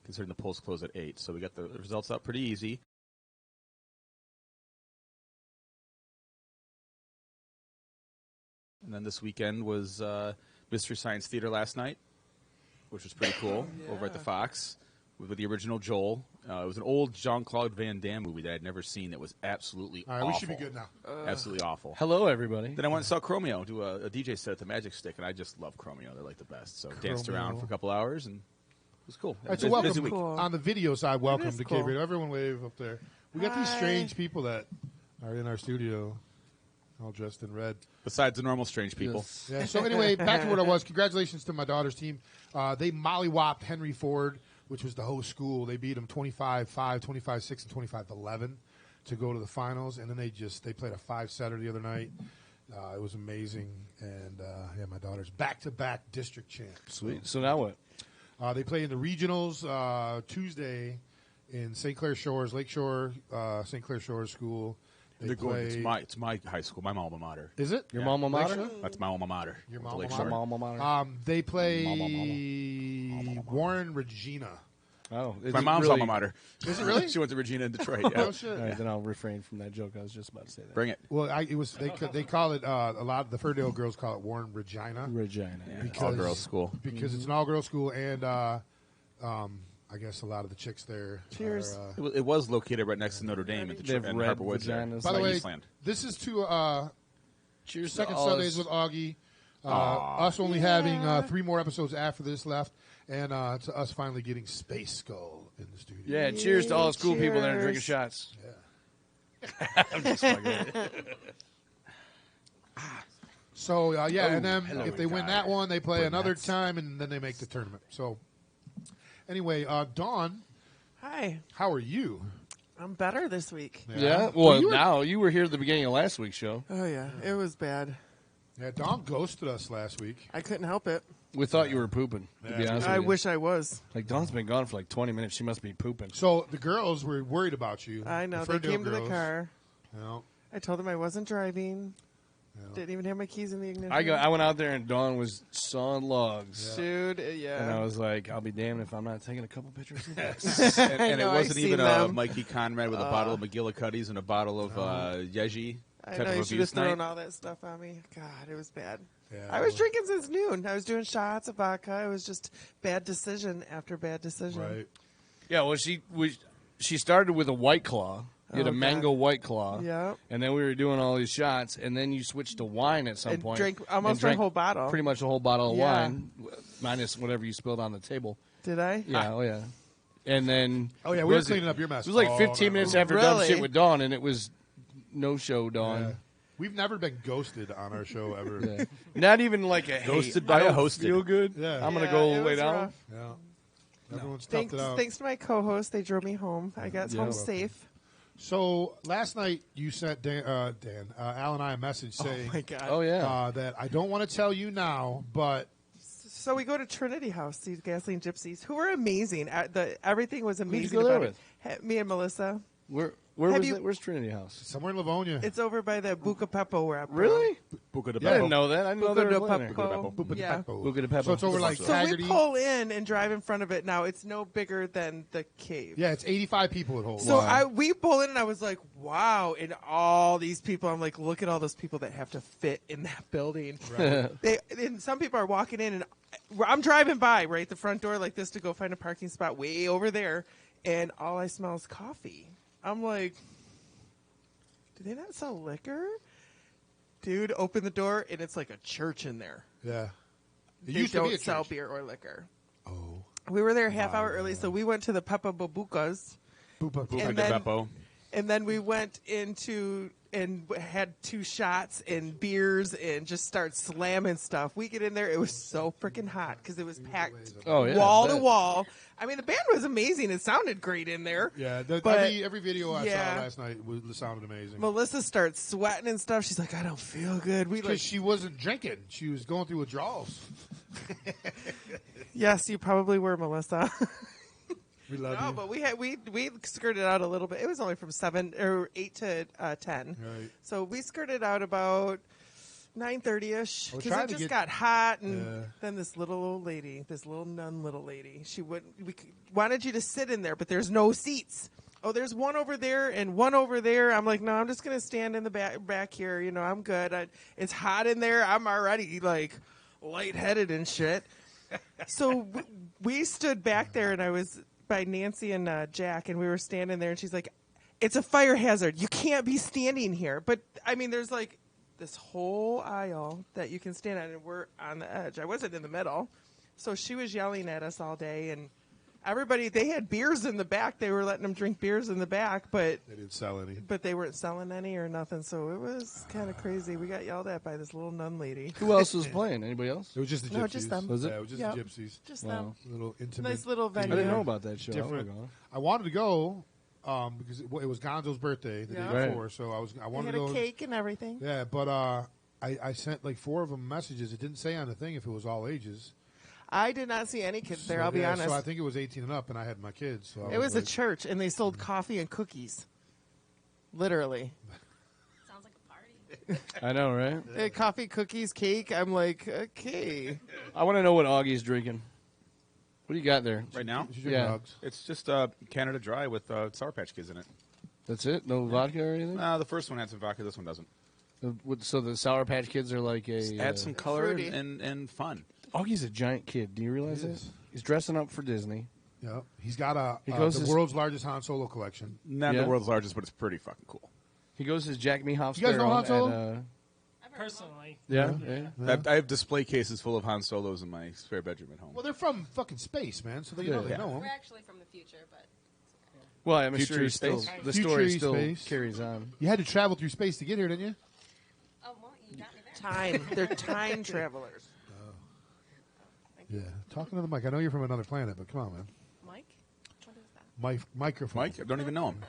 considering the polls close at 8. So we got the results out pretty easy. And then this weekend was Mystery Science Theater last night, which was pretty cool, over at the Fox with the original Joel. It was an old Jean-Claude Van Damme movie that I'd never seen that was absolutely awful. We should be good now. Absolutely awful. Hello, everybody. Then I went and saw Chromeo do a DJ set at the Magic Stick, and I just love Chromeo. They're like the best. So danced around for a couple hours, and it was cool. All right, so welcome on the video side. Welcome to K Radio. Everyone wave up there. We got these strange people that are in our studio, all dressed in red. Besides the normal strange people. Yes. Yeah. So anyway, back to what I was. Congratulations to my daughter's team. They mollywopped Henry Ford, which was the host school. They beat them 25-5, 25-6, and 25-11 to go to the finals. And then they played a 5-setter the other night. It was amazing. And my daughter's back-to-back district champ. Sweet. So now what? They play in the regionals Tuesday in St. Clair Shores, Lakeshore, St. Clair Shores School. It's my high school, my alma mater. Is it? Your alma mater? That's my alma mater. Your alma mater? They play Warren Regina. Oh, my mom's alma mater. Is it really? She went to Regina in Detroit. Yeah. Oh, shit. All right, then I'll refrain from that joke. I was just about to say that. Bring it. Well, they call it a lot of the Ferdale girls call it Warren Regina. Regina. Yeah, all girls school. Because it's an all girls school, and I guess a lot of the chicks there. Cheers. It was located right next to Notre Dame in Detroit and Harper Woods. By the way, this is to Cheers Second to Sundays with Augie. Us only having 3 more episodes after this left, and to us finally getting SpaceSkull in the studio. Yeah, cheers to all the school people that are drinking shots. Yeah. I'm just fucking So, and then if they win that one, they play another time, and then they make the tournament. So, anyway, Dawn. Hi. How are you? I'm better this week. Yeah? Well, now, you were here at the beginning of last week's show. Oh, yeah. It was bad. Yeah, Dawn ghosted us last week. I couldn't help it. We thought you were pooping, to be honest with I you. wish I was. Like, Dawn's been gone for like 20 minutes. She must be pooping. So, the girls were worried about you. I know. The They came to girls. the car. No. I told them I wasn't driving. Didn't even have my keys in the ignition. I went out there and Dawn was sawing logs. Dude, yeah. And I was like, I'll be damned if I'm not taking a couple pictures of this. and it wasn't even a Mikey Conrad with a bottle of McGillicuddy's and a bottle of Yeji. I know, you should have thrown all that stuff on me. God, it was bad. Yeah, I was drinking since noon. I was doing shots of vodka. It was just bad decision after bad decision. Right. Yeah, well, she started with a White Claw. You had a mango White Claw. Yeah. And then we were doing all these shots, and then you switched to wine at some point. Drank almost a whole bottle. Pretty much a whole bottle of wine, minus whatever you spilled on the table. Did I? Yeah, oh yeah. And then... Oh, yeah, we were cleaning up your mess. It was like 15 minutes after dumb shit with Dawn, and it was no-show Dawn. Yeah. We've never been ghosted on our show ever. Yeah. Not even like a ghosted by a hosted. Feel good. Yeah. I'm gonna go lay down. Rough. Yeah. Everyone's toughed it out. Thanks to my co-host, they drove me home. I got home safe. So last night you sent Al and I a message saying, "Oh my God, oh yeah, that I don't want to tell you now, but." So we go to Trinity House, these Gasoline Gypsies, who were amazing. Everything was amazing. Who'd you go there with? Me and Melissa. Where's Trinity House? Somewhere in Livonia. It's over by the Buca Pepo wrap. Really? Buca de Beppo. I didn't know that. I didn't know they were living there. Buca de Yeah. Beppo. Buca de Beppo. So it's over like Haggerty. So we pull in and drive in front of it. Now it's no bigger than the cave. Yeah, it's 85 people it holds. So we pull in and I was like, wow. And all these people, I'm like, look at all those people that have to fit in that building. Right. And some people are walking in and I'm driving by right at the front door like this to go find a parking spot way over there. And all I smell is coffee. I'm like, do they not sell liquor? Dude, open the door, and it's like a church in there. Yeah. They don't sell beer or liquor. Oh. We were there a half hour early, so we went to the Peppa Babucas. Buca de Beppo. And then we went into and had 2 shots and beers and just start slamming stuff. We get in there. It was so freaking hot because it was packed wall to wall. I mean, the band was amazing. It sounded great in there. Yeah, every video I saw last night sounded amazing. Melissa starts sweating and stuff. She's like, I don't feel good. Because she wasn't drinking. She was going through withdrawals. Yes, you probably were, Melissa. We love you. No, but we skirted out a little bit. It was only from 8 to 10. Right. So we skirted out about 9:30ish, I was because trying it to just get- got hot, and Yeah. then this little old lady, this little nun little lady, she wanted you to sit in there, but there's no seats. Oh, there's one over there and one over there. I'm like, no, I'm just gonna stand in the back here. You know, I'm good. It's hot in there. I'm already like lightheaded and shit. So we stood back there, and I was by Nancy and Jack, and we were standing there, and she's like, "It's a fire hazard. You can't be standing here." But I mean, there's like this whole aisle that you can stand on, and we're on the edge. I wasn't in the middle, so she was yelling at us all day, and everybody, they had beers in the back. They were letting them drink beers in the back, but They didn't sell any. they weren't selling any or nothing. So it was kind of crazy. We got yelled at by this little nun lady. Who else was playing? Anybody else? It was just the gypsies. No, just them. Was it? Yeah, it was just Yep. the gypsies. Just Wow. them. A little intimate. Nice little I venue. didn't know about that show. Different. I would've gone. I wanted to go because it was Gonzo's birthday the Yeah. day Right. before, so I They wanted had to go. a cake and everything. Yeah, but I sent like 4 of them messages. It didn't say on the thing if it was all ages. I did not see any kids there. So, I'll be yeah, honest. So I think it was 18 and up, and I had my kids. So I It was a like, church, and they sold coffee and cookies. Literally. Sounds like a party. I know, right? They had coffee, cookies, cake. I'm like, okay. I want to know what Augie's drinking. What do you got there? Right now, She's drinking Yeah. dogs. it's just Canada Dry with Sour Patch Kids in it. That's it? No vodka or anything? The first one had some vodka. This one doesn't. So the Sour Patch Kids are like a... Add some color Fruity. and fun. Augie's a giant kid. Do you realize He this? is. He's dressing up for Disney. Yeah, he's got He goes the his- world's largest Han Solo collection. Not Yeah. the world's largest, but it's pretty fucking cool. He goes as Jack Mehoff You guys know Sparrow Han Solo? at, Personally. yeah. I have display cases full of Han Solos in my spare bedroom at home. Well, they're from fucking space, man. So they, Yeah. they know We're him. actually from the future, but Well, I'm Future sure he's still, space? the Future story still space. carries on. You had to travel through space to get here, didn't you? oh, well, you got me there. Time. They're time travelers. Yeah. Talking to the mic. I know you're from another planet, but come on, man. Mike, what is that? Microphone. Mike, I don't even know him.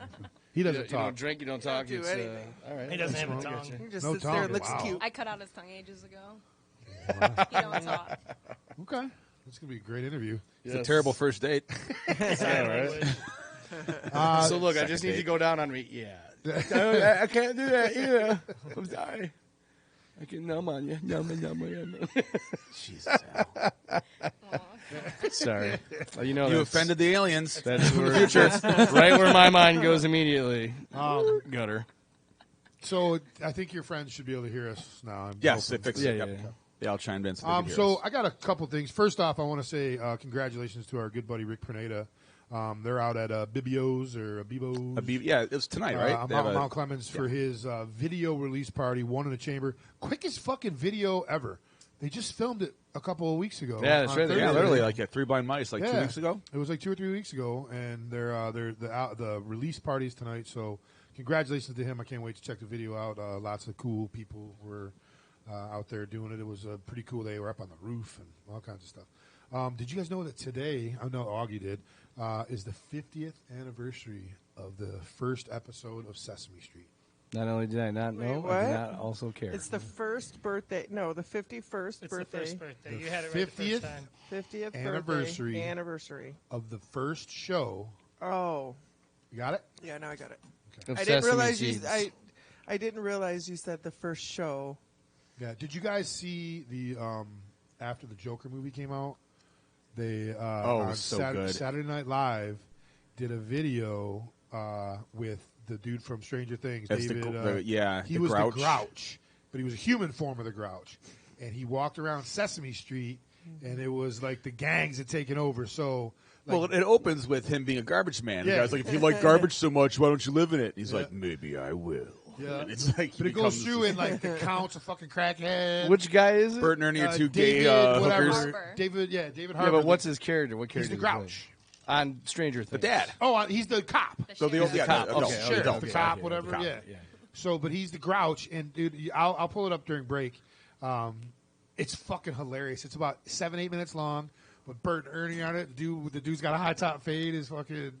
He You doesn't don't talk. drink, you don't talk. do It's, anything. all right. He doesn't have a wrong. tongue. He just No sits there and tongue. looks Wow. cute. I cut out his tongue ages ago. He don't talk. Okay. That's gonna be a great interview. It's a terrible first date. Yeah, right? So look, I just need to go down on me. Yeah. I can't do that either. I'm sorry. I can numb on you. Numb. Jesus, Al. Sorry. Well, you know You that's- offended the aliens. That's where, right where my mind goes immediately. Gutter. So I think your friends should be able to hear us now. I'm Yes, they hoping. fixed Yeah, it. yeah, Yep. yeah. They all chimed in. So, they could hear So us. I got a couple things. First off, I want to say congratulations to our good buddy Rick Perneda. They're out at Bibio's or Bebo's. Yeah, it was tonight, right? They have Mount, a- Mount Clemens for his video release party, One in the Chamber. Quickest fucking video ever. They just filmed it a couple of weeks ago. Yeah, that's on right. Thursday. yeah, literally like Three Blind Mice, like 2 Yeah. weeks ago. It was like 2 or 3 weeks ago, and the release party's tonight. So congratulations to him. I can't wait to check the video out. Lots of cool people were out there doing it. It was pretty cool. They were up on the roof and all kinds of stuff. Did you guys know that today, I know Augie did, is the 50th anniversary of the first episode of Sesame Street? Not only did I not know, Wait, I did what? not also care. It's the first birthday. No, the 51st It's birthday. the first birthday. The You had it right the 50th? first time. 50th Anniversary. birthday. Anniversary. Of the first show. Oh. You got it? Yeah, now I got it. Of I didn't Sesame realize Seeds. I didn't realize you said the first show. Yeah. Did you guys see the after the Joker movie came out? They it on was so good. Saturday Night Live did a video with the dude from Stranger Things, That's David. the he the was Grouch. the Grouch, but he was a human form of the Grouch, and he walked around Sesame Street, and it was like the gangs had taken over. So, like, Well, it opens with him being a garbage man. Yeah. The guy's like, if you like garbage so much, why don't you live in it? He's Yeah. like, maybe I will. Yeah. And it's like, but he it goes becomes through this- and like the Count's a fucking crackhead. Which guy is it? Bert and Ernie are two David, gay whatever. hookers. Harbour. David Yeah, Harbour. but what's his character? What He's character? the does he play? Grouch. On Stranger Things. The dad. Oh, he's the cop. So the old sheriff. yeah, cop. adult, Okay, Sheriff, adult. the okay, cop, okay, whatever. the cop, Yeah. yeah. So, but he's the Grouch, and dude, I'll pull it up during break. It's fucking hilarious. It's about 7-8 minutes long. But Bert and Ernie on it, the dude's got a high top fade. Is fucking dude,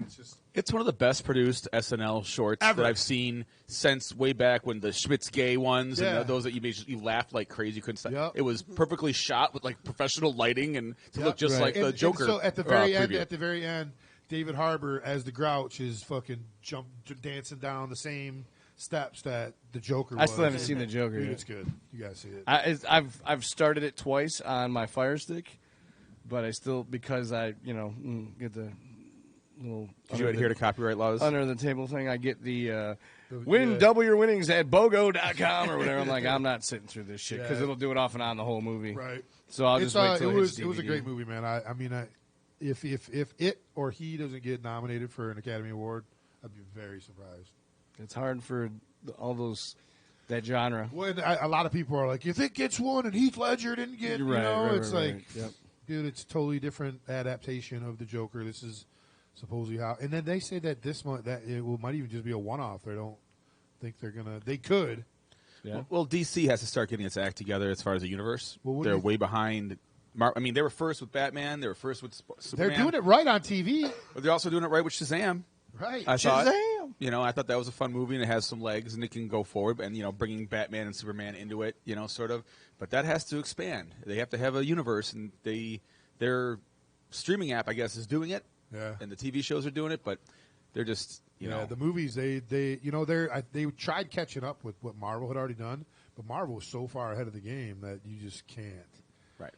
it's just It's one of the best produced SNL shorts Ever. that I've seen since way back when the Schmitz gay ones Yeah. and those that you laughed like crazy. You couldn't stop. Yep. It was perfectly shot with like professional lighting and to look just Right. like the and Joker. so at the very end, preview. David Harbour as the Grouch is fucking dancing down the same steps that the Joker. I still haven't seen the Joker Dude, yet. it's good. You gotta see it. I've started it twice on my Fire Stick, but I still because I get the little Did you adhere to copyright laws? under the table thing. I get the double your winnings at bogo.com or whatever. I'm like, I'm not sitting through this shit because it'll do it off and on the whole movie. Right. So I'll just wait till it was hits a DVD. great movie, man. I mean, if it or he doesn't get nominated for an Academy Award, I'd be very surprised. It's hard for all that genre. When a lot of people are like, if it gets one and Heath Ledger didn't get, it's like, dude, it's a totally different adaptation of the Joker. This is supposedly how, and then they say that this month that it might even just be a one-off. They don't think they're gonna. They could. Yeah. Well, DC has to start getting its act together as far as the universe. Well, they're way behind. I mean, they were first with Batman. They were first with Superman. They're doing it right on TV. But they're also doing it right with Shazam. Right. I thought, Shazam! I thought that was a fun movie and it has some legs and it can go forward. And, bringing Batman and Superman into it, sort of. But that has to expand. They have to have a universe, and their streaming app, I guess, is doing it. Yeah. And the TV shows are doing it, but they're just, the movies, they tried catching up with what Marvel had already done, but Marvel was so far ahead of the game that you just can't. Right.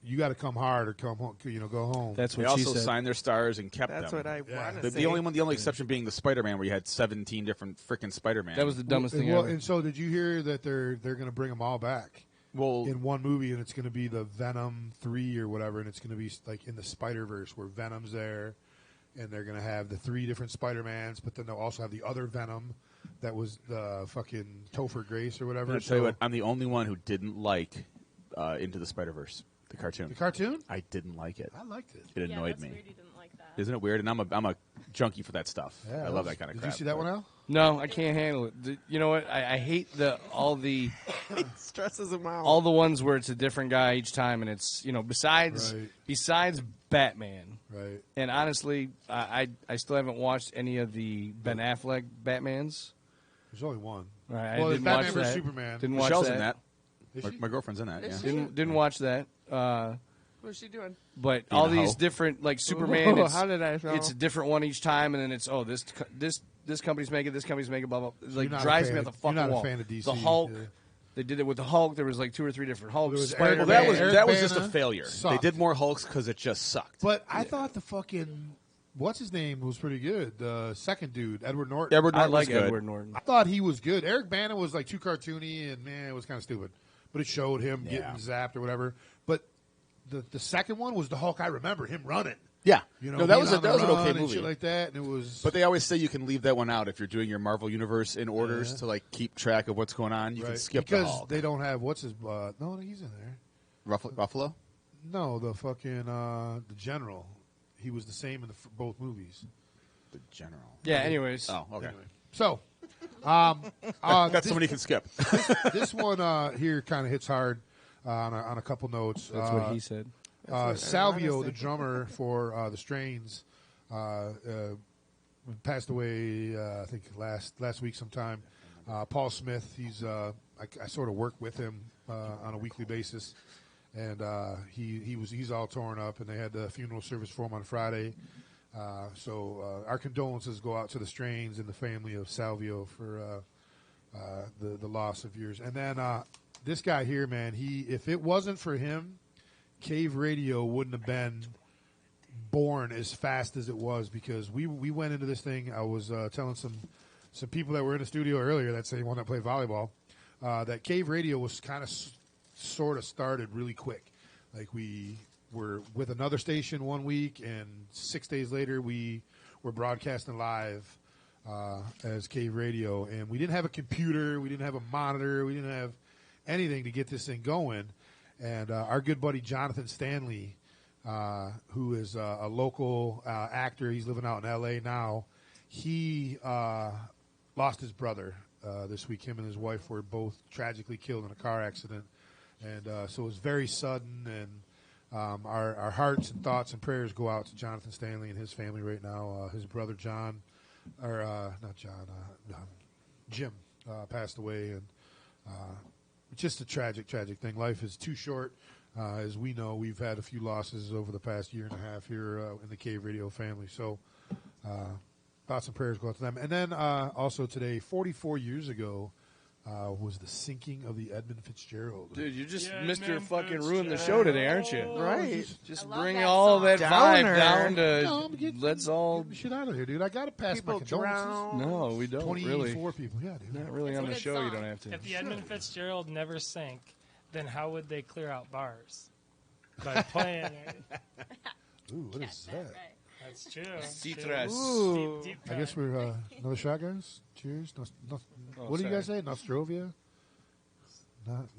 You got to come hard or come home, go home. That's They what she also said. signed their stars and kept That's them. what I want to say. The only exception being the Spider-Man, where you had 17 different freaking Spider-Man. That was the dumbest thing well, ever. and so did you hear that they're going to bring them all back in one movie, and it's going to be the Venom 3 or whatever, and it's going to be like in the Spider-Verse where Venom's there, and they're going to have the 3 different Spider-Mans, but then they'll also have the other Venom that was the fucking Topher Grace or whatever. I'm going to tell you what, I'm the only one who didn't like Into the Spider-Verse, the cartoon. The cartoon? I didn't like it. I liked it. It annoyed that's me. Weird you didn't like that. Isn't it weird? And I'm a junkie for that stuff. Yeah, I love that kind of crap. Did you see that one, Al? No, I can't handle it. You know what? I hate all the Stresses him out. all the ones where it's a different guy each time, and it's besides Batman. Right. And honestly, I still haven't watched any of the Ben Affleck Batmans. There's only one. Right, Well, I there's didn't Batman watch vs. that. Superman. Didn't watch Michelle's that. in that. Is she? My girlfriend's in that. Is Yeah. she? Didn't watch that. What's she doing? But Being all a these hoe. different like Superman. It's, How did I know? it's a different one each time, and then it's this company's making this company's making blah blah. It like You're not a drives fan me out the of- fucking you're not a wall. fan of DC, The Hulk. yeah. They did it with the Hulk. There was like 2 or 3 different Hulks. There was Spider-Man. Eric Well, Eric that was just a Bana failure. sucked. They did more Hulks because it just sucked. But I thought the fucking what's his name was pretty good. The second dude, Edward Norton. Edward I Norton like was good. Edward Norton. I thought he was good. Eric Bana was like too cartoony and man, it was kind of stupid. But it showed him getting zapped or whatever. But the second one was the Hulk I remember him running. Yeah. No, that being was on the an okay run and movie. shit like that, and it was. But they always say you can leave that one out if you're doing your Marvel Universe in orders to like keep track of what's going on. You can skip because the Hulk. they don't have what's his. No, he's in there. Buffalo? No, the fucking the general. He was the same in both movies. The General. Yeah. Anyways. Oh, okay. Anyway. So, That's somebody you can skip. this one here kind of hits hard on a couple notes. That's what he said. Salvio, the drummer for the Strains, passed away. I think last week sometime. Paul Smith. He's I sort of work with him on a weekly basis, and he's all torn up. And they had the funeral service for him on Friday. So our condolences go out to the Strains and the family of Salvio for the loss of yours. And then this guy here, man, if it wasn't for him, Cave Radio wouldn't have been born as fast as it was because we went into this thing. I was telling some people that were in the studio earlier, that same one that played volleyball, that Cave Radio was kind of sort of started really quick. Like we were with another station one week, and 6 days later we were broadcasting live as Cave Radio, and we didn't have a computer, we didn't have a monitor, we didn't have anything to get this thing going. And our good buddy Jonathan Stanley, who is a local actor, he's living out in L.A. now, he lost his brother this week. Him and his wife were both tragically killed in a car accident. And so it was very sudden, and our hearts and thoughts and prayers go out to Jonathan Stanley and his family right now. His brother John, or not John, Jim passed away, and it's just a tragic thing. Life is too short. As we know, we've had a few losses over the past year and a half here in the Cave Radio family. So thoughts and prayers go out to them. And then also today, 44 years ago, was the sinking of the Edmund Fitzgerald. Dude, you just Mr. Fucking ruined the show today, aren't you? Right. Just I love bring that all song. that vibe Downer. down to No, let's all. get the shit out of here, dude. I got to pass People my condolences. drown. No, we don't 24 really. people. Yeah, dude. Not really It's a on the good show. You song. don't have to. If the Edmund Fitzgerald never sank, then how would they clear out bars? By playing it. Ooh, what is that? Right. That's true. Citrus. Ooh. Deep I guess we're another shot, guys. Cheers. What do you guys say? Nostrovia?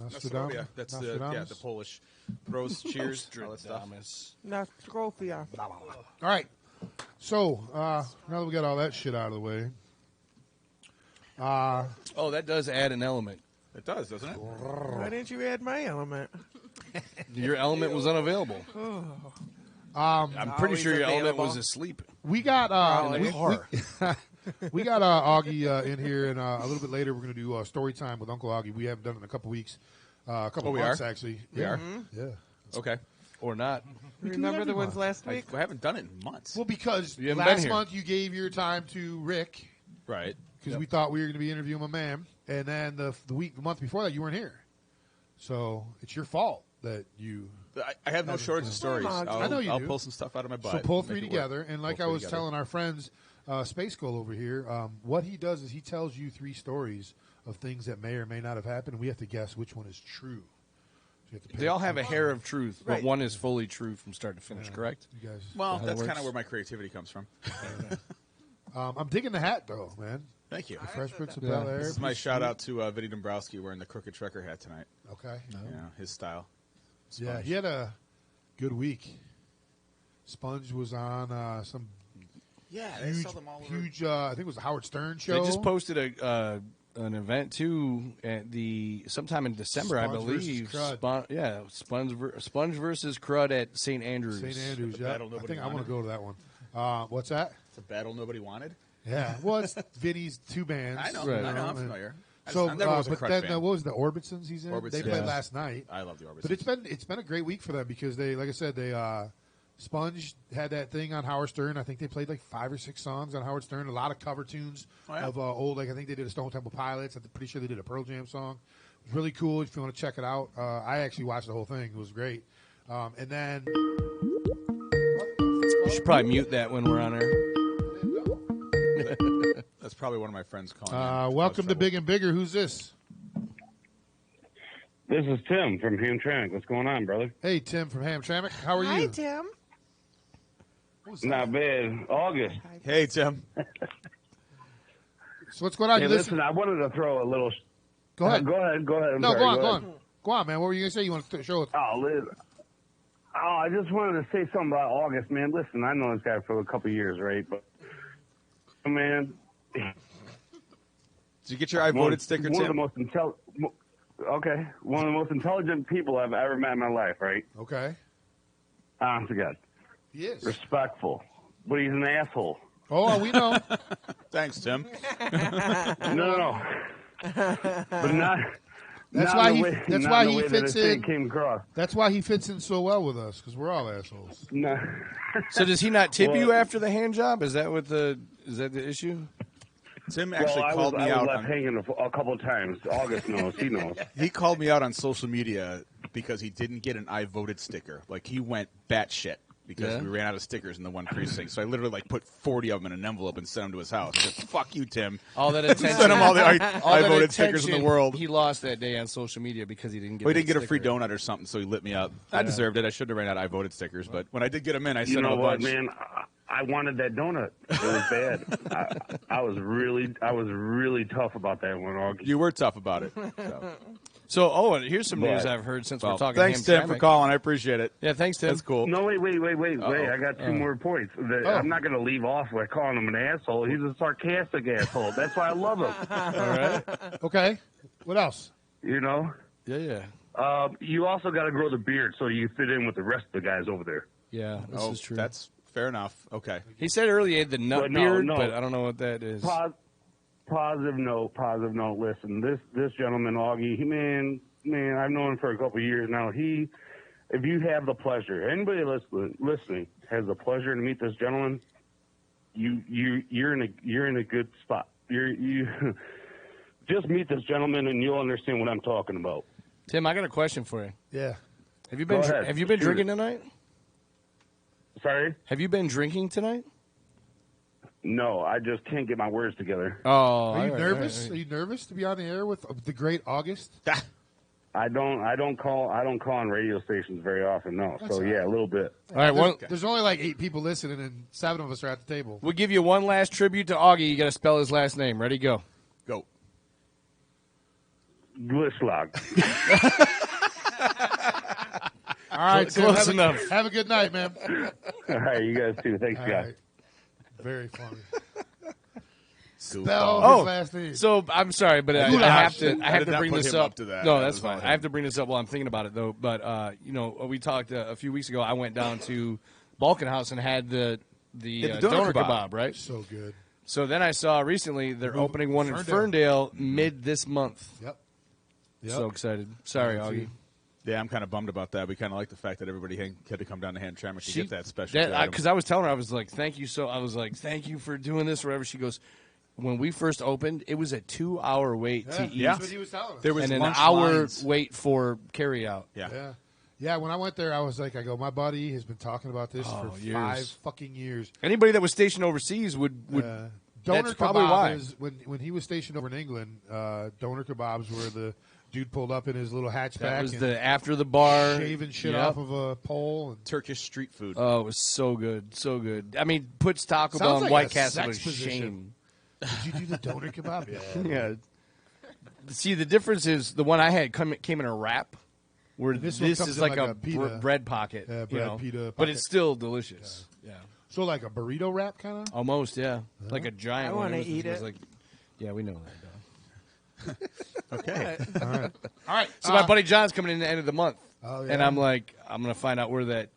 Nostradamus? Yeah, that's Nostradamus? the Polish roast. Cheers, all that stuff. Nostrovia. All right. So now that we got all that shit out of the way, Oh, that does add an element. It does, doesn't it? Why didn't you add my element? Your element was unavailable. I'm pretty sure your element was asleep. we got In the car. we got Augie in here, and a little bit later we're going to do story time with Uncle Augie. We haven't done it in a couple weeks, a couple we months are? actually. We are? Yeah. Okay. Or not. Remember every the ones month. last week? I haven't done it in months. Well, because You haven't been last here. month you gave your time to Rick Right. because we thought we were going to be interviewing my man, and then the month before that you weren't here. So it's your fault that you. I have no shortage of stories. on. I'll, I know you I'll do. pull some stuff out of my butt. So pull and three make it together, work. and like Pull I three was together. telling our friends, SpaceSkull over here, what he does is he tells you three stories of things that may or may not have happened, and we have to guess which one is true. So you have to pick They all have a hair of truth, but Right. one is fully true from start to finish, correct? You guys, Well, How that's it kind of works. where my creativity comes from. I'm digging the hat though, man. Thank you. Fresh Prince of Yeah. Bel Air. This is my shout out to Vinny Dombrowski wearing the Crooked Trekker hat tonight. Okay. Yeah, his style. Yeah, he had a good week. Sponge was on some Yeah, huge. I think it was the Howard Stern show. They just posted an event too at sometime in December, I Sponge versus believe. Crud. Sponge versus Crud at St. Andrews. St. Andrews. The Yeah, battle I nobody think I want wanted. to go to that one. What's that? It's a battle nobody wanted. Yeah, well, it's Vinny's two bands. I know. Right. I know. I'm and- familiar. So, I never was a but Crud then fan. what was the Orbitsons he's in? They Orbitsons. played Yeah. last night. I love the Orbits. But it's been a great week for them because they, like I said, they Sponge had that thing on Howard Stern. I think they played like 5 or 6 songs on Howard Stern. A lot of cover tunes of old. Like I think they did a Stone Temple Pilots. I'm pretty sure they did a Pearl Jam song. Really cool. If you want to check it out, I actually watched the whole thing. It was great. And then You should probably mute that when we're on air. That's probably one of my friends calling. welcome to Big and Bigger. Who's this? This is Tim from Hamtramck. What's going on, brother? Hey, Tim from Hamtramck. How are Hi, you? Tim. Not bad. August. Hey, Tim. So what's going on? Hey, You listen, I wanted to throw a little. Go ahead. Go ahead. I'm No, sorry, go on, ahead. Go on, man. What were you going to say? You want to show us? Oh, Liz. Oh, I just wanted to say something about August, man. Listen, I know this guy for a couple of years, right? But, man, Did you get your I voted sticker, one of the Tim? most one of the most intelligent people I've ever met in my life, right? Okay. Honest to God. He is. Respectful. But he's an asshole. Oh, we know. Thanks, Tim. No. But not. That's not why in he- the way- that's not why in the he way that fits I think in. Came across. That's why he fits in so well with us because we're all assholes. No. So does he not tip Well- you after the hand job? Is that the issue? Tim actually called me I out. was left On, hanging a couple of times. August knows. He knows. he called me out on social media because he didn't get an I voted sticker. Like he went batshit because Yeah? we ran out of stickers in the one precinct. So I literally put 40 of them in an envelope and sent them to his house. I said, "Fuck you, Tim." All that attention. Sent him all the I that voted stickers in the attention world. He lost that day on social media because he didn't get. Well, he that didn't get a free sticker. donut or something, so he lit me up. I deserved it. I shouldn't have ran out I voted stickers, but when I did get them in, I You sent him know a what, bunch. man? I wanted that donut. It was bad. I was really tough about that one, August. You were tough about it. So. So, and here's some news But- I've heard since Well, we're talking. thanks, Tim, for Hamtramck. calling. I appreciate it. Yeah, thanks, Tim. That's cool. No, wait. Uh-oh. I got two more points. I'm not going to leave off by calling him an asshole. He's a sarcastic asshole. That's why I love him. All right. Okay. What else? You know? Yeah. You also got to grow the beard so you fit in with the rest of the guys over there. Yeah, this is true. That's fair enough. Okay. He said earlier he had the nut But no, beard, no. but I don't know what that is. Positive note. Listen, this gentleman, Augie, man, I've known him for a couple of years now. If you have the pleasure, anybody listening has the pleasure to meet this gentleman, you're in a good spot. You just meet this gentleman and you'll understand what I'm talking about. Tim, I got a question for you. Yeah. Have you been Go ahead. Shoot drinking it. tonight? Sorry? Have you been drinking tonight? No, I just can't get my words together. Oh, Are you nervous? Are you nervous to be on the air with the great August? I don't call on radio stations very often. No, That's so all yeah, right. a little bit. All right, There's only like 8 people listening, and 7 of us are at the table. we'll give you one last tribute to Augie. You got to spell his last name. Ready, go. Go. Glishlag. All right, Tim, Close enough. Have a good night, man. All right, you guys too. Thanks, All guys. right. Very funny. Goofball. Spell Oh, his last name. So I'm sorry, but I have to I did not bring put this him up. up to that. No, That that's was all fine. him. I have to bring this up while I'm thinking about it, though. But we talked a few weeks ago. I went down to Balkan House and had the doner kebab, right? So good. So then I saw recently they're opening one in Ferndale mid this month. Yep. So excited. Sorry, Augie. Yeah, I'm kind of bummed about that. We kind of like the fact that everybody had to come down to Hamtramck to get that special. Because I was telling her, I was like, thank you for doing this, or whatever. She goes, when we first opened, it was a 2-hour wait to eat. That's what he was telling us. There was and an lunch hour lines. wait for carry out. Yeah. Yeah, when I went there, I was like, my buddy has been talking about this for years. 5 fucking years. Anybody that was stationed overseas would Doner that's probably kebab why. is when he was stationed over in England. Doner kebabs were the dude pulled up in his little hatchback. That was and the after the bar shaving shit Yep. off of a pole. And Turkish street food. Oh, it was so good, so good. I mean, puts Taco Bell Sounds and like White a Castle sex to position. shame. did you do the doner kebab? Yeah. See, the difference is the one I had came in a wrap, where This this, one comes is in like like a a pita. bread pocket. Yeah, you bread know? pita But pocket. it's still delicious. Yeah. So like a burrito wrap, kind of. Almost, yeah. Like a giant I one. wanna was- eat was it. Like, yeah, we know that. Dog. Okay. All right. So my buddy John's coming in the end of the month, Oh, yeah. and I'm like, I'm gonna find out where that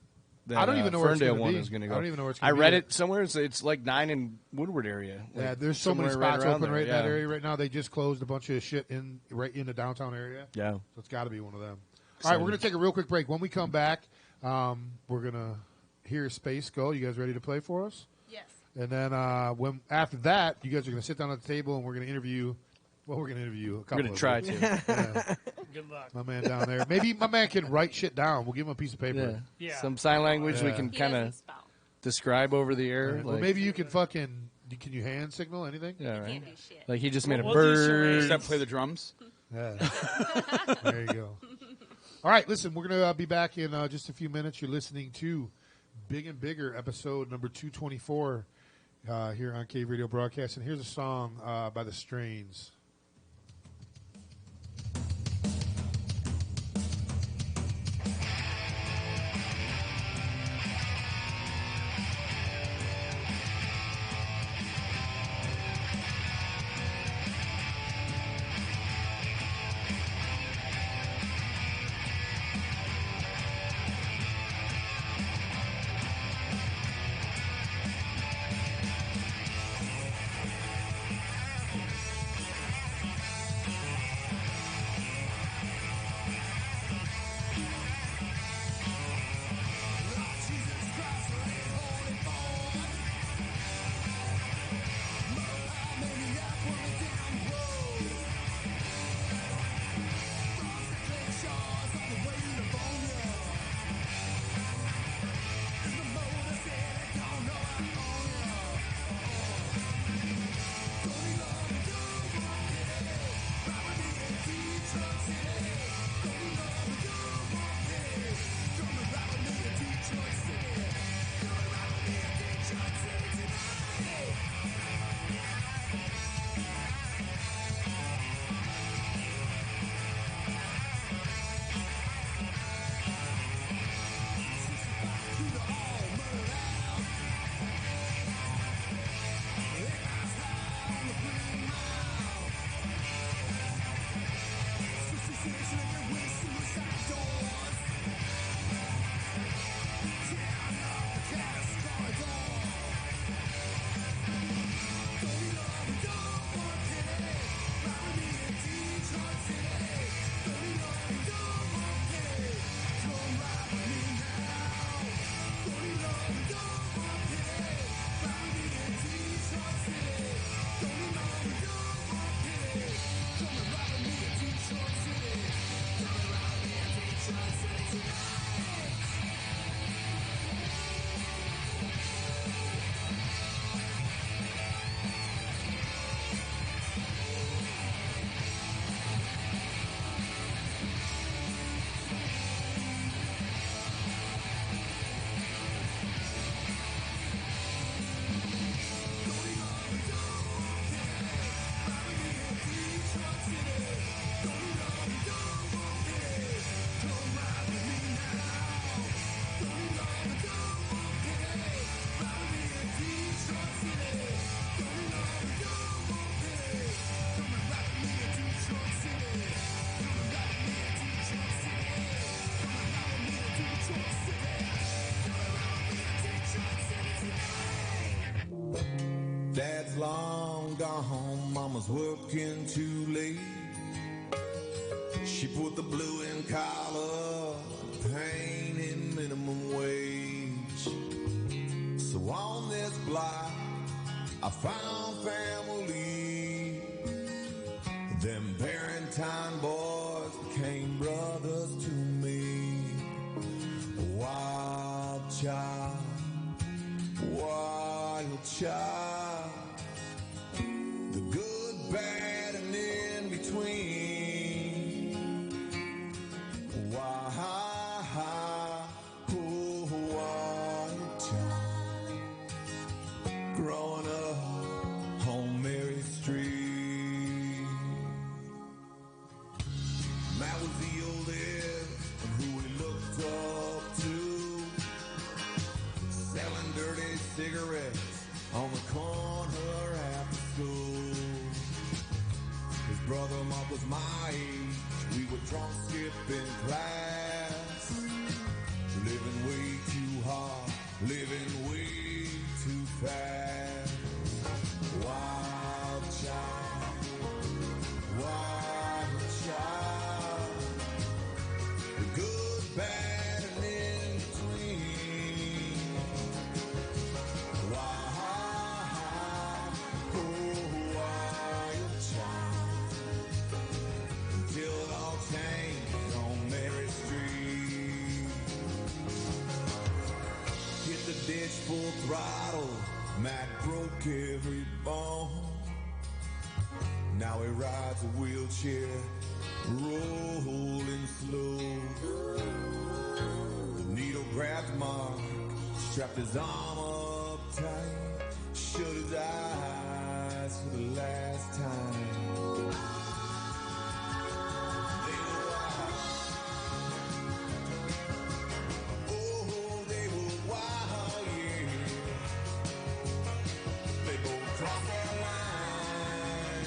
I don't even know where it's Ferndale gonna one be. is gonna I go. don't even know where it's I gonna be read yet. it somewhere. It's like 9 in Woodward area. Yeah, Like, there's so many somewhere spots around open there, right in yeah. that area right now. They just closed a bunch of shit right in the downtown area. Yeah. So it's got to be one of them. All right, we're going to take a real quick break. When we come back, we're going to hear SpaceSkull. You guys ready to play for us? Yes. And then after that, you guys are going to sit down at the table and we're going to interview. Well, we're going to interview a couple. We're gonna of try them. to. Yeah, Good luck. my man down there. Maybe my man can write shit down. We'll give him a piece of Yeah. paper. Yeah. Some sign language we Yeah. can He kind doesn't of spell. describe over the air. Well, Like, maybe you can fucking. Can you hand signal anything? yeah, He right. can't do shit. Like he just made a We'll do bird. charades. Except play the drums. Yeah. There you go. All right, listen, we're going to be back in just a few minutes. You're listening to Big and Bigger, episode number 224 here on Cave Radio Broadcast. And here's a song by The Strains. long gone, mama's working too late. She put the blue in collar, pain in minimum wage. So on this block, I found family. Them Barentine boys became brothers to me. Wild child, wild child. The good, bad, and in between. Wild child. Growing up on Mary Street. Matt was the oldest and who we looked up to. Selling dirty cigarettes on the corner after school. His brother Mark was my age. We were drunk skipping class. Living way too hard, living way too fast. Wild child, wild child. The good, bad, and in between. Wild, wild child. Until it all changed on Mary Street. Hit the ditch full throttle. Matt broke every bone. Now he rides a wheelchair, rolling slow. The needle grabbed Mark, strapped his arm up tight, shut his eyes for the last time. They were wild. Oh, they were wild, yeah. They both crossed that line.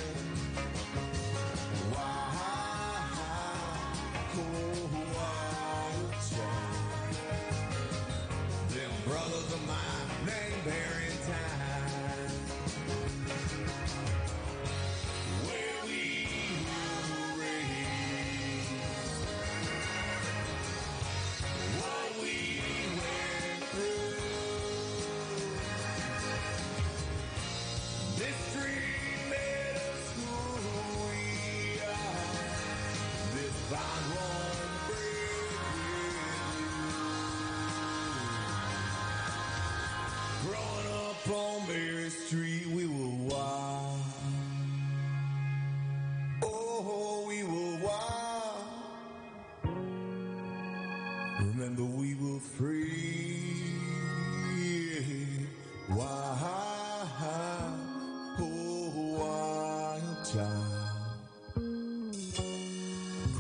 Wild, wild child. Them brothers of mine named Barentine. Where we were raised. What we went through. This street made us who we are. This bond won't break with you. Growing up on Berry Street, we were wild. Oh, we were wild. Remember, we were free. Wild, oh, wild child.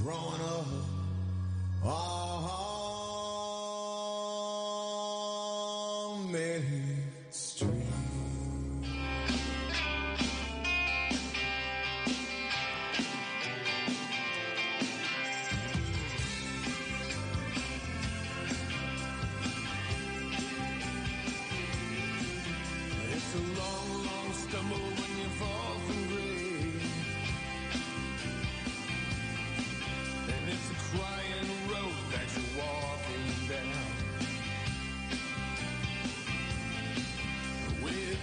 Growing up on Mary Street. It's a long, long stumble when you fall from grace. And it's a crying road that you're walking down. With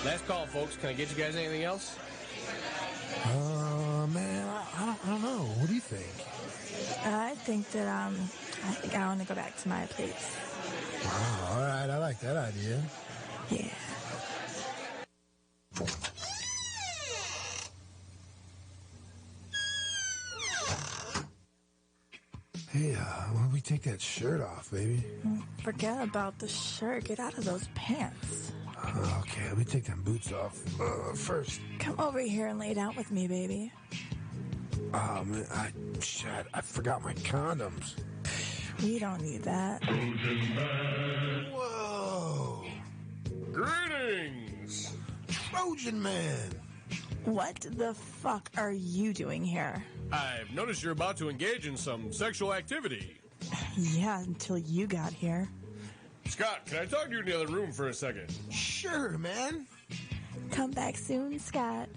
Last call, folks. Can I get you guys anything else? Man, I don't know. What do you think? I think I want to go back to my place. Wow, all right. I like that idea. Yeah. Hey, why don't we take that shirt off, baby? Forget about the shirt. Get out of those pants. Okay, let me take them boots off first. Come over here and lay down with me, baby. Oh, man, I forgot my condoms. We don't need that. Whoa! Greetings! Trojan Man! What the fuck are you doing here? I've noticed you're about to engage in some sexual activity. Yeah, until you got here. Scott, can I talk to you in the other room for a second? Sure, man. Come back soon, Scott.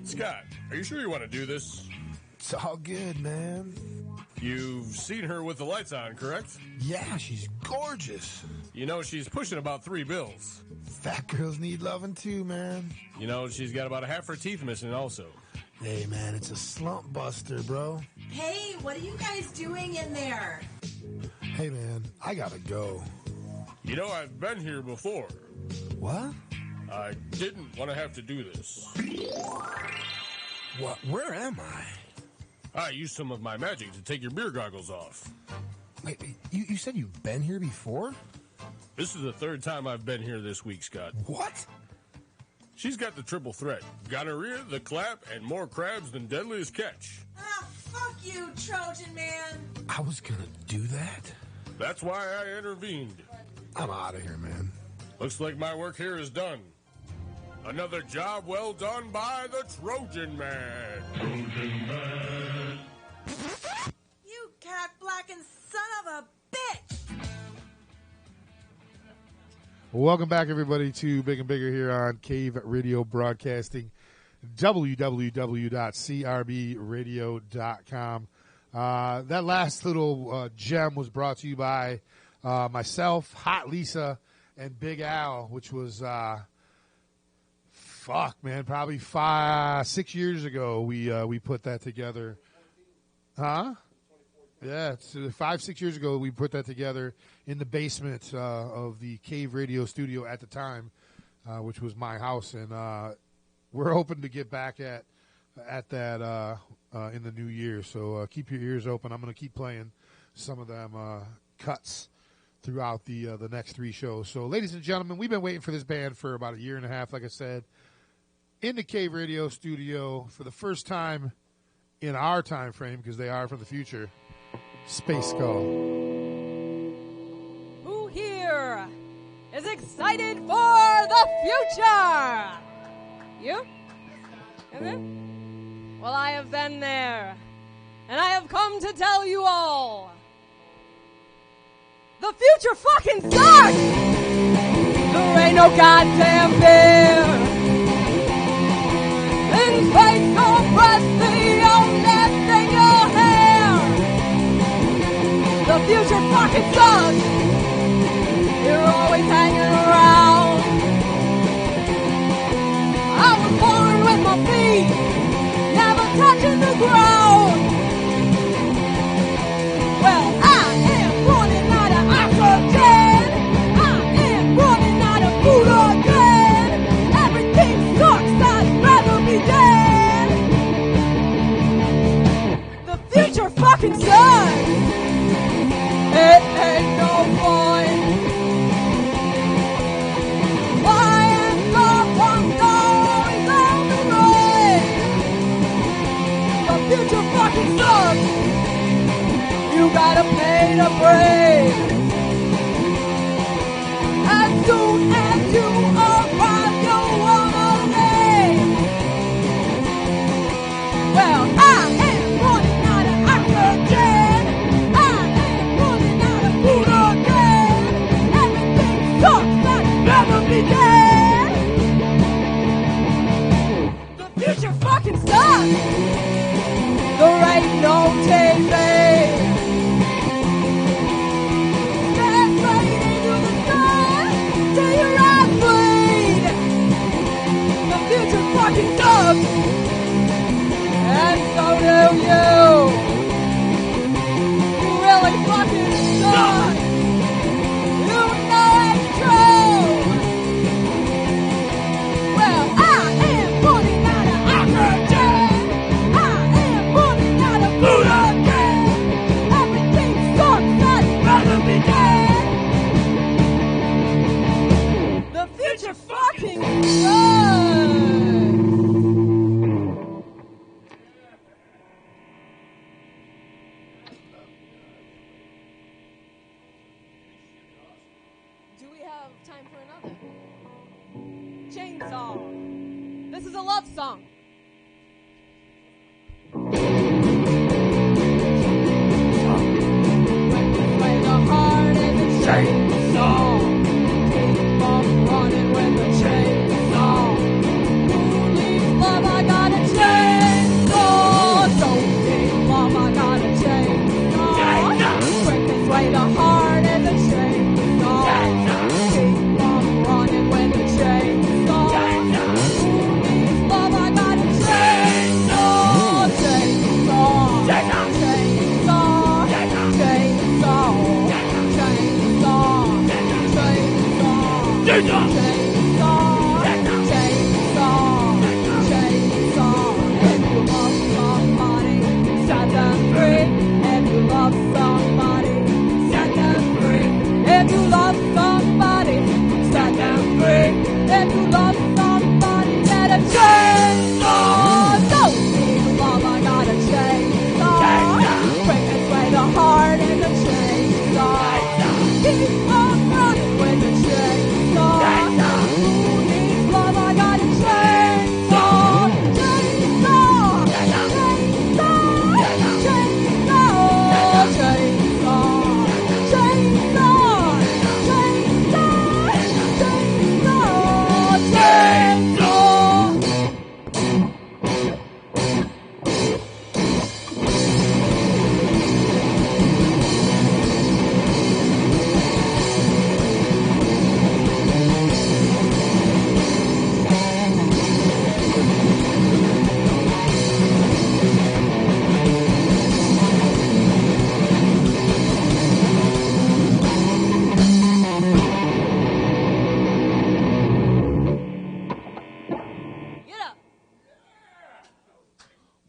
Scott, are you sure you want to do this? It's all good, man. You've seen her with the lights on, correct? Yeah, she's gorgeous. You know, she's pushing about 3 bills. Fat girls need loving too, man. You know, she's got about half her teeth missing also. Hey, man, it's a slump buster, bro. Hey, what are you guys doing in there? Hey, man, I gotta go. You know, I've been here before. What? I didn't want to have to do this. What? Where am I? I used some of my magic to take your beer goggles off. Wait, you said you've been here before? This is the 3rd time I've been here this week, Scott. What? She's got the triple threat. Gonorrhea, the clap, and more crabs than deadliest catch. Ah, fuck you, Trojan Man. I was gonna do that? That's why I intervened. I'm out of here, man. Looks like my work here is done. Another job well done by the Trojan Man. Trojan Man. You cat-blacking son of a bitch. Welcome back, everybody, to Big and Bigger here on Cave Radio Broadcasting, www.crbradio.com. That last little gem was brought to you by myself, Hot Lisa, and Big Al, which was, probably 6 years ago we put that together. Huh? Yeah, it's 5-6 years ago we put that together in the basement of the Cave Radio studio at the time, which was my house, and we're hoping to get back at that in the new year. So keep your ears open. I'm going to keep playing some of them cuts throughout the next 3 shows. So, ladies and gentlemen, we've been waiting for this band for about a year and a half, like I said, in the Cave Radio studio for the first time in our time frame, because they are from the future. SpaceSkull. Who here is excited for the future? You? Okay. Well, I have been there, and I have come to tell you all, the future fucking sucks! There ain't no goddamn fear. In space, compress the only thing you'll hear. The future fucking sucks. You're always hanging around. I was born with my feet never touching the ground. Well, I am running out of oxygen. I am running out of food again. Everything sucks. I'd rather be dead. The future fucking sucks. It ain't no fun. Why am the one always on the run? The future fucking sucks. You gotta pay to brave. As soon as you arrive, you wanna leave. Well, I am running out of oxygen. I am running out of food again. Everything sucks. I'd rather be dead. The future fucking sucks. There ain't no TV. Stand straight into the sky till your eyes blue. do we have time for another? Chainsaw. This is a love song. Play the heart and the chainsaw. Keep on running with the chainsaw. Who needs love? I got a chainsaw. Don't need love. I got a chainsaw. Quick and play the heart and the chainsaw. Keep on running with the chainsaw. Who needs love? I got a chainsaw. Chainsaw. Chainsaw. Heart and the chainsaw. Keep on running with the chainsaw. Who needs love? I got a chainsaw. Chainsaw. Chainsaw. Chainsaw. Chainsaw. Chainsaw. Chainsaw.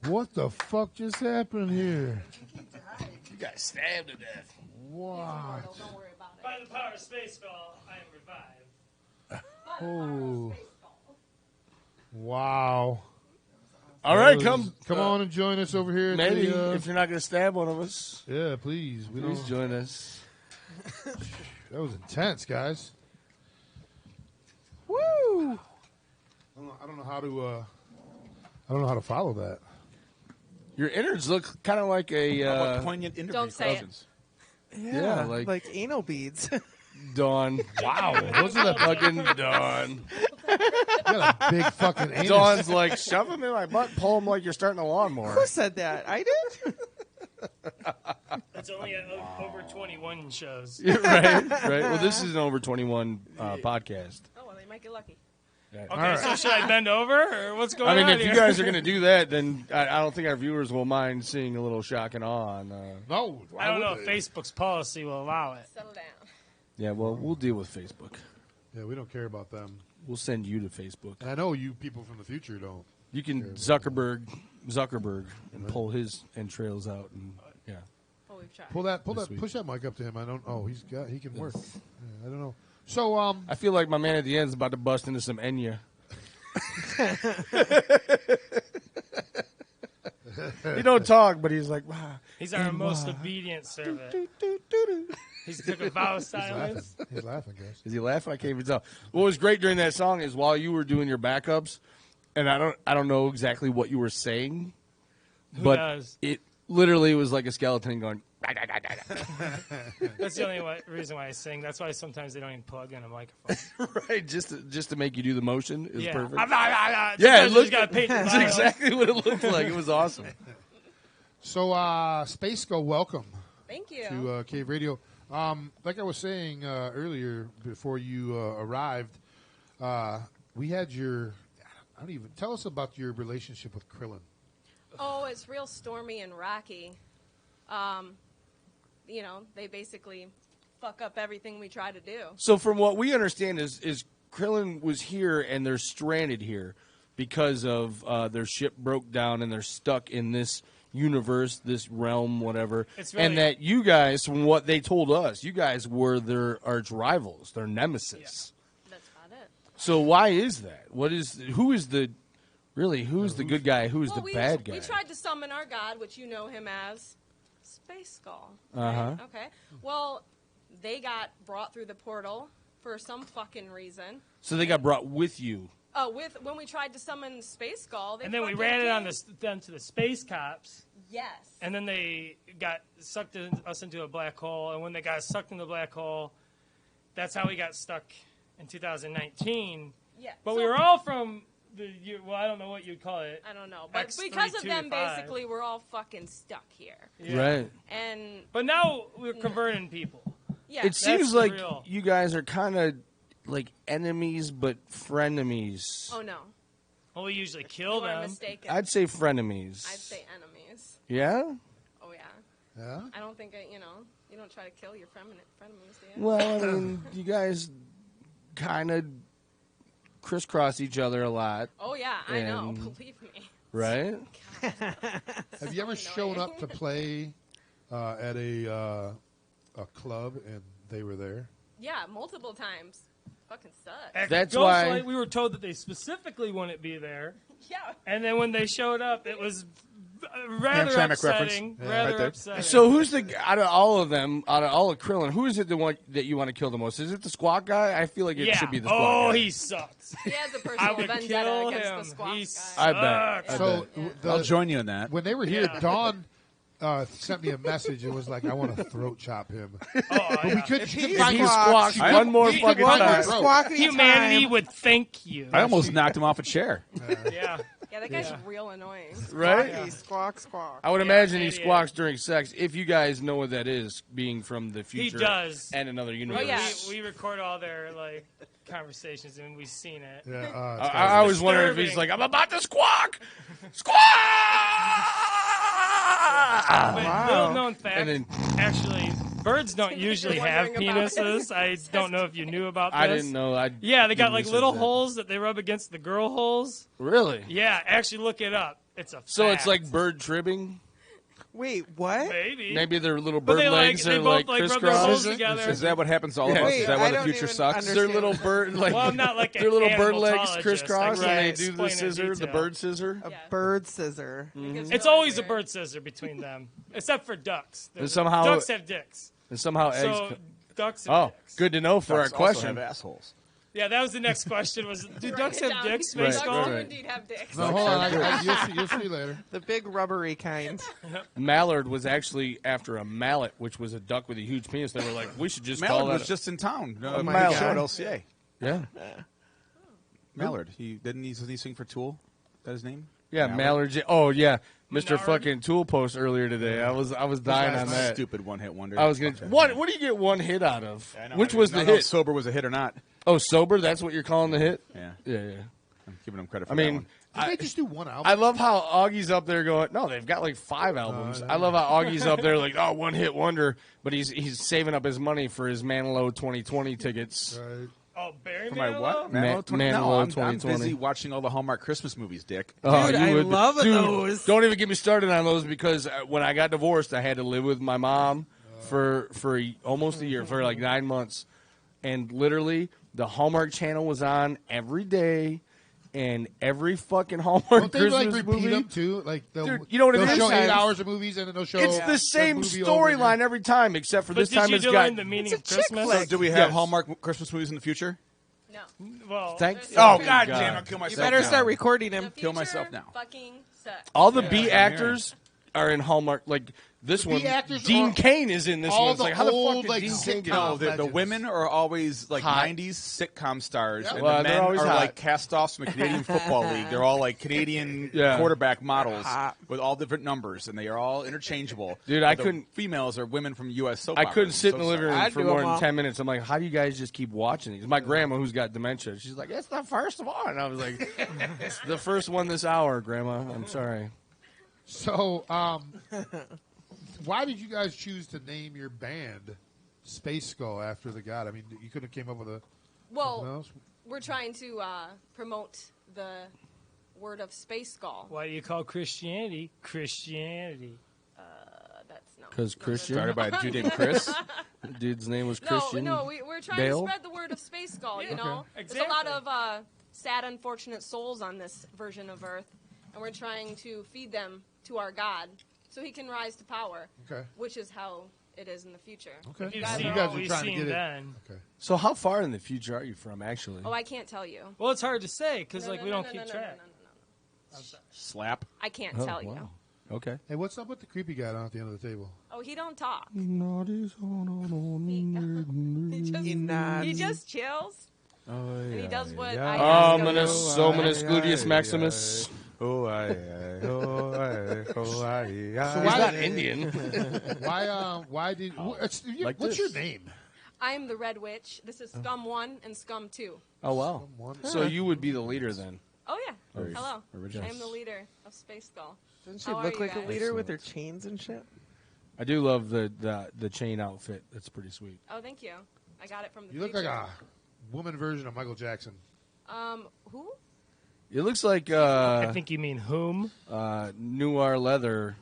What the fuck just happened here? You got stabbed to death. What? By the power of SpaceSkull, I am revived. Oh. Wow. All right, come on and join us over here. Maybe at the, if you're not going to stab one of us. Yeah, please. Please join us. That was intense, guys. Woo! I don't know how to. I don't know how to follow that. Your innards look kind of like a How about poignant interview Don't say it. questions? Yeah, like anal beads. Dawn. Wow, those are the fucking Dawn. You got a big fucking anus. Dawn's like, shove them in my butt, pull them like you're starting a lawnmower. Who said that? I did. It's only at over 21 shows. right. Well, this is an over 21 podcast. Oh, well, they might get lucky. Okay, right. so should I bend over, or what's going on I mean, if here? you guys are going to do that, then I don't think our viewers will mind seeing a little shock and awe. On, No, I don't know if Facebook's policy will allow it. Settle down. yeah, well, we'll deal with Facebook. Yeah, we don't care about them. We'll send you to Facebook. And I know you people from the future don't. You can Zuckerberg, and pull his entrails out, and yeah. Oh, we've tried. Push that mic up to him. I don't. Oh, he can work. Yeah, I don't know. So, I feel like my man at the end is about to bust into some Enya. He don't talk, but he's like, wow. He's our most obedient servant. He's took a vow of silence. He's laughing, guys. Is he laughing? I can't even tell. What was great during that song is while you were doing your backups, and I don't know exactly what you were saying, but does? It literally was like a skeleton going. That's the only reason why I sing. That's why sometimes they don't even plug in a microphone. Right, just to make you do the motion is perfect. Yeah, it looked. That's That's exactly what it looked like. It was awesome. So, SpaceSkull, welcome. Thank you. To Cave Radio. Like I was saying earlier, before you arrived, we had your. I don't even tell us about your relationship with Krillin. Oh, it's real stormy and rocky. You know, they basically fuck up everything we try to do. So from what we understand is Krillin was here and they're stranded here because of their ship broke down and they're stuck in this universe, this realm, whatever. Really, and that you guys, from what they told us, you guys were their arch rivals, their nemesis. Yeah. That's about it. So why is that? Who's the good guy? Who's the bad guy? We tried to summon our god, which you know him as SpaceSkull. Uh-huh. Right? Okay. Well, they got brought through the portal, for some fucking reason. So they got brought with you. When we tried to summon SpaceSkull, and then we ran it on them to the space cops. Yes. And then they sucked us into a black hole. And when they got sucked into the black hole, that's how we got stuck in 2019. Yeah. But we were all from I don't know what you'd call it. I don't know. But because of them, basically, we're all fucking stuck here. Yeah. Right. But now we're converting people. Yeah. It seems like real. you guys are kind of like enemies, but frenemies. Oh, no. Well, we usually kill them. Mistaken. I'd say frenemies. I'd say enemies. Yeah? Oh, yeah. Yeah? I don't think, you don't try to kill your frenemies, do you? Well, I mean, you guys kind of crisscross each other a lot. Oh, yeah, I know. Believe me. Right? Have you ever shown up to play at a club and they were there? Yeah, multiple times. Fucking sucks. That's why Ghostlight, we were told that they specifically wouldn't be there. Yeah. And then when they showed up, it was rather upsetting. Rather upsetting. So who's out of all of them, out of all of Krillin, who is it the one that you want to kill the most? Is it the squawk guy? I feel like it should be the squawk guy. He sucks. He has a I personal would vendetta kill against him. the squawk He guy. I bet. So I'll join you in that. When they were here, Dawn sent me a message. It was like, I want to throat chop him. But we couldn't find he squawks one more fucking time, humanity would thank you. I almost knocked him off a chair. Yeah. Yeah, that guy's real annoying. Right? Squawky, squawk, squawk. I would imagine he squawks during sex. If you guys know what that is, being from the future, He does. and another universe. Oh, yeah. We record all their conversations and we've seen it. Yeah, I was wondering if he's like, I'm about to squawk, squawk. But little known fact, And then- actually, birds don't usually have wondering about penises. I don't know if you knew about this. I didn't know. Yeah, they got didn't little research that. holes that they rub against the girl holes. Really? Yeah, actually look it up. It's a So fact. it's like bird tribbing. Wait, what? Maybe. Maybe their little But bird they legs they are both like rub their holes crisscross. together. Is that what happens to all of us? Wait, Is that why I the don't future even sucks? understand. Their little bird, like Well, I'm not like their an little bird legs animalologist. crisscross, I and they can't do the explain in scissor, the detail. bird scissor. A bird scissor. It's always a bird scissor between them, except for ducks. And somehow- ducks have dicks. And somehow So eggs. ducks have Oh, dicks. good to know for our Ducks also question. have assholes. Yeah, that was the next question. Was do ducks have dicks? Right, SpaceSkull? right, Do right. indeed have dicks. No, hold on. You'll see later. The big rubbery kind. Mallard was actually after a mallet, which was a duck with a huge penis. They were like, we should just Mallard call that. was just in town. Oh my Mallard God. show at LCA. Yeah, Mallard. Didn't he sing for Tool? Is that his name? yeah, Mallard. Oh yeah, Mr. Mallard. Fucking Tool post earlier today. I was dying on that. Stupid one-hit wonder. I was gonna. What do you get one hit out of? I know, Which I was don't the know if hit? Sober was a hit or not. Oh, sober. That's what you're calling the hit. Yeah, Yeah. I'm giving him credit for I that mean, one. Did they just do one album? I love how Augie's up there going, no, they've got like 5 albums. I love how Augie's up there like, oh, one hit wonder, but he's saving up his money for his Manilow 2020 tickets. Right. Oh, Barry For my Manilow? what? Manilow No, I'm 2020. busy watching all the Hallmark Christmas movies, Dick. Oh, Dude, you I would- love Dude, those. Don't even get me started on those because when I got divorced, I had to live with my mom for almost a year, for like 9 months. And literally, the Hallmark Channel was on every day. And every fucking Hallmark Don't they Christmas repeat movie. them too? Like Dude, you know what it they'll is? show 8 Sometimes. hours of movies and then they'll show. It's the same movie over again. storyline every time, except for But this did time you it's learn got. the meaning It's of a chick Christmas? flick. So do we have Yes. Hallmark Christmas movies in the future? No. Well, Thank. Oh, fucking God damn! I'll kill myself. You better now. start recording The him. Kill future myself now. Fucking sucks. All the B actors are in Hallmark. Like this The one, B actors Dean are- Kane is in this all one. It's the like how the old, fuck did like, Dean Kane get sitcom No, the legends. women are always like Hot. 90s sitcom stars, Yeah. and Well, the they're men always are hot. like cast-offs from the Canadian Football League. They're all like Canadian Yeah. quarterback models Hot. with all different numbers, and they are all interchangeable. Dude, But I the couldn't- Females are women from U.S. soap I operas. couldn't sit I'm in the so living sorry. room I'd for do more them than all. 10 minutes. I'm like, how do you guys just keep watching these? My grandma, who's got dementia, she's like, it's the first one. And I was like, it's the first one this hour, Grandma. I'm sorry. So, why did you guys choose to name your band SpaceSkull after the god? I mean, you could have came up with something Well, else. we're trying to promote the word of SpaceSkull. why do you call Christianity Christianity? That's not. Because Christian, Started by a dude named Chris. dude's name was No, Christian. we're trying Bale? to spread the word of SpaceSkull. You know, Okay. there's a lot of sad, unfortunate souls on this version of Earth, and we're trying to feed them to our God so He can rise to power. Okay. Which is how it is in the future. Okay. You've guys seen are what all- we've trying to seen get it. then. Okay. So how far in the future are you from, actually? Oh, I can't tell you. Well, it's hard to say because No, like no, we no, don't no, keep no, track. no. Slap. I can't Oh, tell you. wow. Okay. Hey, what's up with the creepy guy down at the end of the table? Oh, he don't talk. He He just chills. Oh, And he does what yeah. I ask him. Ominous, ominous, gluteus maximus. Oh, So He's why not Indian. Why did? what's like your this. name? I'm the Red Witch. This is Scum 1 and Scum 2. Oh, wow. So you would be the leader then? Oh, yeah. Very Hello. original. I am the leader of SpaceSkull. Doesn't she How are look you like a guys? leader with her chains and shit? I do love the chain outfit. That's pretty sweet. Oh, thank you. I got it from the You look like future. a woman version of Michael Jackson. Who? It looks like I think you mean whom? Noir Leather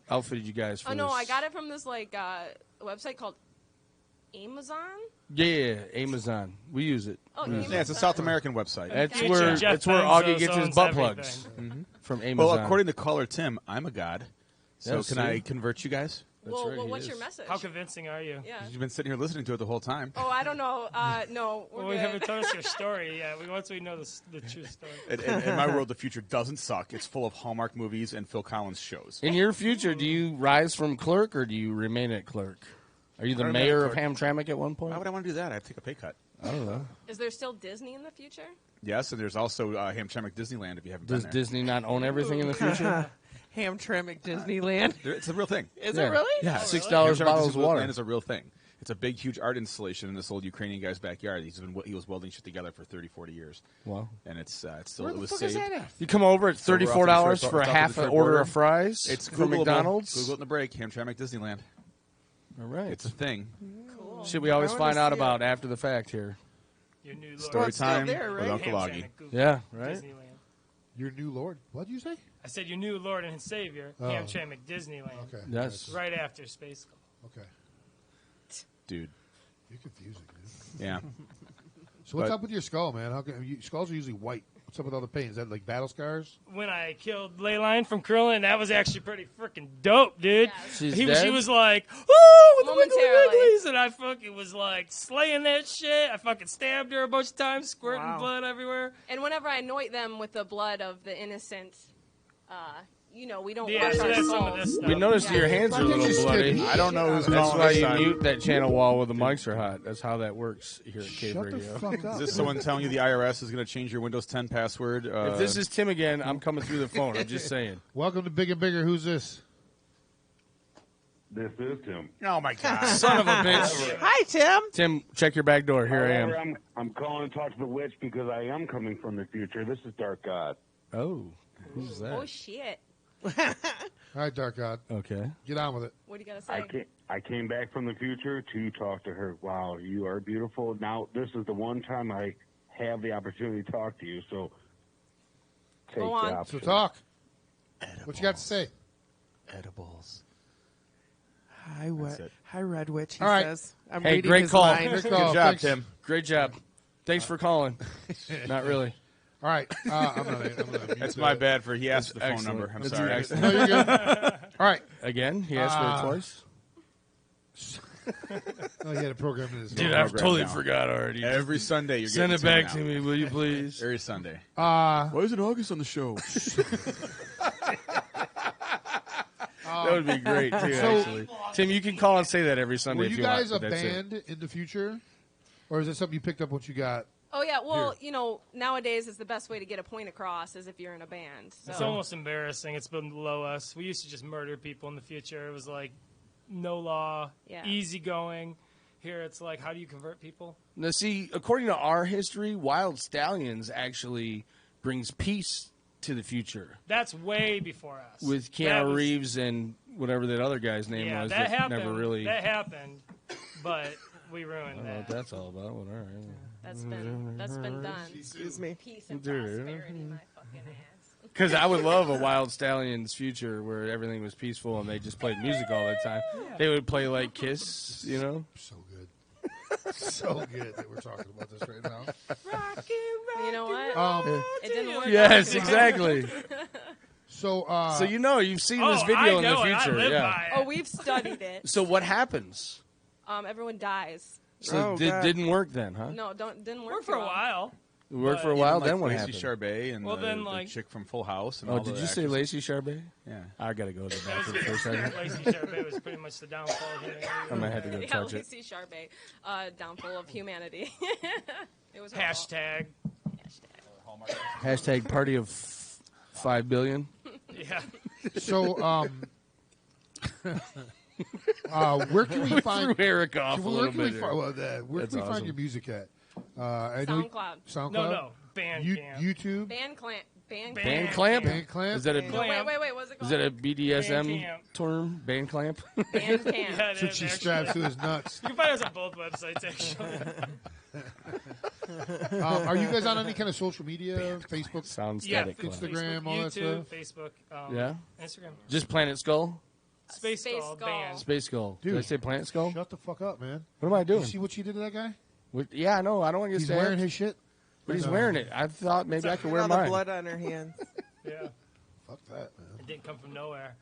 outfitted you guys for Oh, no, this. I got it from this, website called Amazon. Yeah, Amazon. We use it. Oh, We use Amazon. Yeah, it's a South American website. That's Jeff where Bezos Augie gets his owns butt everything. plugs from Amazon. Well, according to caller Tim, I'm a god. So Yes, can see? I convert you guys? Well, right, he what's is. your message? How convincing are you? Yeah. You've been sitting here listening to it the whole time. Oh, I don't know. No, we're Well, we good. haven't told us your story yet. Once we know the true story. In my world, the future doesn't suck. It's full of Hallmark movies and Phil Collins shows. In your future, do you rise from clerk or do you remain at clerk? Are you the I remain mayor at of clerk. Hamtramck at one point? Why would I want to do that? I'd take a pay cut. I don't know. Is there still Disney in the future? Yes, and there's also Hamtramck Disneyland if you haven't Does been there. Disney not own everything in the future? Hamtramck Disneyland. It's a real thing. Is Yeah. it really? Yeah, $6 Hamtramck bottles of water. Disneyland is a real thing. It's a big, huge art installation in this old Ukrainian guy's backyard. He was welding shit together for 30, 40 years. Wow. And it's still Where it the was fuck saved. is that at? You come over at So we're off $34 the for a third- half third an order border. of fries It's from Googleable. McDonald's. Google it in the break. Hamtramck Disneyland. All right. It's a thing. Cool. Shit we always I wanna find out see about after the fact here. Your new Lord. Story it's still time there, with right? Uncle Hamtramck, Augie. Google Yeah, right? Disneyland. Your new lord. What did you say? I said your new Lord and Savior, Oh. Hamtramck Disneyland. Okay. Yes. Right after SpaceSkull. Okay. Dude. You're confusing, dude. Yeah. So what's But- up with your skull, man? How come skulls are usually white? What's up with all the paint? Is that like battle scars? When I killed Leyline from Krillin, that was actually pretty freaking dope, dude. She's She dead? was like, oh, with the wiggly Momentarily. wigglies, and I fucking was like slaying that shit. I fucking stabbed her a bunch of times, squirting Wow. blood everywhere. And whenever I anoint them with the blood of the innocent, we don't Yeah, wash so our that's some of skulls. this stuff. We noticed Yeah. your hands are a Fucking little just bloody. kidding. I don't know who's That's calling why this you time. mute that channel wall when the mics are hot. That's how that works here at Cave Shut the Radio. fuck up. Is this someone telling you the IRS is going to change your Windows 10 password? If this is Tim again, I'm coming through the phone. I'm just saying. Welcome to Big and Bigger. Who's this? This is Tim. Oh, my God. Son of a bitch. Hi, Tim. Tim, check your back door. Here I However, am. I'm calling to talk to the witch because I am coming from the future. This is Dark God. Oh, who's that? Oh shit! All right, Dark God. Okay. Get on with it. What do you gotta say? I came back from the future to talk to her. Wow, you are beautiful. Now, this is the one time I have the opportunity to talk to you, so take Go on. the So option. talk. What you got to say? Edibles. Hi, it. Hi, Red Witch. He All right. says. I'm Hey, reading great his call. line. Great Good call. job, Thanks. Tim. Great job. Thanks for calling. Not really. All right. I'm gonna mute That's the- my bad for he asked for the phone Excellent. number. I'm That's sorry. excellent. No, you're good. All right. Again, he asked for it twice. Oh, he had a program in his Dude, phone. I've program totally now. forgot already. Every Sunday you're Send getting it back Tim to now. me, will you please? Every Sunday. Uh, Why isn't August on the show? That would be great too. So- Actually, Tim, you can call and say that every Sunday were if you you guys want. a but that's it. band in the future, or is it something you picked up once you got? Oh yeah, well, nowadays is the best way to get a point across is if you're in a band. So. It's almost embarrassing. It's been below us. We used to just murder people in the future. It was like no law, Yeah. easy going. Here it's like, how do you convert people? Now, see, according to our history, Wild Stallions actually brings peace to the future That's way before us. with That Keanu was- Reeves and whatever that other guy's name Yeah, was. that happened. Never really. That happened, but we ruined I don't know what that. that's all about. Well, all right. That's been done. Excuse me. Peace and Dude. prosperity, my fucking ass. Because I would love a Wild Stallions future where everything was peaceful and they just played music all the time. They would play like Kiss, you know? So good, so good that we're talking about this right now. You know what? Um, It didn't work. Yes, out too well. exactly. so, So you know, you've seen this Oh, video I in the know it. I future. live Yeah. by it. Oh, we've studied it. So what happens? Everyone dies. So Oh, it God. didn't work then, huh? No, didn't work Worked for a while. It worked for a But- while. Even, Then what Lacey happened? Charbet and Well, the, then, the like- chick from Full House. And Oh, all did the you say actresses. Lacey Charbet? Yeah. I gotta go to the That was bathroom for a second. Lacey Charbet was pretty much the downfall of humanity. I might have to go Yeah, touch it. Lacey Charbet, downfall of humanity. It was her fault. Hashtag. Hashtag party of 5 billion. Yeah. So, where can we find Threw Eric off a where little can we bit. find, here. where That's can we find awesome. your music at? I know SoundCloud. SoundCloud. No, Bandcamp. YouTube. Bandcamp. Band clamp? Bandclamp? Is that a No, wait, what's it is called? that a BDSM Bandcamp. term? Band clamp? Bandcamp. Yeah, it That's what is, she actually. straps to his nuts. You can find us on both websites, actually. Are you guys on any kind of social media? Facebook, Sounds Yeah, static. Instagram, Facebook, all that YouTube, stuff? Facebook, Yeah? Instagram. Just Planet Skull? SpaceSkull band. SpaceSkull. Did I Dude. say Planet Skull? Shut the fuck up, man. What am I doing? You see what she did to that guy? Yeah, I know. I don't want to get He's stabbed. wearing his shit. But he's No. wearing it. I thought maybe I could wear All the mine. blood on her hands. Yeah. Fuck that, man. It didn't come from nowhere.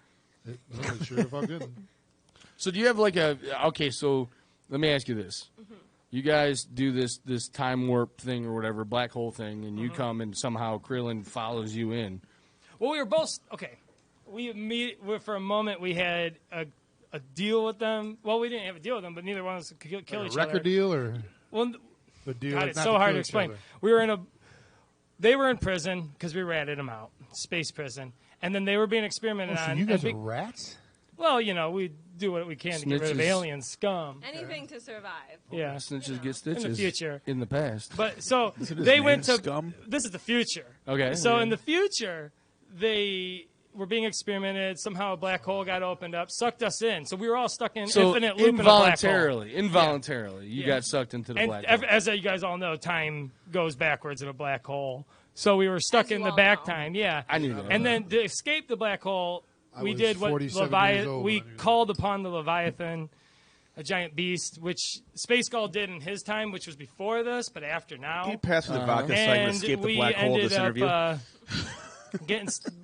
No, it sure the fuck didn't. So do you have like a okay? So let me ask you this: you guys do this time warp thing or whatever, black hole thing, and you come and somehow Krillin follows you in. Well, we were both okay. For a moment. We had a deal with them. Well, we didn't have a deal with them, but neither one of us could kill Like each a record other. deal or Well, the deal? God, like it's not so hard kill to each explain. other? We were they were in prison because we ratted them out, space prison, and then they were being experimented Oh, so on. you and guys are rats? Well, we do what we can to get rid of Snitches. alien scum. Anything to survive. Yeah, Snitches get stitches in the future. In the past, But so Is it his they name, went to Scum? This is the future. Okay. So Yeah. in the future, they were being experimented. Somehow a black hole got opened up, sucked us in. So we were all stuck in so infinite loop in a black hole. involuntarily, you Yeah. got sucked into the And black hole. as you guys all know, time goes backwards in a black hole. So we were stuck As you in the all back know. time. Yeah. I knew that. And then to escape the black hole, I we was did what 47 years Leviathan. old We when I knew that. called upon the Leviathan, a giant beast, which SpaceSkull did in his time, which was before this, but after now. Can you pass me the vodka so I can And escape the we black hole of ended this up interview?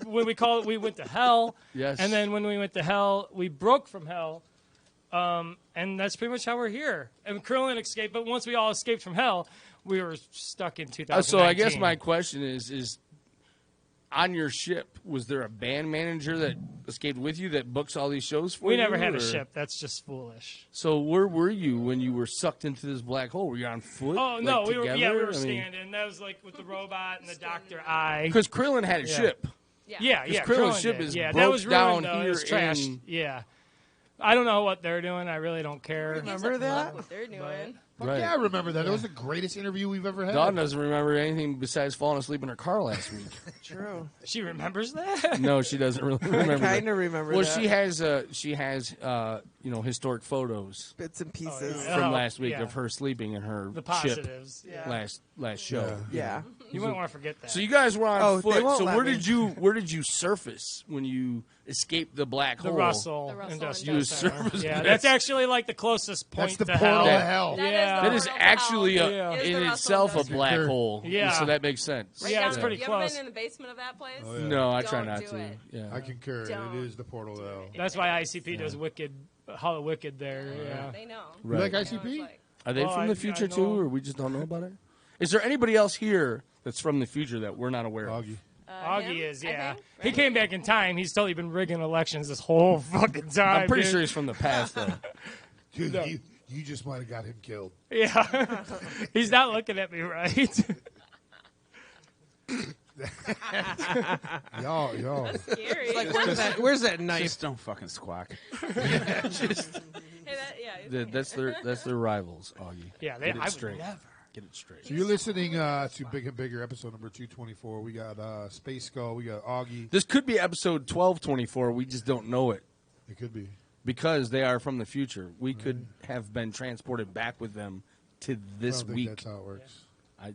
when we went to hell. Yes. And then when we went to hell, we broke from hell. And that's pretty much how we're here. And Krillin escaped, but once we all escaped from hell, we were stuck in 2019. So I guess my question is on your ship, was there a band manager that escaped with you that books all these shows for you? we never had a or- ship. That's just foolish. So where were you when you were sucked into this black hole? Were you on foot? Oh no, we were together? we were standing. That was like with the robot and the Doctor Eye. Because Krillin had a Yeah. ship. Yeah, Because yeah. Krillin's Krillin ship did. is yeah, broke that was down ruined, though. It here was trashed. in- Yeah. I don't know what they're doing. I really don't care. Remember that? What they're doing. Fuck Right. yeah, I remember that. It was the greatest interview we've ever had. Dawn doesn't remember anything besides falling asleep in her car last week. True. She remembers that. No, she doesn't really remember. I kind that. of remember Well, that. she has historic photos Bits and pieces. yeah. from Oh, last week yeah. of her sleeping in her The ship positives. Yeah. last show. Yeah. You wouldn't want to forget that. So you guys were on Oh, they foot. won't So let where me. did you surface when you escaped the black the hole? Russell, Russell Industrial Industrial Center. Service Yeah, Base. that's actually like the closest point That's the to portal hell. to hell. Yeah. That is Portal to actually hell. Yeah. Is in the Russell itself a Industrial black Center. hole. Yeah. So that makes sense. Right Yeah, down- it's pretty you close. ever been in the basement of that place? Oh, yeah. No, I Don't try not do to. it. Yeah. I concur. Don't. It is the portal to hell. That's why ICP does Hall of Wicked there. Yeah. They know. You like They know what ICP? it's like. Are they Well, from I the future know. too, or we just don't know about it? Is there anybody else here that's from the future that we're not aware of? Augie. Augie him, is, I yeah. think, He right? came back in time. He's totally been rigging elections this whole fucking time. I'm pretty dude. sure he's from the past, though. Dude, No. you just might have got him killed. Yeah. He's not looking at me right. Y'all. Scary. Like, where's that knife? Just don't fucking squawk. Hey, yeah. That's their rivals, Augie. Yeah, Get it I would straight. never. Get it straight. So you're listening to Big and Bigger, episode number 224. We got SpaceSkull. We got Augie. This could be episode 1224. We just don't know it It could be. because they are from the future. We could have been transported back with them to I this don't think week. that's how it works.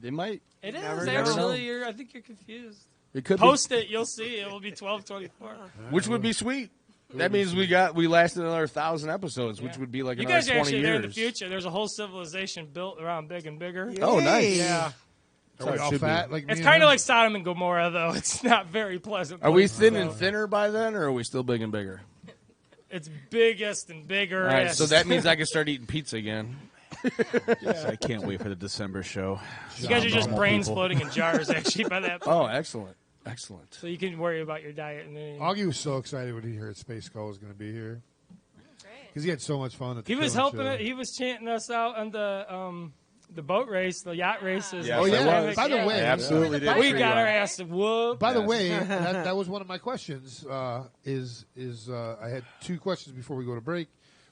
They might. It is Never know. actually. I think you're confused. It could Post it. You'll see. It will be 1224. be, which would be sweet. That means we lasted another 1,000 episodes, which would be like You another guys are 20 actually years. there in the future. There's a whole civilization built around Big and Bigger. Oh, nice. Yay. Yeah. Are we it all should be. fat? Like It's me kind and of him? like Sodom and Gomorrah, though. It's not very pleasant. Are we place, thin so- and thinner by then, or are we still big and bigger? It's biggest and bigger. All right, so that means I can start eating pizza again. So I can't wait for the December show. You guys are just Normal brains people. floating in jars, actually, by that point. Oh, excellent. Excellent. So you can worry about your diet. And then Augie was so excited when he heard SpaceSkull was going to be here. Because he had so much fun at the he was Killing helping Show. it. He was chanting us out on the boat race, the yacht races. Yes, Oh, yeah. I was. By the way, I absolutely did. We treat got you our right. ass whooped. By the Yes. way, that was one of my questions. I had two questions before we go to break.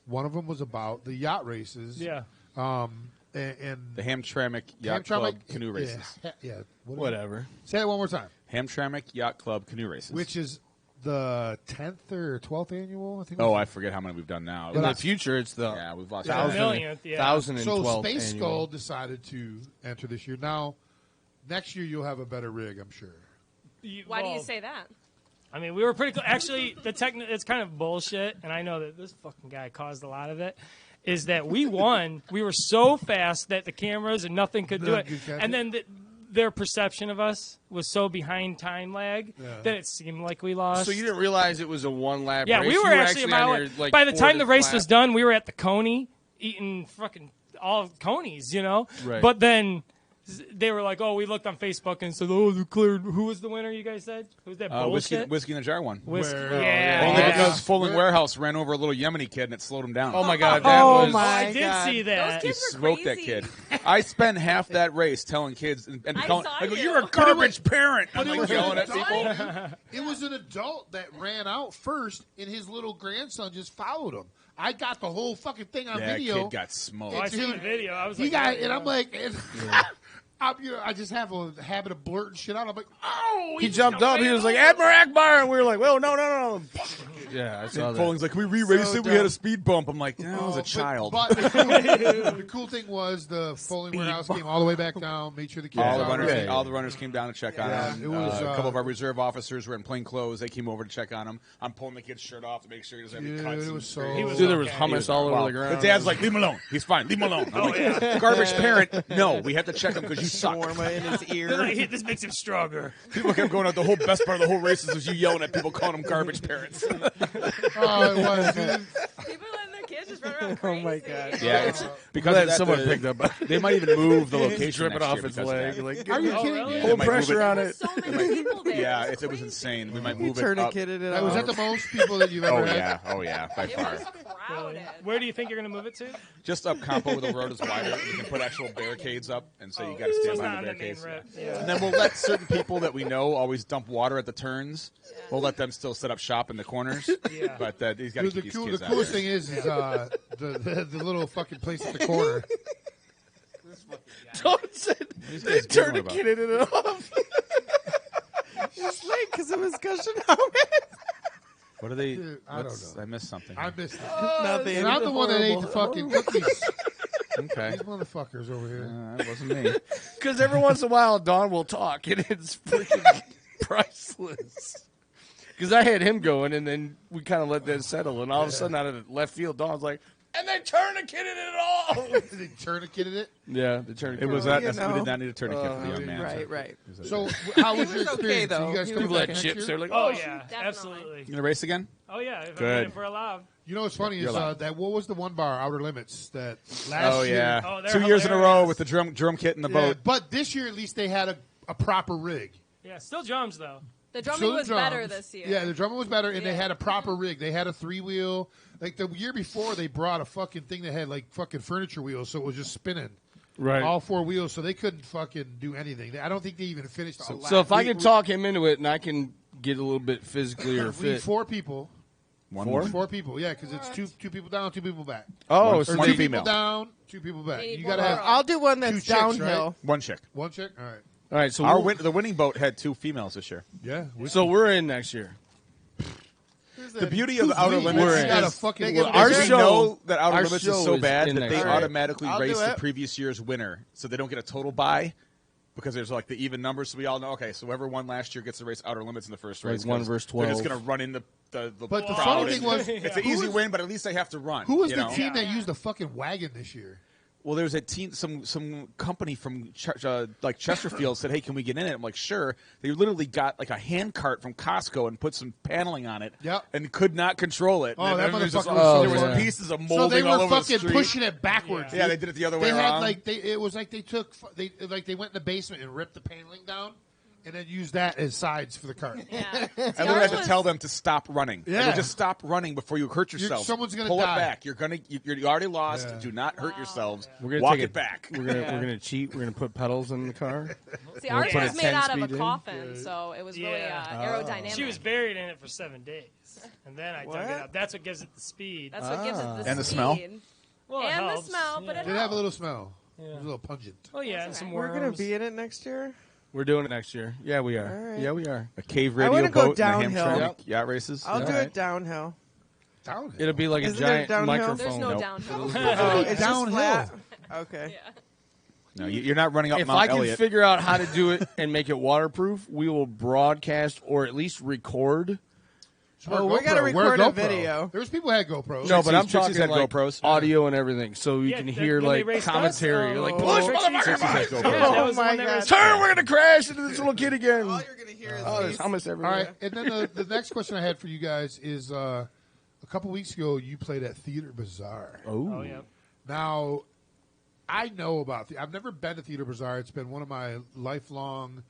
One of them was about the yacht races. Yeah. And The Hamtramck Yacht Club canoe races. Yeah. Whatever. Say it one more time. Hamtramck Yacht Club canoe races. Which is the 10th or 12th annual? I think. Oh, I forget how many we've done now. In the future, it's the Yeah, we've lost Yeah, millionth, yeah. 1012th So annual. SpaceSkull decided to enter this year. Now, next year you'll have a better rig, I'm sure. Why do you say that? I mean, we were pretty close. Actually, it's kind of bullshit, and I know that this fucking guy caused a lot of it. Is that we won? We were so fast that the cameras and nothing could do it, and then their perception of us was so behind time lag that it seemed like we lost. So you didn't realize it was a one-lap Yeah, race? we were You actually about. on your, like, by the time the 4th race lap? was done, we were at the Coney eating fucking all conies, you know. Right. But then they were like, "Oh, we looked on Facebook and said, oh, they cleared. Who was the winner? You guys said who's that bullshit? Whiskey in the Jar one. Whiskey, Where- yeah. Only yeah. because Fulling Warehouse ran over a little Yemeni kid and it slowed him down. Oh my God, that Oh was. my I did God. see that. He Kids were smoked that crazy. kid. I spent half that race telling kids and I calling, saw I go, you. "You're a garbage parent." I'm But it like was yelling an at people. adult. It was an adult that ran out first, and his little grandson just followed him. I got the whole fucking thing on That video. kid got smoked. Oh, I seen the video. I was He like, got, yeah, and I'm yeah. like, I just have a habit of blurting shit out. I'm like, oh, He jumped up. He was like, Admiral Akbar. And we were like, well, no. Yeah, I saw And that. Fulling's like, "Can we re-race So it? We had dumb. a speed bump." I'm like, "No, I was a But- child." But the cool thing was the Fulling Warehouse came all the way back down, made sure the kids all the got runners, ready. all the runners came down to check on Yeah, him. it was, a couple of our reserve officers were in plain clothes. They came over to check on him. I'm pulling the kid's shirt off to make sure he doesn't have any Dude, cuts. it and was so- scrapes. He was Dude, there was okay. hummus all over Wow. the ground. The dad's like, "Leave him alone. He's fine. Leave him alone." I'm like, "Garbage parent. No, we have to check him because you suck." Shawarma in his They're ear. like, this makes him stronger. People kept going out. The whole best part of the whole race was you yelling at people, calling them garbage parents. Oh, it was. Dude. People letting their kids just run around Oh crazy. my God. Yeah, it's because Glad of that, someone the- picked up. They might even move the He's location dripping next off year his because of leg. that. Like, Are you Oh, kidding really? me? Yeah, they hold might move pressure it. on There's it. so many people there. Yeah, It's it was crazy. insane. We might He move it up. tourniqueted it Was out. that the most people that you've ever Oh had? yeah, oh yeah, by It far. was crowded. Where do you think you're going to move it to? Just up Campo where the road is wider, you can put actual barricades up, and so you got to So stand it's behind not the on the main barricades. rip. Yeah. And then we'll let certain people that we know always dump water at the turns. We'll let them still set up shop in the corners. Yeah. But he's got to Dude, keep the these kids out. coolest thing is the little fucking place at the corner. Don't say These they guys giggling about tourniqueted it off. It's late because it was gushing out. What are they? Dude, I don't what's- know. I missed something. I missed it. Nothing. And I'm the one that ate the fucking cookies. Okay. These motherfuckers over here. That wasn't me. Because every once in a while, Don will talk, and it's freaking priceless. Because I had him going, and then we kind of let that settle, and all of a sudden, out of the left field, Don's like, and they tourniqueted it all. They tourniqueted it. Yeah, they tourniqueted It was Oh, that. you We know. did not need a tourniquet for the young man. Right, right. So, how was It your was okay, experience? though. You guys He coming People back had next chips. year? They're like, Oh, oh, yeah, Definitely. absolutely. You gonna race again? Oh, yeah. If Good. we're allowed. You know what's funny You're is allowed. that what was the one bar Outer Limits that last Oh year? yeah. Oh, they're 2 years in a row hilarious. with the drum kit in the Yeah, boat. but this year at least they had a proper rig. Yeah, still drums, though. The drumming So the was better drums- this year. Yeah, the drumming was better, and they Yeah. had a proper rig. They had a 3-wheel. Like the year before, they brought a fucking thing that had like fucking furniture wheels, so it was just spinning. right. All 4 wheels, so they couldn't fucking do anything. I don't think they even finished. a lap. So if I We- can talk him into it, and I can get a little bit physically or we need fit. 4 people. One Four? more. 4 people, yeah, because it's two people down, 2 people back. Oh, One- so Or one two they, female. people down, 2 people back. They need You one gotta more have on. I'll do one that's Two chicks, right? downhill. One chick. 1 chick. All right. all right. So The winning boat had 2 females this year. Yeah. so we're in next year. The beauty of Outer We Limits got a is fucking. Well, our our we show- know that Outer our Limits show is so is bad in that they next year. automatically I'll race do the it. previous year's winner, so they don't get a total buy because there's like the even numbers. So we all know, okay, so whoever won last year gets to race Outer Limits in the first Like race. 1 'cause versus They're just 12. going to run into the But the crowd funny and thing was, it's an who easy was- win, but at least they have to run. Who was you the know? team that used the fucking wagon this year? well, there's a some company from like Chesterfield said, hey, can we get in it? I'm like, sure. They literally got like a hand cart from Costco and put some paneling on it. Yep. And could not control it. Oh, and that it was motherfucker just, was so there was fun. pieces of So molding they were all over the fucking street. pushing it backwards. Yeah, they did it the other way They had around. like it was like they went in the basement and ripped the paneling down, and then used that as sides for the cart. Yeah. And then we had to tell them to stop running. Yeah. Like, just stop running before you hurt yourself. someone's gonna pull die. it back. You're already lost. Yeah. Do not hurt yourselves. We're gonna Walk take it back. We're gonna cheat. We're gonna put pedals in the car. See, We'll ours put was a made 10 out of speed a in. coffin, so it was really aerodynamic. She was buried in it for 7 days, and then I dug What? it up. That's what gives it the speed. That's what gives it the And the speed. smell? Well, it And the helps. smell, but Yeah. it Did have a helps. little smell. Yeah. It was a little pungent. Oh yeah, That's and some okay. We're worms. gonna be in it next year. We're doing it next year. Yeah, we are. All right. Yeah, we are. A cave I radio wanna go boat and the downhill. Hamtramck yacht races. I'll do Alright. it downhill. Downhill. It'll be like Isn't a there giant downhill? microphone. There's no Nope. downhill. Oh, it's just Downhill. flat. Okay. Yeah. No, you're not running up If Mount I can Elliott. figure out how to do it and make it waterproof, we will broadcast or at least record. Oh, we gotta record a video. There's people who had GoPros. No, but I'm Trixie's talking had like GoPros. audio and everything, so you Yeah, can that- hear when they like raced us, commentary. Like, oh, push, Trixie- motherfucker! Trixie's had GoPros. Yeah, that Oh was the my one that God. raced Turn! We're gonna crash into this little kid again. All you're gonna hear is Oh, there's these. hummus All everywhere. right, and then the next question I had for you guys is a couple weeks ago you played at Theater Bazaar. Oh yeah. Now, I know about I've never been to Theater Bazaar. It's been one of my lifelong,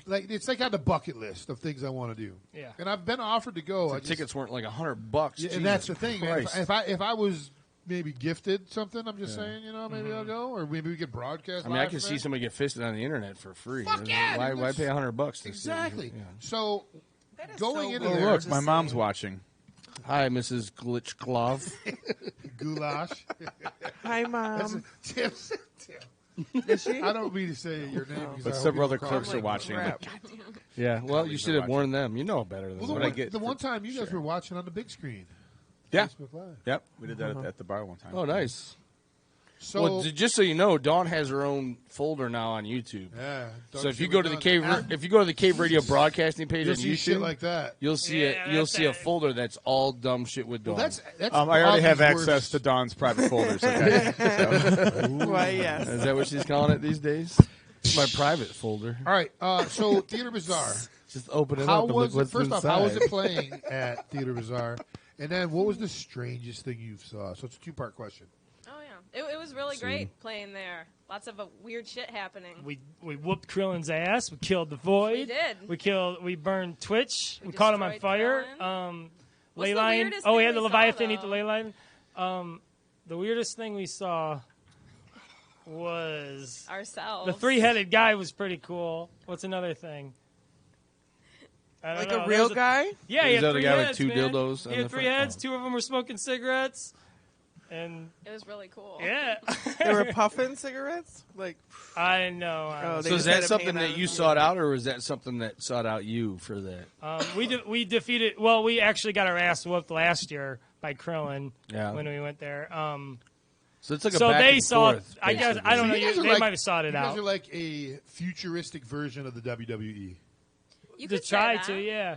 it's like on the bucket list of things I want to do. Yeah. And I've been offered to go. The I just- tickets weren't like $100. Yeah, Jesus and that's the thing, man. Christ. If I was maybe gifted something, I'm just saying, maybe I'll go, or maybe we could broadcast. I mean, I live can from see it. somebody get fisted on the internet for free. Fuck yeah, Why, dude, why that's- pay $100 to see it? Exactly. Yeah. So That is going so into Oh, there, look, my mom's watching. Hi, Mrs. Glitchglove. goulash. Hi, Mom. Tim, Is she? I don't mean to say your name, because But I hope several you other don't clerks call are me. watching. crap. Yeah, well, you should have watching. warned them. You know better than Well, that. What I get the for- one time you guys were watching on the big screen, Yeah. Facebook Live. Yep. We did that at the bar one time. Oh, nice. So Well, just so you know, Dawn has her own folder now on YouTube. yeah. So if you go to the Cave Radio broadcasting page you'll on see YouTube, shit like that. you'll see Yeah, you'll that's see a it. folder that's all dumb shit with Dawn. Well, that's I already have Augie's access worst. to Dawn's private folders. Okay. Why, yes. Is that what she's calling it these days? It's my private folder. All right. So Theater Bazaar. Just open it How up and was look it? what's First inside. off, how was it playing at Theater Bazaar? And then, what was the strangest thing you saw? So it's a two-part question. Oh yeah, it was really great playing there. Lots of weird shit happening. We whooped Krillin's ass. We killed the Void. We did. We burned Twitch. We We caught him on destroyed fire. Krillin. What's Ley the line. weirdest Oh, we thing had the we saw, Leviathan eat the though? ley line. The weirdest thing we saw was Ourselves. the three-headed guy was pretty cool. What's another thing? I don't Like know. a real There's guy? Yeah, he Is had that a three guy with heads, two man. dildos He on had the three front? heads. Oh. Two of them were smoking cigarettes. And It was really cool. yeah, They were puffing cigarettes? Like, I know. Oh, they So is just had that a something paint that on you them. sought out, or was that something that sought out you for that? We defeated. Well, we actually got our ass whooped last year by Krillin Yeah. when we went there. So it's like a So back they and saw. forth, I guess basically. I don't know. you guys are They like- might have sought it You guys out are like a futuristic version of the WWE. You to could say try that. to. Yeah.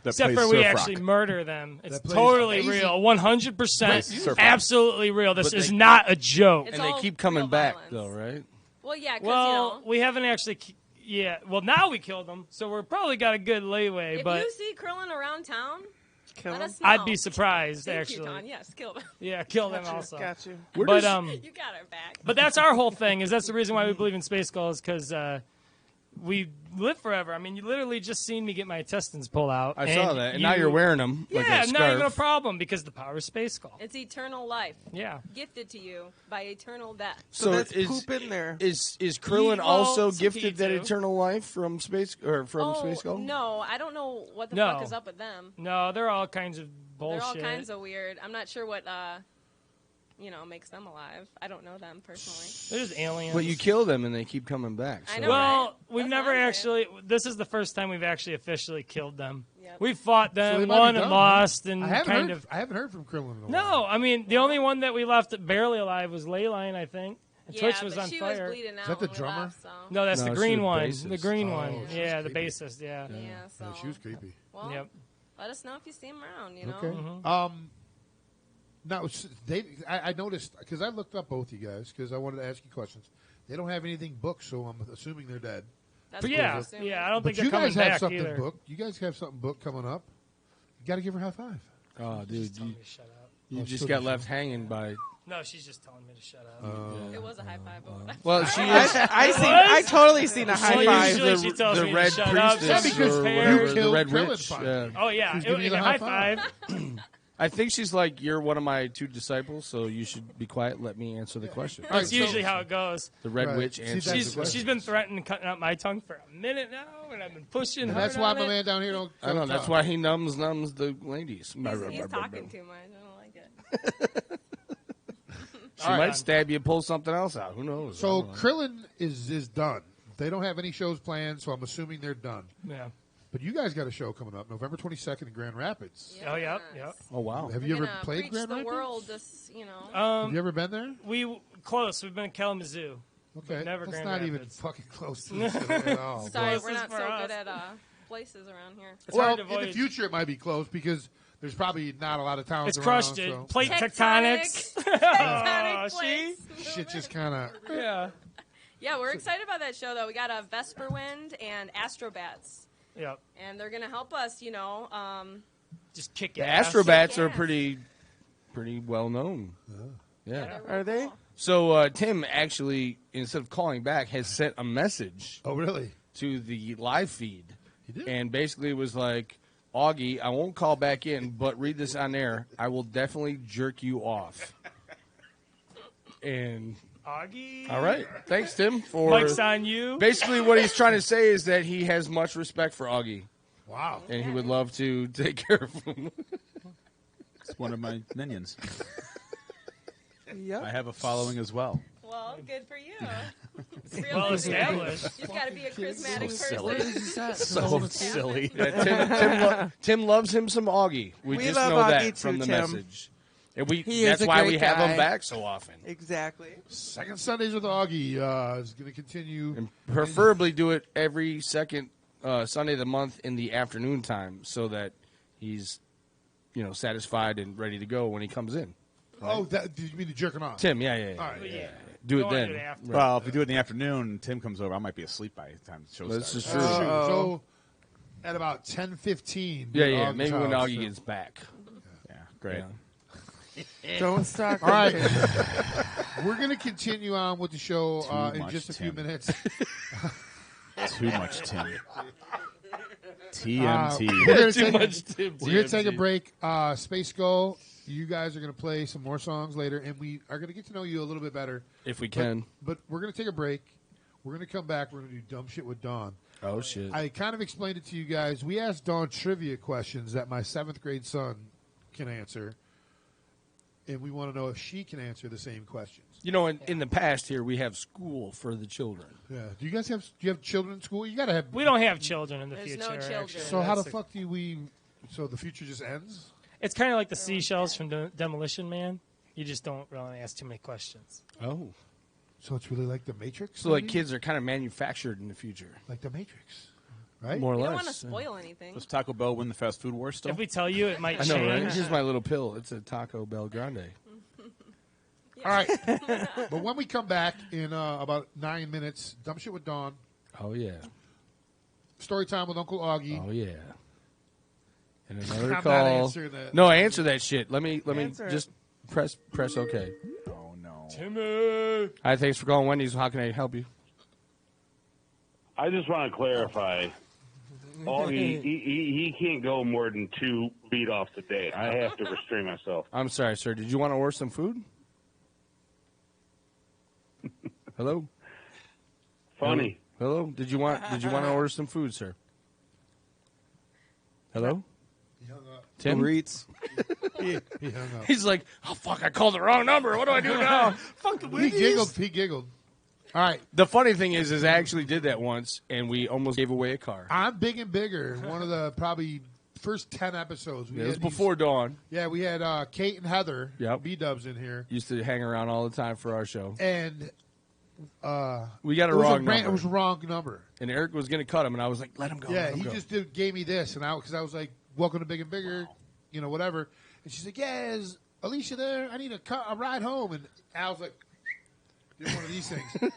That Except plays for we surf actually rock. murder them. It's That plays totally amazing. real. 100%. Surf rock. Absolutely real. This But is they- not a joke. It's And they all keep coming real back, violence. though, right? Well, yeah, because Well, we haven't actually. Yeah. Well, now we killed them, so we're probably got a good leeway. if but you see Krillin around town, kill let him? us know. I'd be surprised Thank actually. You, Don. Yes, kill them. Yeah, kill them also. Got you. But You got our back. But that's our whole thing. Is that's the reason why we believe in SpaceSkull is because we live forever. I mean, you literally just seen me get my intestines pulled out. I saw that, and now you're wearing them. Yeah, like a not even a scarf. problem because the power of SpaceSkull. It's eternal life, Yeah. gifted to you by eternal death. So that's is poop in there. is Krillin Well, also some gifted that pee, too. eternal life from space or from Oh, SpaceSkull? no, I don't know what the No. fuck is up with them. No, they're all kinds of bullshit. They're all kinds of weird. I'm not sure what makes them alive. I don't know them personally. They're just aliens. But you kill them and they keep coming back. I so- know. Well, right? we've That's never what I'm actually. This is the first time we've actually officially killed them. Yep. We've fought So they them, might be won done, and huh? lost, and I haven't kind heard. of. I haven't heard from Krillin in a while. No, I mean the only one that we left barely alive was Leyline, I think. And Yeah, Twitch was but on she fire. was bleeding out that the when we drummer? left, so. No, that's No, the she green was one. bassist. The green Oh, one. she Yeah, was the creepy. bassist. Yeah. Yeah, so. Yeah, she was creepy. Well, Yep. let us know if you see him around. You know. Okay. No, I noticed because I looked up both you guys because I wanted to ask you questions. They don't have anything booked, so I'm assuming they're dead. That's But what yeah, I'm assuming. yeah, I don't think But they're you coming guys have back something either. booked. You guys have something booked coming up. You got to give her a high five. Oh, dude, Tell me to shut up. you Oh, just still got good. left hanging by. No, she's just telling me to shut up. It was a high five. But Well, she is I totally seen a high Well, five. usually she tells the me red to shut up. priestess Just because or prepare. whatever, you the killed red Krillin witch. finally. Yeah. Oh yeah, She's giving you the high high five. I think she's like, you're one of my 2 disciples, so you should be quiet. Let me answer the question. All right, That's usually how it goes. The red Right. witch See, answers that's the She's question. she's been threatening cutting out my tongue for a minute now, and I've been pushing. And hard that's why on my it. man down here don't. I know. That's talk. why he numbs the ladies. he's talking too much. I don't like it. She might stab you, pull something else out. Who knows? So I don't know. Krillin is done. They don't have any shows planned, so I'm assuming they're done. Yeah. But you guys got a show coming up November 22nd in Grand Rapids. Oh yep. Yep. Oh wow. Have We're you ever gonna played preach Grand the Rapids? world this, you know. Have you ever been there? We close. We've been in Kalamazoo. Okay, Never that's Grand not even Rapids. fucking close to the city at all. Sorry, but- we're not for so us. good at places around here. It's well, hard to in the avoid. future it might be close because there's probably not a lot of towns It's around. crushed it. So Plate Tectonics. tectonics. Tectonic Oh, plates. shit just kind of. Yeah. Yeah, we're excited about that show, though. We got a Vesper Wind and Astrobats, Yep. and they're going to help us, you know. Just kick The ass. Astrobats are Yes. pretty well known. Yeah. they're really cool. So Tim actually, instead of calling back, has sent a message Oh, really? to the live feed, He did? and basically was like, "Augie, I won't call back in, but read this on air. I will definitely jerk you off." And Augie. all right, thanks Tim for. Mike's on you. Basically, what he's trying to say is that he has much respect for Augie, Wow. and he would love to take care of him. It's one of my minions. Yep. I have a following as well. Well, good for you. Well established. You've got to be a charismatic silly. person. So silly. Yeah, Tim loves him some Augie. We just love know Augie that too, from the Tim. message. And He is that's a why great we have guy. him back so often. Exactly. Second Sundays with Augie is going to continue. And preferably do it every second Sunday of the month in the afternoon time so that he's, satisfied and ready to go when he comes in. Oh, that, did you mean the jerking off? Tim, yeah. All right. Yeah. Do it Don't wanna then. do it after. Right. Well, if we do it in the afternoon, Tim comes over. I might be asleep by the time the show This starts. is true. So at about 10:15. Yeah. Augie's Maybe when house. Augie gets back. Yeah, great. Yeah. Don't stalk. All right. We're going to continue on with the show Too in much, just a few Tim. minutes. Too much Tim. We're TMT. gonna Too take- much Tim. We're going to take a break. SpaceSkull, you guys are going to play some more songs later, and we are going to get to know you a little bit better. If we can. But we're going to take a break. We're going to come back. We're going to do Dumb Shit with Dawn. Oh, shit. I kind of explained it to you guys. We asked Dawn trivia questions that my 7th grade son can answer, and we want to know if she can answer the same questions. In the past here, we have school for the children. Yeah. Do you have children in school? You got to have. We don't have children in the There's future. no children. actually. So how the That's fuck do we? So the future just ends? It's kind of like the seashells from Demolition Man. You just don't really ask too many questions. Oh. So it's really like the Matrix. So, like, maybe? kids are kind of manufactured in the future. like the Matrix, right? More or We less. don't want to yeah. spoil anything. Does Taco Bell win the fast food war still? If we tell you, it might I know, right? change. Here's my little pill. It's a Taco Bell Grande. All right. But when we come back in about 9 minutes, Dumb Shit with Dawn, Oh, yeah. story time with Uncle Augie. Oh, yeah. And another I'm not call. answering that. No, answer that shit. Let me Answer it. just press OK. Oh, no. Timmy. Hi, thanks for calling Wendy's. How can I help you? I just want to clarify. Augie, he can't go more than 2 beat-offs a day. I have to restrain myself. I'm sorry, sir. Did you want to order some food? Hello? Funny. Hello? Did you want to order some food, sir? Hello? He hung up. Tim? Reeds. He hung up. He's like, oh, fuck, I called the wrong number. What do I do now? Fuck the He Wendy's. giggled. He giggled. All right. The funny thing is I actually did that once, and we almost gave away a car. I'm big and bigger. One of the probably first 10 episodes. We It was had these- before dawn. Yeah, we had Kate and Heather, Yep. B-dubs in here. Used to hang around all the time for our show. And We got a it was wrong a number. it was a wrong number. And Eric was going to cut him, and I was like, let him go. Yeah, let him he go. just gave me this, and because I was like, "Welcome to Big and Bigger," whatever. And she's like, "Yeah, is Alicia there? I need a ride home. And Al's like, did one of these things.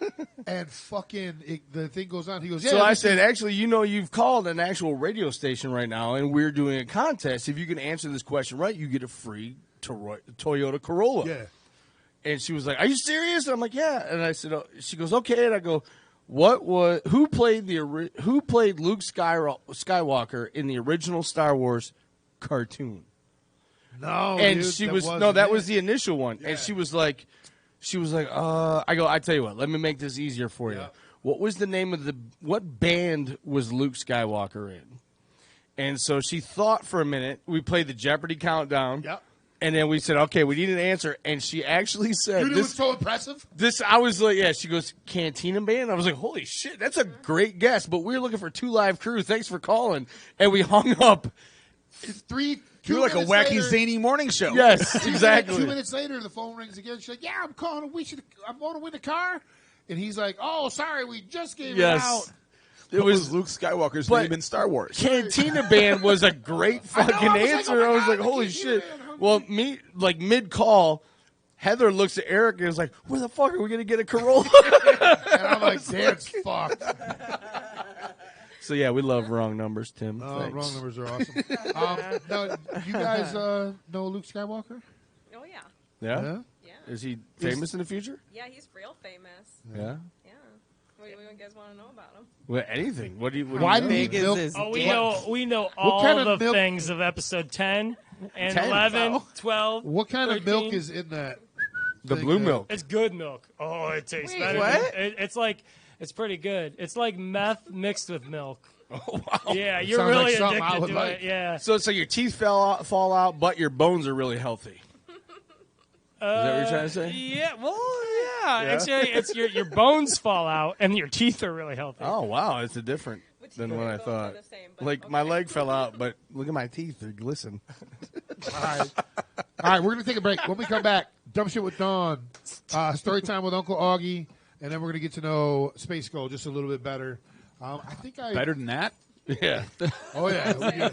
And fucking the thing goes on. He goes, yeah. So I said, actually, you've called an actual radio station right now, and we're doing a contest. If you can answer this question right, you get a free Toyota Corolla. Yeah. And she was like, "Are you serious?" And I'm like, "Yeah." And I said, "She goes, okay." And I go, who played Luke Skywalker in the original Star Wars cartoon?" No, and dude, she that was the initial one. Yeah. And she was like, I go, I tell you what, let me make this easier for you. What was the name of what band was Luke Skywalker in? And so she thought for a minute. We played the Jeopardy countdown. Yep. And then we said, okay, we need an answer. And she actually said, dude, it was so impressive. I was like, yeah, she goes, Cantina Band? I was like, holy shit, that's a great guess. But we were looking for 2 Live Crew. Thanks for calling. And we hung up. You're like a wacky, zany morning show. Yes, exactly. 2 minutes later, the phone rings again. She's like, yeah, I'm calling. I'm going to win the car. And he's like, oh, sorry, we just gave it out. It was Luke Skywalker's name in Star Wars. Cantina Band was a great fucking answer. I was like, holy shit. Well, mid-call, Heather looks at Eric and is like, where the fuck are we going to get a Corolla? And I'm like, that's fucked. So, yeah, we love wrong numbers, Tim. Wrong numbers are awesome. Now, you guys know Luke Skywalker? Oh, yeah. Yeah? Yeah. Is he famous in the future? Yeah, he's real famous. Yeah? Yeah. What do you guys want to know about him? Well, anything. What do you Why do you milk? We know all the things of episode 10 and 10? 11, 12. What kind 13. of milk is in that? The blue milk. It's good milk. Oh, it tastes better. What? It's pretty good. It's like meth mixed with milk. Oh, wow. Yeah, you're sounds really like something I addicted would to like. it. Yeah. So it's like your teeth fall out, but your bones are really healthy. Is that what you're trying to say? Yeah, well, yeah. Actually, it's your bones fall out and your teeth are really healthy. Oh, wow. It's different than what I thought. My leg fell out, but look at my teeth. They glisten. All right, we're going to take a break. When we come back, Dumb Shit with Dawn, story time with Uncle Augie, and then we're going to get to know SpaceSkull just a little bit better. Better than that? Yeah. Oh, yeah.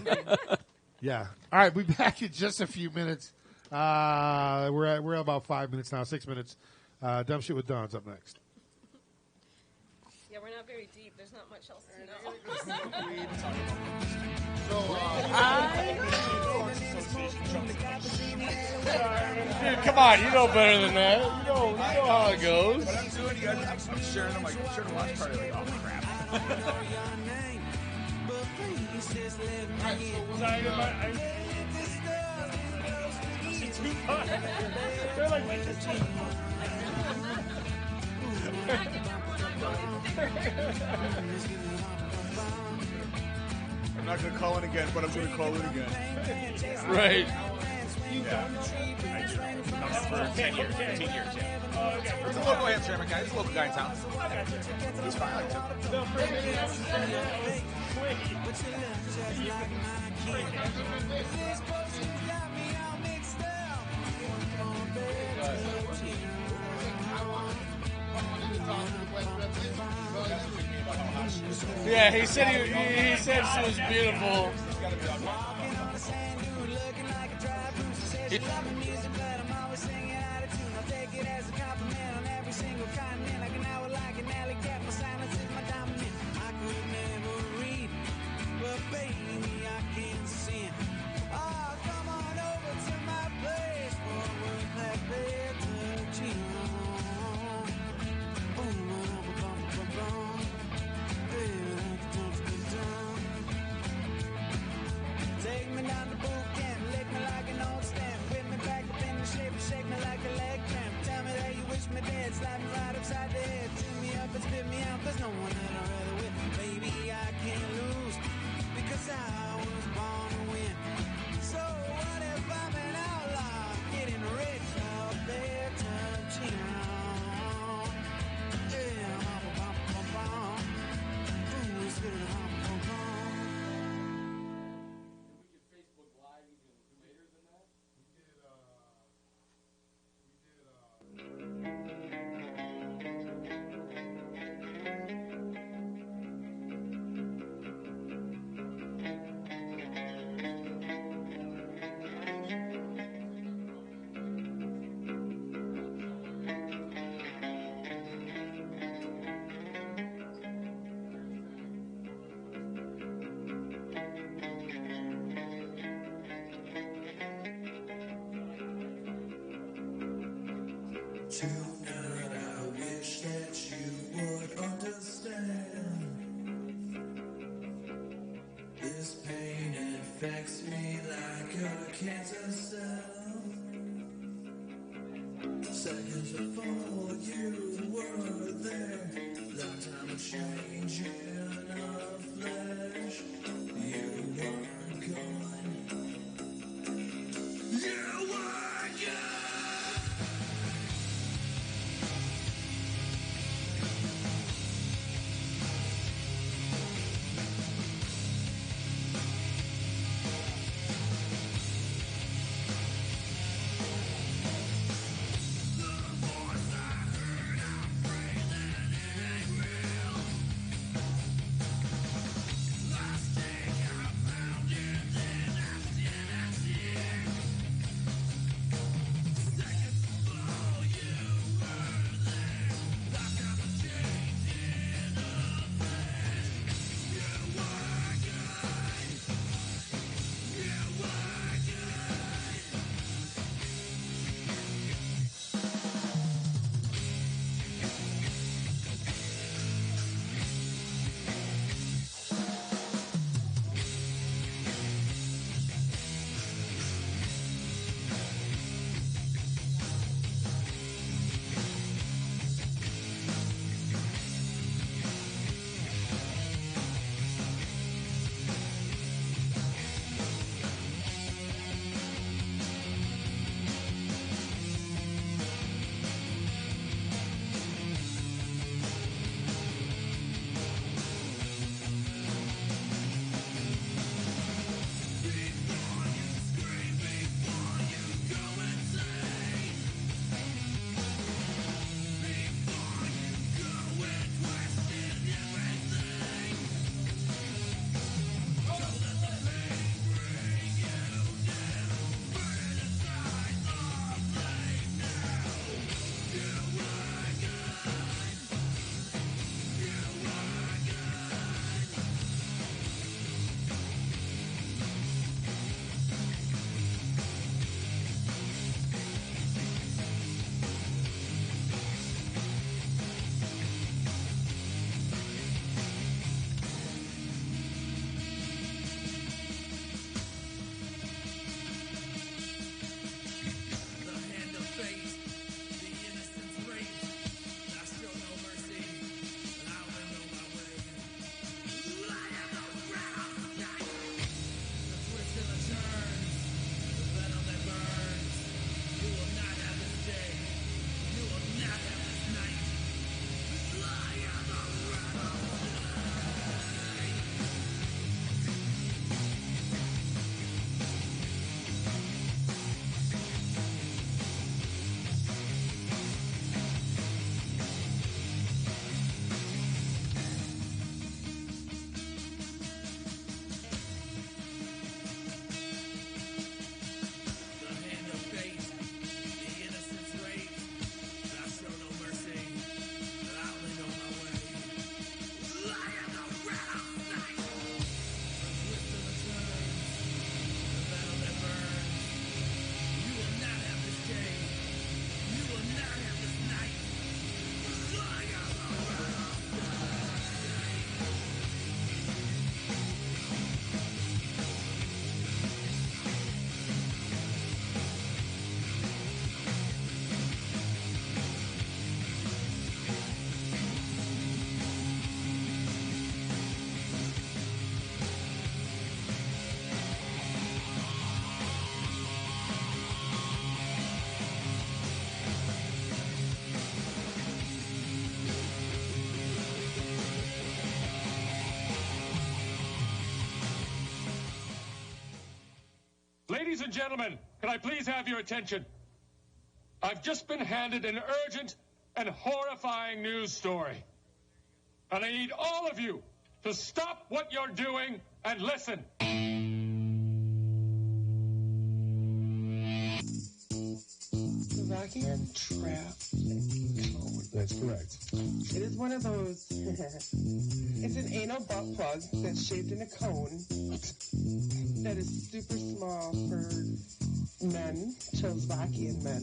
Yeah. All right, we'll be back in just a few minutes. We're at about 5 minutes now, 6 minutes. Dumb Shit with Dawn's up next. Yeah, we're not very deep. There's not much else to know. Dude, come on. You know better than that. You know how it goes. What I'm doing, I'm sharing them, sharing a watch party, oh, crap. They're like, wait, I'm not going to call in again, but I'm going to call in again. Right. Yeah. For 10 years. 15 years, yeah. It's a local Amsterdam guy. It's a local guy in town. He's fine. I like Yeah, he said she was beautiful. Take me down to boot camp, lick me like an old stamp, whip me back up in the shape and shake me like a leg cramp. Tell me that you wish me dead, slap me right upside the head, chew me up and spit me out. There's no one that I'd rather with. Baby, I can't lose because I was born to win. So what if I'm an outlaw, getting rich out there touching on? Yeah, ooh, it's good. Tonight I wish that you would understand. This pain infects me like a cancer cell. Seconds before you were there, lifetime of change in a flash. You were gone. You were gone. Ladies and gentlemen, can I please have your attention? I've just been handed an urgent and horrifying news story. And I need all of you to stop what you're doing and listen. Czechoslovakian trap cone. That's correct. It is one of those. It's an anal butt plug that's shaped in a cone that is super small for men, Czechoslovakian men.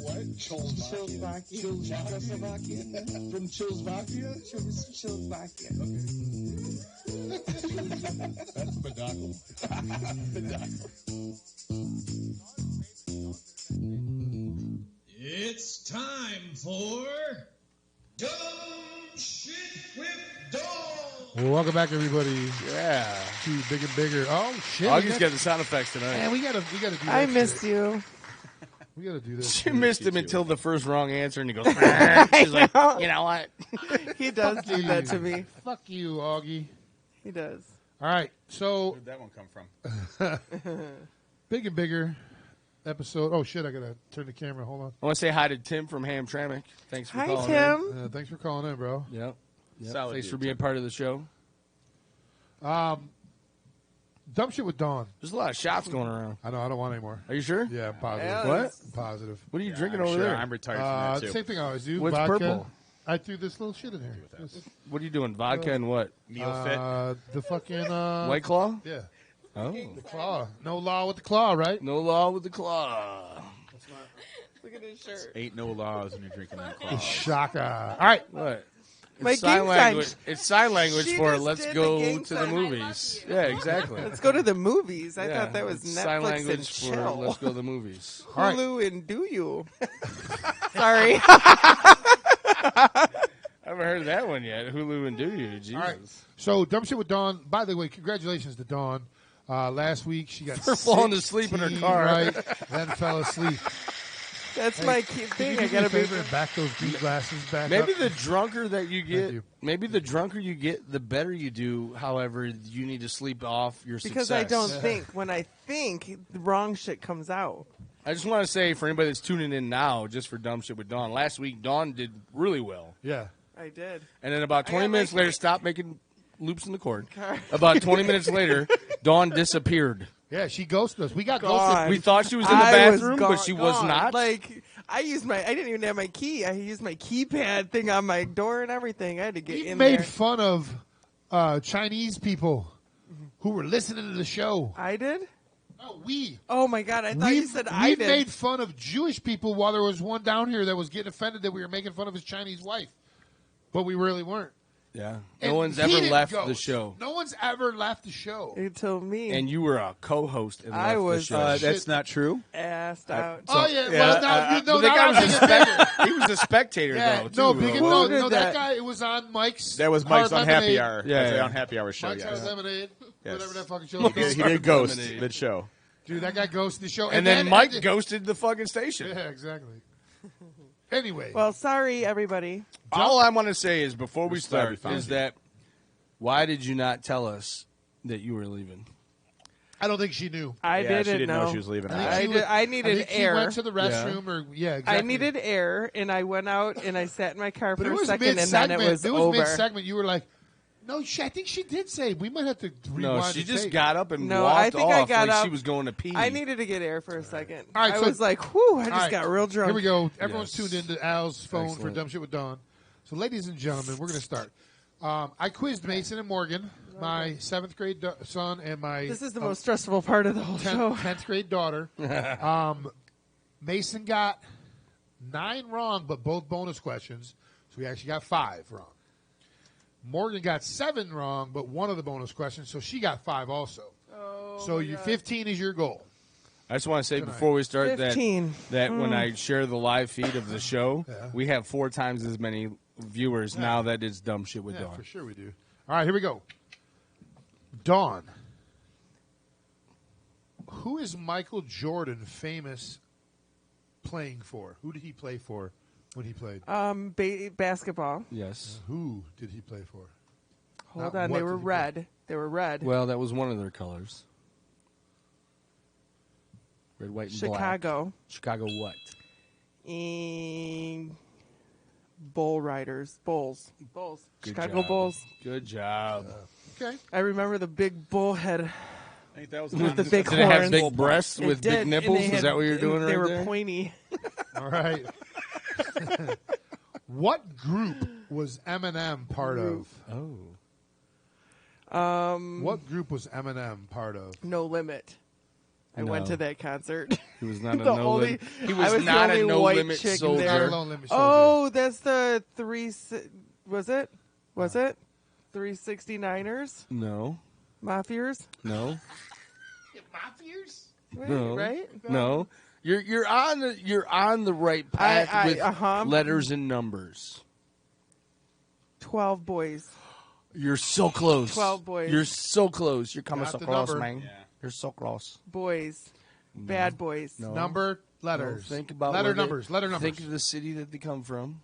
What? Czechoslovakian. Czechoslovakian. From Czechoslovakia? Czechoslovakia. That's pedoncle. Pedoncle. It's time for Dumb Shit with Dawn. Well, welcome back, everybody. Yeah. To Big and Bigger. Oh shit! Augie's got the sound effects tonight. Man, we gotta do that. I missed shit. you. We gotta do this. She shit. missed him until the first wrong answer, and he goes, she's like, you know what? He does Fuck do you. that to me. Fuck you, Augie. He does. All right, so Where'd that one come from? Big and Bigger episode. Oh shit! I gotta turn the camera. Hold on. I want to say hi to Tim from Hamtramck. Thanks for Hi, calling Tim. in. Thanks for calling in, bro. Yep. Solid Thanks dude, for being part of the show. Dumb Shit with Dawn. There's a lot of shots going around. I know. I don't want any more. Are you sure? Yeah, I'm positive. Yeah, What? that's- I'm positive. What are you drinking I'm over sure there? I'm retired from that too. Same thing I always do. What's vodka. purple? I threw this little shit in here. What are you doing? Vodka and what? Meal fit. The fucking White Claw? Yeah, Oh. the claw. No law with the claw, right? No law with the claw. Look at his shirt. Ain't no laws when you're drinking that claw. Shaka. All right. What? My It's sign gang language. sign. It's sign language She for just let's did go the gang to the sign. movies. Yeah, exactly. Let's go to the movies. I Yeah, thought that was it's Netflix sign and language for chill. let's go to the movies. All right. Hulu and do you? Sorry. I haven't heard of that one yet. Hulu and Do You. Jesus. All right. So, Dumb Shit with Dawn. By the way, congratulations to Dawn. Last week, she got For falling asleep in her 16 car. right, then fell asleep. That's my key Could thing. you I do me a gotta be. favor and back those green glasses back Maybe up? the drunker that you get, you. maybe the drunker you get, the better you do. However, you need to sleep off your Because success. I don't think. When I think, the wrong shit comes out. I just want to say for anybody that's tuning in now, just for Dumb Shit with Dawn, last week Dawn did really well. Yeah. I did. And then about I 20 got minutes my- later, stop making loops in the cord. Car. About 20 minutes later, Dawn disappeared. Yeah, she ghosted us. We got Gone. ghosted. We thought she was in the I was bathroom, but she was gone. not. Like I didn't even have my key. I used my keypad thing on my door and everything. I had to get We in made there. fun of Chinese people who were listening to the show. I did. Oh, we. Oh my god! I thought you said I we did. made fun of Jewish people while there was one down here that was getting offended that we were making fun of his Chinese wife, but we really weren't. Yeah. And No one's he ever didn't left ghost. the show. No one's ever left the show. Until me. And you were a co-host and I left was, the show. That's not true. Assed out. Oh yeah, yeah, well now But the now guy I'm was a thinking bigger. he was a spectator, Yeah, though, too. no, big, Who no, did no, that that? guy. It was on Mike's. That was Mike's Hard on Happy Lemonade. Hour. Yeah, That's yeah. on Happy Hour show. Mike's Yes. Hard Lemonade. Yes. Whatever that fucking show He was did, called. he did ghost Lemonade. the show. Dude, that guy ghosted the show. And then Mike ghosted the fucking station. Yeah, exactly. Anyway. Well, sorry everybody. All I want to say is before we We're glad we start found is you. that why did you not tell us that you were leaving? I don't think she knew. I Yeah, didn't she didn't know know. she was leaving. I needed think air. She went to the restroom, or exactly. I needed air, and I went out and I sat in my car But for it a was second, and then mid-segment. it was It was over. mid-segment. You were like, "No, I think she did say we might have to rewind." No, she the just tape." got up and No, walked I think off I got like up. she was going to pee. I needed to get air for a second. All right, I so- was like, "Whew!" I All just right, got real drunk. Here we go. Everyone's Yes. tuned into Al's phone for Excellent. Dumb Shit with Dawn. So, ladies and gentlemen, we're going to start. I quizzed Mason and Morgan, my 7th grade son and my This is the most stressful part of the whole show. 10th grade daughter. Mason got 9 wrong, but both bonus questions. So we actually got 5 wrong. Morgan got 7 wrong, but one of the bonus questions, so she got 5 also. So your 15 is your goal. I just want to say Tonight. before we start 15. that when I share the live feed of the show, Yeah. we have 4 times as many viewers now that it's Dumb Shit with Yeah, Dawn. for sure we do. All right, here we go. Dawn. Who is Michael Jordan famous playing for? Who did he play for when he played? Basketball. Yes. Who did he play for? Hold Not on, what they were did he play. red. They were red. Well, that was one of their colors. Red, white, and Chicago. black. Chicago what? Bull Riders. Bulls. Good Chicago job. Bulls. Good job. Okay. I remember the big bull head I think that was With the big Did it have horns. big breasts It with did, big and nipples? they Is had- that what you're doing They right were there? pointy. All right. What group was Eminem part of? What group was Eminem part of? No Limit. I went No. to that concert. He was not a The no only- limit. He I was the not a only no white limit chick soldier. there. Not a limit soldier. Oh, that's the was it? Was it? 369ers? No. Mafiers? No. Wait, No. right? No. You're on the right path with uh-huh. letters and numbers. 12 boys. You're so close. 12 boys. You're so close. You're coming Got so the close, number. man. Yeah. You're so close. Boys. Bad boys. No. Number, letters. No, think about letter where they- numbers. Letter numbers. Think of the city that they come from.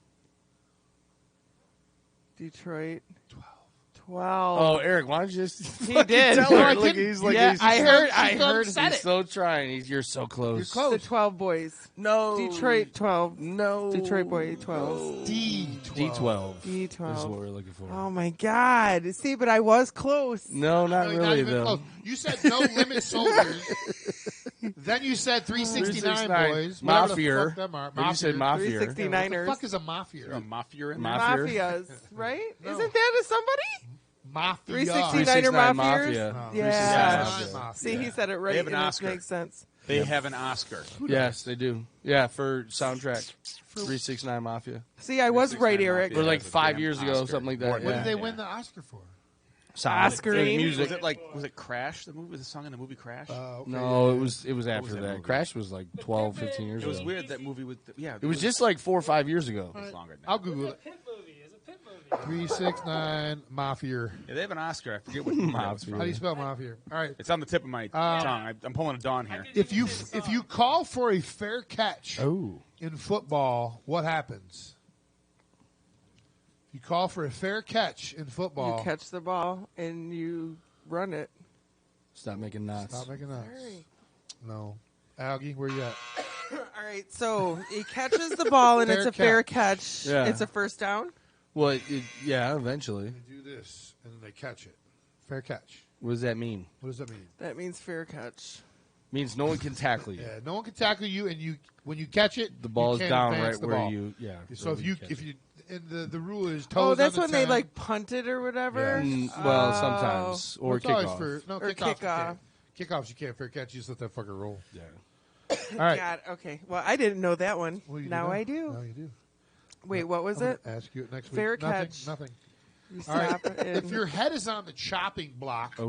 Detroit. 12. Oh, Eric, why don't you just He fucking did. tell No, her? I Look, didn't. he's like, Yeah, he's, I heard. he's so trying. You're so close. You're close. The 12 boys. No. Detroit 12. No. Detroit boy 12. D12. D12. D12. Is what we're looking for. Oh my God! See, but I was close. No, not Not really, even though. close. You said no limit soldiers. Then you said 369 boys. Whatever the Mafia. fuck them are. Or you said mafia. 369ers. What the fuck is a mafia? You're a mafia in there? Mafia. Mafias, right? No. Isn't that a somebody? Mafia. 369er mafias. Mafia. Yeah. 369 Mafia. See, he said it right. They have an and it Oscar. makes sense. They have an Oscar. Yes, they do. Yeah, for soundtrack. 369 Mafia. See, I was right, 369 Eric. Mafia. Or like has a 5 damn years ago, Oscar. something like that. More What than yeah. did they Yeah. win the Oscar for? Sound. Oscar. Music. Was it Crash? The movie, the song in the movie Crash. Okay, No, yeah. it was after that that. movie? Crash was like 12, 15 years It was ago. weird that movie with It was just like 4 or 5 years ago. it's longer than that. I'll Google it. Pit movie. It's a pit movie. 369 Mafia. Yeah, they have an Oscar. I forget what movie that was Mafia. How do you spell Mafia? All right. It's on the tip of my tongue. I'm pulling a Dawn here. If you call for a fair catch Oh. in football, what happens? If you call for a fair catch in football, You catch the ball and you run it. Stop making knots. stop making nuts. Sorry. No. Augie, where you at? All right, so he catches the ball and Fair it's a fair catch. catch. Yeah. It's a first down. Well, yeah, eventually. They do this, and then they catch it. Fair catch. What does that mean? What does that mean? That means fair catch. Means no one can tackle you. Yeah, no one can tackle you, and when you catch it, The ball you is can't down advance right the where ball. you. Yeah. So where catch if it. you, and the rule is toes. Oh, that's on when the they 10. like punt it or whatever. Well, Oh. sometimes or It's always kickoff. for no Or kickoff. kickoff. Kickoffs you can't fair catch. You just let that fucker roll. Yeah. All right. God, okay. Well, I didn't know that one. Well, you Now do. I do. Now you do. Wait, what was I'm it? gonna ask you it next Fair week. Nothing, catch. Nothing. You All right. stop and If your head is on the chopping block, Oh.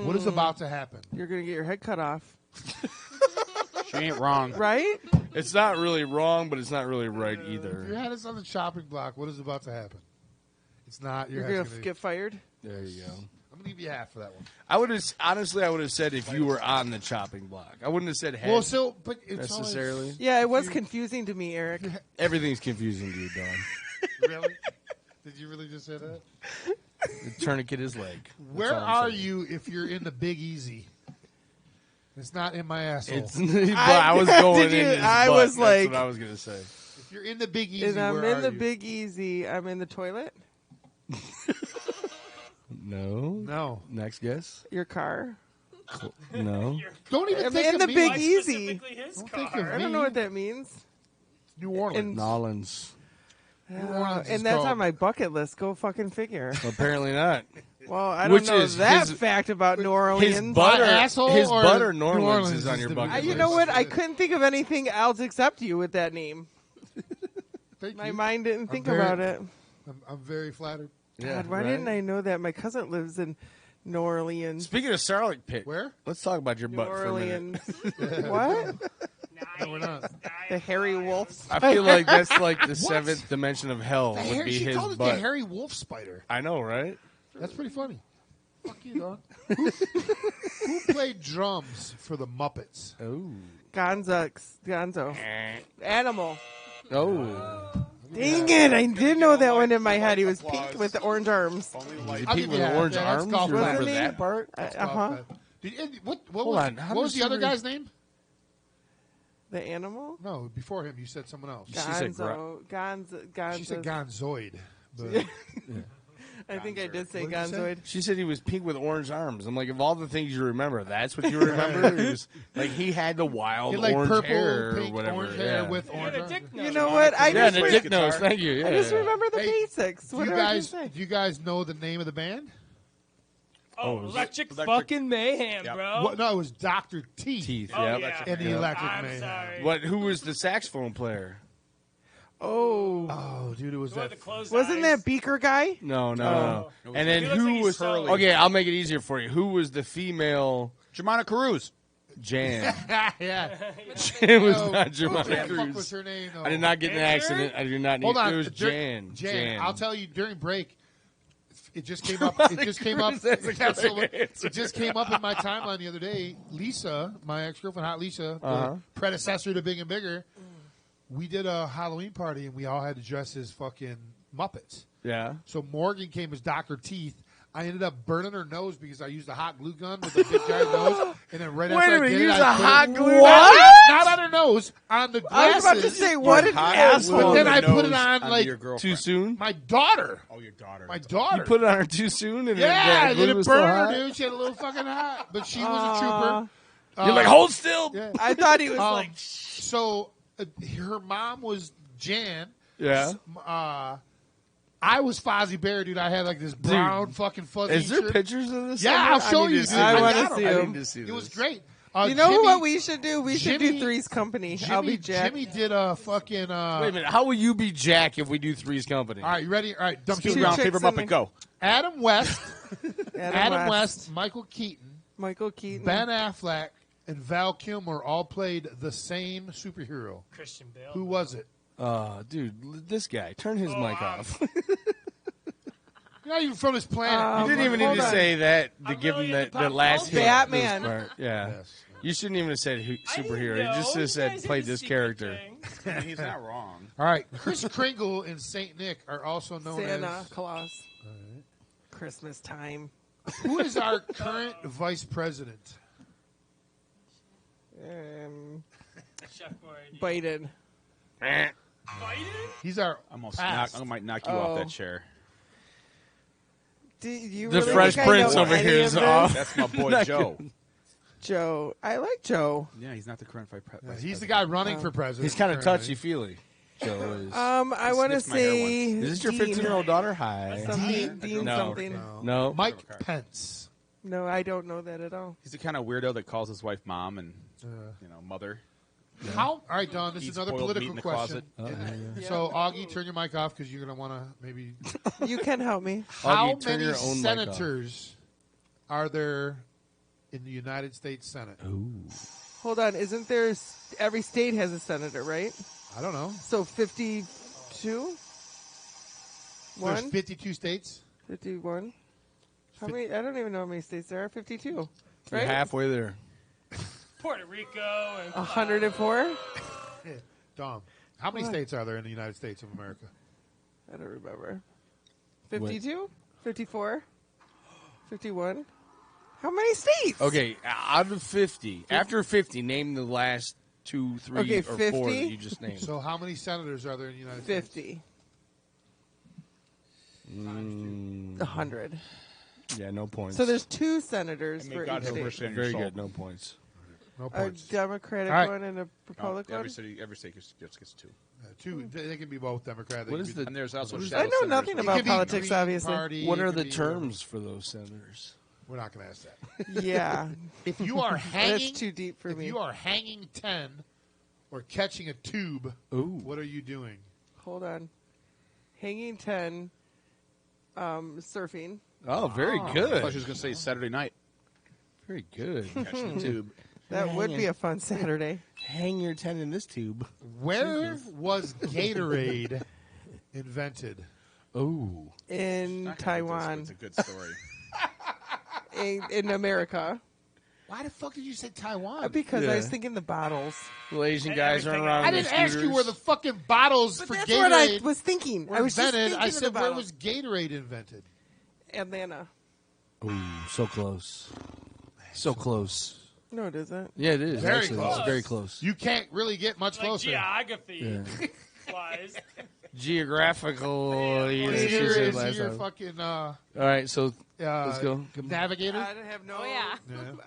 what is about to happen? you're gonna get your head cut off, She ain't wrong. right? It's not really wrong, but it's not really right If your either. head is on the chopping block, what is about to happen? It's not. Your You're head's gonna get fired. There you go. I'm gonna give you half for that one. I would have honestly. I would have said if you were on the chopping block. I wouldn't have said head Well, so but it's necessarily. Yeah, it was confusing to me, Eric. Everything's confusing to you, Don. Really? Did you really just say that? The tourniquet his leg. That's Where all I'm are saying. you if you're in the Big Easy? It's not in my asshole. It's, but I was going Did you- in his I butt. was That's like- what I was gonna say. If you're in the Big Easy, And I'm where in are the you? Big Easy. I'm in the toilet. No. No. Next guess. Your car. No. Don't even I'm think in of the me Big like- Easy. Specifically his Don't car. think of I don't me. know what that means. New Orleans. And- Nolans. Orleans is and that's called- on my bucket list. Go fucking figure. Well, apparently not. Well, I don't Which know is that his- fact about New Orleans. His butter, My asshole his or butter, New New Orleans Orleans is on is your the bucket big- list. You know what? I couldn't think of anything else except you with that name. Thank My you. mind didn't I'm think very- about it. I'm very flattered. Yeah, God, why right? didn't I know that? My cousin lives in New Orleans. Speaking of Sarlacc pit, Where? let's talk about your New butt for a minute. Orleans. What? No, we're not. The hairy wolves. I feel like that's like the seventh dimension of hell would be She his called it butt. the hairy wolf spider. I know, right? That's pretty funny. Fuck you, dog. Who played drums for the Muppets? Oh. Gonzo. Animal. Oh. Dang it! I did know that one in my head. He was pink with the orange arms. Is he I'll pink give with you half. orange Yeah, that's arms? golf You remember Wasn't he? that part? Uh-huh. What Hold was, on, how what was does the other she guy's name? The animal? No, before him, you said someone else. said Gonzo. She said Gonzoid. But And I think I did say What did you say? Gonzoid. She said he was pink with orange arms. I'm like, of all the things you remember, that's what you remember? It was like he had the wild He had, like, orange purple, hair pink, or whatever. orange hair with orange arms. You know what? I Yeah, just and a dick nose. Thank you. Yeah, I just yeah. remember the basics. Do What you did I guys just say? do you guys know the name of the band? Oh, electric fucking mayhem, bro. What, no, it was Dr. Teeth. Teeth, Oh, yep. yeah. And the Electric I'm Mayhem. sorry. What? Who was the saxophone player? Oh, dude, it was that. Wasn't that Beaker guy? No. No. And then He looks who like he's was? Hurley. Okay, I'll make it easier for you. Who was the female? Jemima Caruso. Jan. Yeah. It was No, not what Jemima the fuck Cruz. was her name? I did not get in an accident. I did not need. Hold on. It was Jan. Jan. I'll tell you during break. It just came up. It just came up. That's a great answer. It just came up in my timeline the other day. Lisa, my ex-girlfriend, Hot Lisa, the predecessor to Big and Bigger. We did a Halloween party and we all had to dress as fucking Muppets. Yeah. So Morgan came as Dr. Teeth. I ended up burning her nose because I used a hot glue gun with a big giant nose, and then right Wait after a I minute, did use it, a I put hot it, glue not on her nose, on the I was glasses. about to say, what an asshole. But then I The put it nose on onto like your girlfriend. Too soon? my daughter. Oh, your daughter. My daughter. You put it on her too soon, and Yeah, then then glue it was so burned hot? her, dude. She had a little fucking hot, but she was a trooper. You're like, hold still. Yeah. I thought he was like. So her mom was Jan. Yeah. I was Fozzie Bear, dude. I had like this brown fucking fuzzy Is there shirt. pictures of this? Yeah, somewhere? I'll show I need you, to dude. see I this. wanna got see I him. need to see It was this. great. You know Jimmy, what we should do? We should do Jimmy- Three's Company. Jimmy, I'll be Jack. Jimmy did a fucking. Wait a minute. How will you be Jack if we do Three's Company? All right, you ready? All right, dumb Speed shit. round, chicks paper in Muppet, the- go. Adam West, Adam West, Michael Keaton, Michael Keaton. Ben Affleck, and Val Kilmer all played the same superhero. Christian Bale. Who was it? Dude, this guy. Turn his mic off. You're not even from this planet. You didn't even need hold to on. say that to I'm give really him into the pop last culture. hint. Batman. This part. Yeah. Yes. You shouldn't even have said superhero. You just should have said played this character. He's not wrong. All right, Kris Kringle and Saint Nick are also known Santa as. Claus. Christmas time. Who is our current vice president? Biden. He's our. I might knock you off that chair. Do you The really Fresh think I Prince know over any here of is this? off. That's my boy Not Joe. Joe. I like Joe. Yeah, he's not the current vice president. He's the guy running for president. He's kind of currently. touchy-feely. Joe is. I want to sniffed my hair say. Is this your Dean. 15-year-old daughter? Hi. Something. Dean No. something. No. Mike Pence. No, I don't know that at all. He's the kind of weirdo that calls his wife mom and mother. How? All right, Don. This Eats is another boiled meat political in the question. closet. So, Augie, turn your mic off because you're going to want to maybe. You can help me. How Augie, turn many your own mic off. senators are there in the United States Senate? Hold on. Isn't there? Every state has a senator, right? I don't know. So 52. There's One. 52 states. 51. How many? I don't even know how many states there are. 52. You're Right? halfway there. Puerto Rico and 104. Dom, how many states are there in the United States of America? I don't remember. 52? 54? 51? How many states? Okay, out of 50, after 50, name the last 2, 3, Okay, or 4 50? that you just named. So, how many senators are there in the United States? 50. 100. Yeah, no points. So there's 2 senators May for God each have state. mercy on your Very soul. good, no points. No A points. Democratic All right. one and a Republican Every one? state gets 2. Two. They can be both Democrat. They What can is be- the- And there's also What is shadow I know senators. nothing It about could be politics, Green obviously. Party, What it are could the be terms for those senators? We're not going to ask that. Yeah. If you are hanging, That's too deep for if me. you are hanging 10 or catching a tube, what are you doing? Hold on. Hanging 10, surfing. Oh, very I good. thought she was going to say Saturday night. Very good. Catching the tube. That would be a fun Saturday. Hang your 10 in this tube. Where was Gatorade invented? Oh. In Not gonna get this, but Taiwan. It's a good story. In America. Why the fuck did you say Taiwan? Because I Yeah. was thinking the bottles. Little Asian guys run around I with didn't ask you where the scooters. fucking bottles But for that's Gatorade what I was thinking. were I was just invented. thinking I of said, the where bottle. was Gatorade invented? Atlanta. Ooh, so close. So close. No, it isn't. Yeah, it is. Very actually. close. It's very close. You can't really get much like closer. geography. Yeah. Flies. Geographical. Is your fucking All right, so let's go. navigator? I have no. Oh, yeah.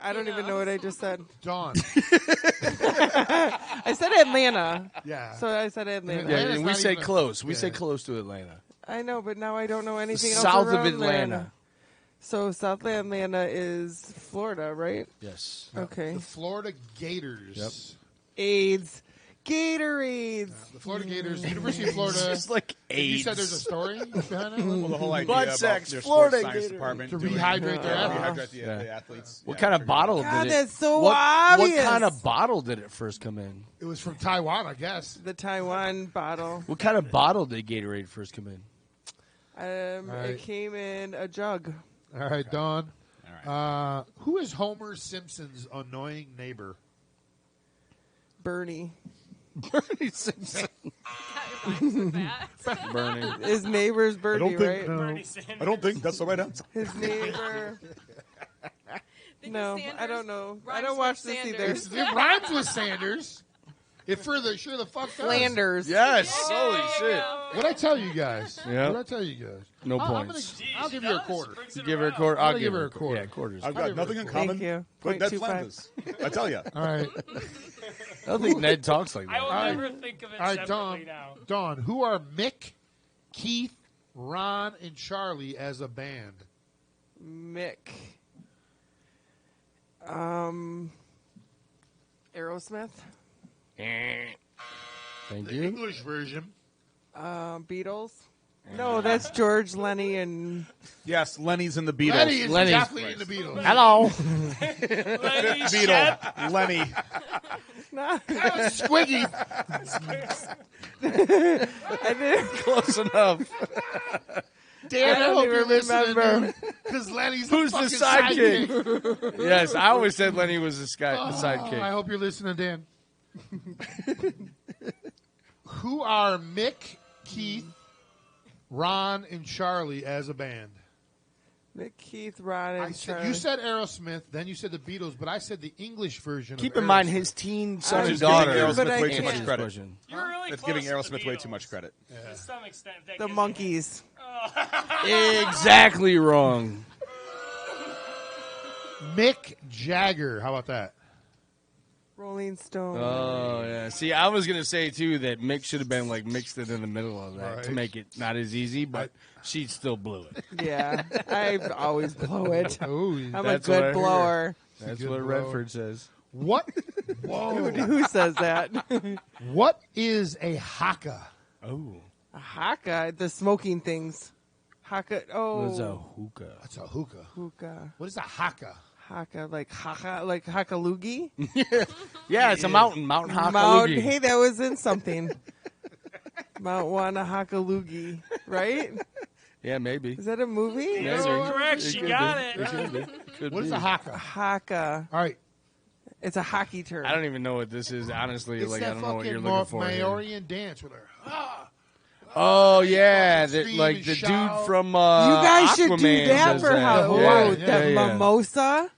I don't even know what I just said. Dawn. I said Atlanta. Yeah. So I said Atlanta. Yeah, and we not say even a- close. We yeah. say close to Atlanta. I know, but now I don't know anything else South of around Atlanta. there. So South Atlanta is Florida, right? Yes. Okay. The Florida Gators. Yep. AIDS. Gatorades. The Florida Gators, University of Florida. It's like You AIDS. said there's a story behind it? Well, the whole idea Blood about sex, their Florida sports science Gator. department To doing- rehydrate their rehydrate the, Yeah. the athletes. What Yeah, kind I of figured bottle God, did it? that's so what obvious. kind of bottle did it first come in? It was from Taiwan, I guess. The Taiwan bottle. What kind of bottle did Gatorade first come in? right. It came in a jug. All right, Dawn. All right. Who is Homer Simpson's annoying neighbor? Bernie. Bernie Simpson. Bernie. His neighbor's Bernie, right? Bernie Sanders. I don't think that's the right answer. His neighbor. No, Sanders I don't know. I rhymes don't watch with this Sanders. either. It rhymes with Sanders. It sure the fuck does. Flanders. Yes. Holy shit. What'd I tell you guys? Yeah. What'd I tell you guys? No I'm points. I'll give you a quarter. You give her a quarter. I'll gonna give her a quarter. Yeah, quarters. I've got nothing in common. Thank you. But Ned 0.25. Flanders. I tell you. All right. I don't think Ned talks like I that. will All right. never think of it All right, separately now. Dawn, who are Mick, Keith, Ron, and Charlie as a band? Mick. Aerosmith. Thank The you. English version. Beatles. No, that's George, Lenny, and Yes, Lenny's in the Beatles. Lenny is Lenny's- definitely in the Beatles. Hello. Lenny Beatle. Shep. Lenny. Squiggy. I didn't. Close enough. Dan, I don't hope even you're listening. remember. Because Lenny's Who's the fucking sidekick? Yes, I always said Lenny was the Oh, sidekick. I hope you're listening, Dan. Who are Mick, Keith, Ron, and Charlie as a band? Mick, Keith, Ron, and You said Aerosmith, then you said the Beatles, but I said the English version. Keep of in mind Aerosmith. his teen son and Just daughter. giving But Aerosmith I way too much can't. credit. You're really It's close giving to the Aerosmith way too Beatles. much credit. To some extent. That the gives Monkees. Exactly wrong. Mick Jagger. How about that? Rolling Stone. Oh yeah. See, I was gonna say too that Mick should have been like mixed it in the middle of that to Right. make it not as easy, but she still blew it. Yeah, I always blow it. Oh, I'm a That's what I good hear. blower. That's good what blower. Redford says. What? Whoa. Who says that? What is a haka? Oh, A haka, the smoking things. Haka. what's a Oh, hookah? That's a hookah. hookah. What is a haka? Haka, like Hakalugi. Yeah, it's a mountain, Mount Mount. Hakalugi. Hey, that was in something. Mount Wanahakalugi, right? Yeah, maybe. Is that a movie? Maybe. correct. She could got be. it. Could be. Could What be. is a haka? Haka. All right. It's a hockey term. I don't even know what this is. Honestly, It's like I that don't know what fucking you're looking for. here. Maorian dance with her. Oh yeah, that, Scream like and the shout. dude from You guys Aquaman should do that does for that. how? Hawaii, Oh, yeah, the yeah. mimosa.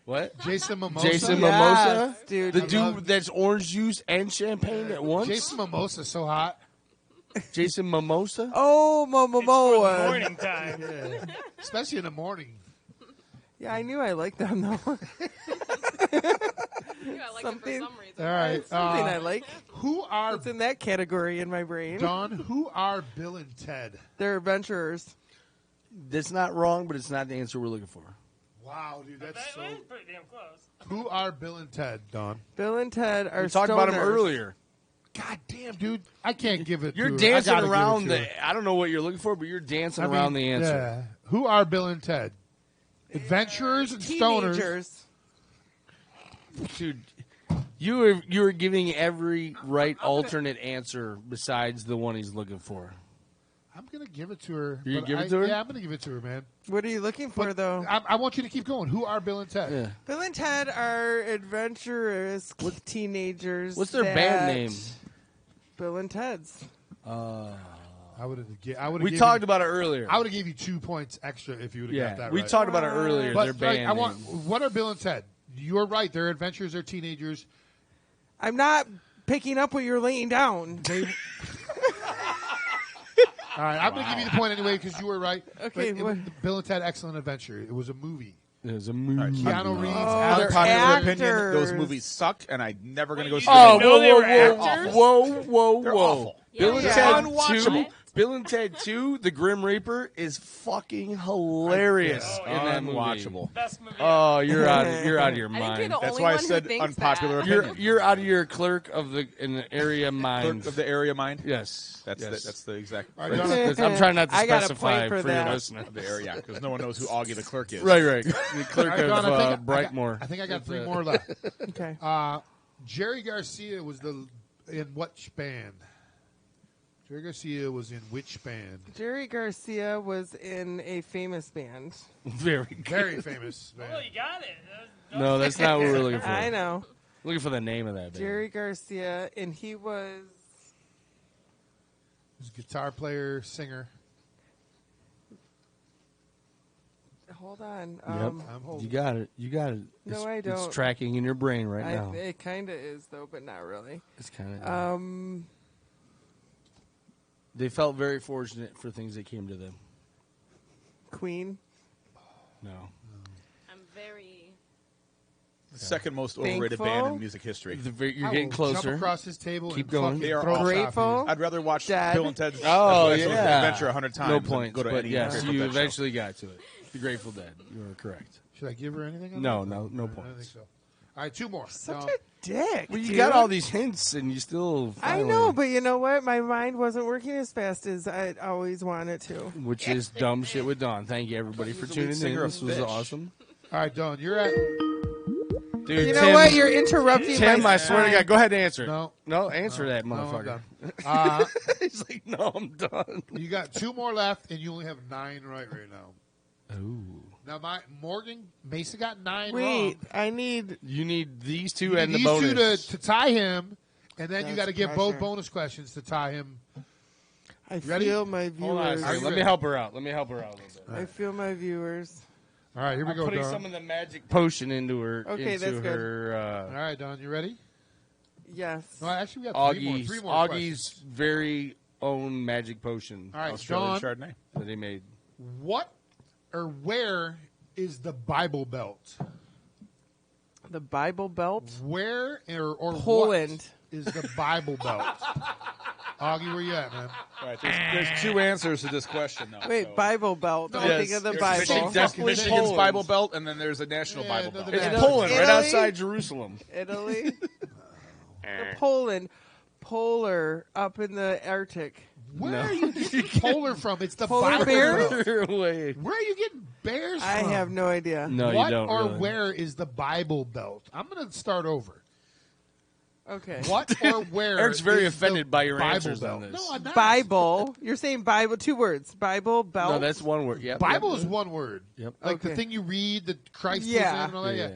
What? Jason Mimosa. Jason Yes, Mimosa, dude. the I dude love- that's orange juice and champagne at once. Jason Mimosa so hot. Jason Mimosa. Oh, Momoa. Morning time. Especially in the morning. Yeah, I knew I liked them though. Yeah, I like him for Something- some reason. All right. Something I like. Who are, It's in that category in my brain. Don, who are Bill and Ted? They're adventurers. That's not wrong, but it's not the answer we're looking for. Wow, dude, that's That so... was pretty damn close. Who are Bill and Ted, Don? Bill and Ted are We talked about him stoners. earlier. God damn, dude. I can't give it You're to her. dancing I gotta give it around to the. her. I don't know what you're looking for, but you're dancing I around mean, the answer. yeah. Who are Bill and Ted? Adventurers and stoners. Teenagers. Dude, you are giving every right alternate answer besides the one he's looking for. I'm going to give it to her. You but give it to her? Yeah, I'm going to give it to her, man. What are you looking for, though? I want you to keep going. Who are Bill and Ted? Yeah. Bill and Ted are adventurous teenagers. What's their that- band name? Bill and Ted's. I would have. We talked about it earlier. I would have gave you 2 points extra if you would have Yeah, got that we right. talked about it earlier. But Their band I want. name. What are Bill and Ted? You're right. They're adventurers. They're teenagers. I'm not picking up what you're laying down. All right, I'm going to give you the point anyway because you were right. Okay, But what? Bill and Ted Excellent Adventure. It was a movie. There's a movie. Keanu Reeves. Unpopular opinion, actors. those movies suck, and I'm never going to go see Oh, them. whoa, they whoa, were actors? whoa. They're awful. Bill and Yeah, Ted unwatchable. 2. Bill and Ted 2, The Grim Reaper, is fucking hilarious in that movie. Unwatchable. Best movie. Oh, you're out of your I think you're mind. the That's only why I one said who thinks unpopular that. opinion. You're out of your clerk of the in the area mind. Clerk of the area mind. Yes, That's yes. that's the exact. All right, That's- I'm trying not to I got a specify point for for that. your listener. Of the area, because no one knows who Augie the clerk is. Right. The clerk All right, Don, of Brightmoor. I think I got 3 more left. Okay. Jerry Garcia was in which band? Jerry Garcia was in which band? Jerry Garcia was in a famous band. Very good. Very famous Oh, band. you got it. No, that's not what we're looking for. I know. Looking for the name of that band. Jerry Garcia, and he was. He was a guitar player, singer. Hold on. Yep. I'm holding. You got it. No, It's- I don't. It's tracking in your brain right now. It kind of is, though, but not really. It's kind of. They felt very fortunate for things that came to them. Queen. No. I'm very. The second most overrated band Thankful. in music history. You're I getting will closer. Jump across his table. Keep and going. fucking They are throw awful. a shot Grateful. for you. I'd rather watch Dead. Bill and Ted's Oh, Excellent yeah. Adventure 100 times. No than points, Go to but any yes, Grateful you Dead show. eventually got to it. The Grateful Dead. You are correct. Should I give her anything? on No, that? no I don't points. think so. All right, 2 more. Such No. a dick. Well, you dude. got all these hints, and you still. I know, but you know what? My mind wasn't working as fast as I always want it to. Which is dumb shit with Dawn. Thank you, everybody, for the lead tuning in. singer of This was Fish. awesome. All right, Don, you're at. Dude, You know Tim, what? You're interrupting Tim, my I swear to God, go ahead and answer. No. Answer that, No, I'm motherfucker. done. He's like, no, I'm done. You got 2 more left, and you only have 9 right now. Ooh. Now, Morgan Mesa got 9 Wait, wrong. I need. You need these two You and need the these bonus. two to tie him, and then you That's got to get both pressure. bonus questions to tie him. I Ready? feel my Hold on a viewers. second. Let me help her out. Let me help her out a little bit. I feel my viewers. All right, here we I'm go, putting Don. some of the magic potion into her. Okay, into that's good. her, All right, Don, you ready? Yes. No, actually, we got Augie's, 3 more Augie's questions. very own magic potion All right, Australian Don, Chardonnay. that he made. what or where is the Bible Belt? The Bible Belt. Where or Poland. what is the Bible Belt? Augie, where you at, man? All right, there's 2 answers to this question, though. Wait, so. Bible Belt. I Yes. think of the There's Bible. Michigan's, Fucking Michigan's Poland. Bible Belt, and then there's a national Yeah, Bible no, Belt. the It's Italy? Poland, right Italy? outside Jerusalem. Italy. The Poland. Polar up in the Arctic. Where are you getting polar from? It's the Polar Bible bears? Belt. Wait. Where are you getting bears I from? have no idea. No, what you don't. or really. where is the Bible Belt? I'm going to start over. Okay. What or where? Eric's very is offended the by your Bible answers Belt? on this. No, I'm not. Bible. You're saying Bible. 2 words. Bible Belt. No, that's one word. Yep. Bible yep. is one word. Yep. Like the Okay. thing you read that Christ was in Yeah. and all that. Yeah. Yeah.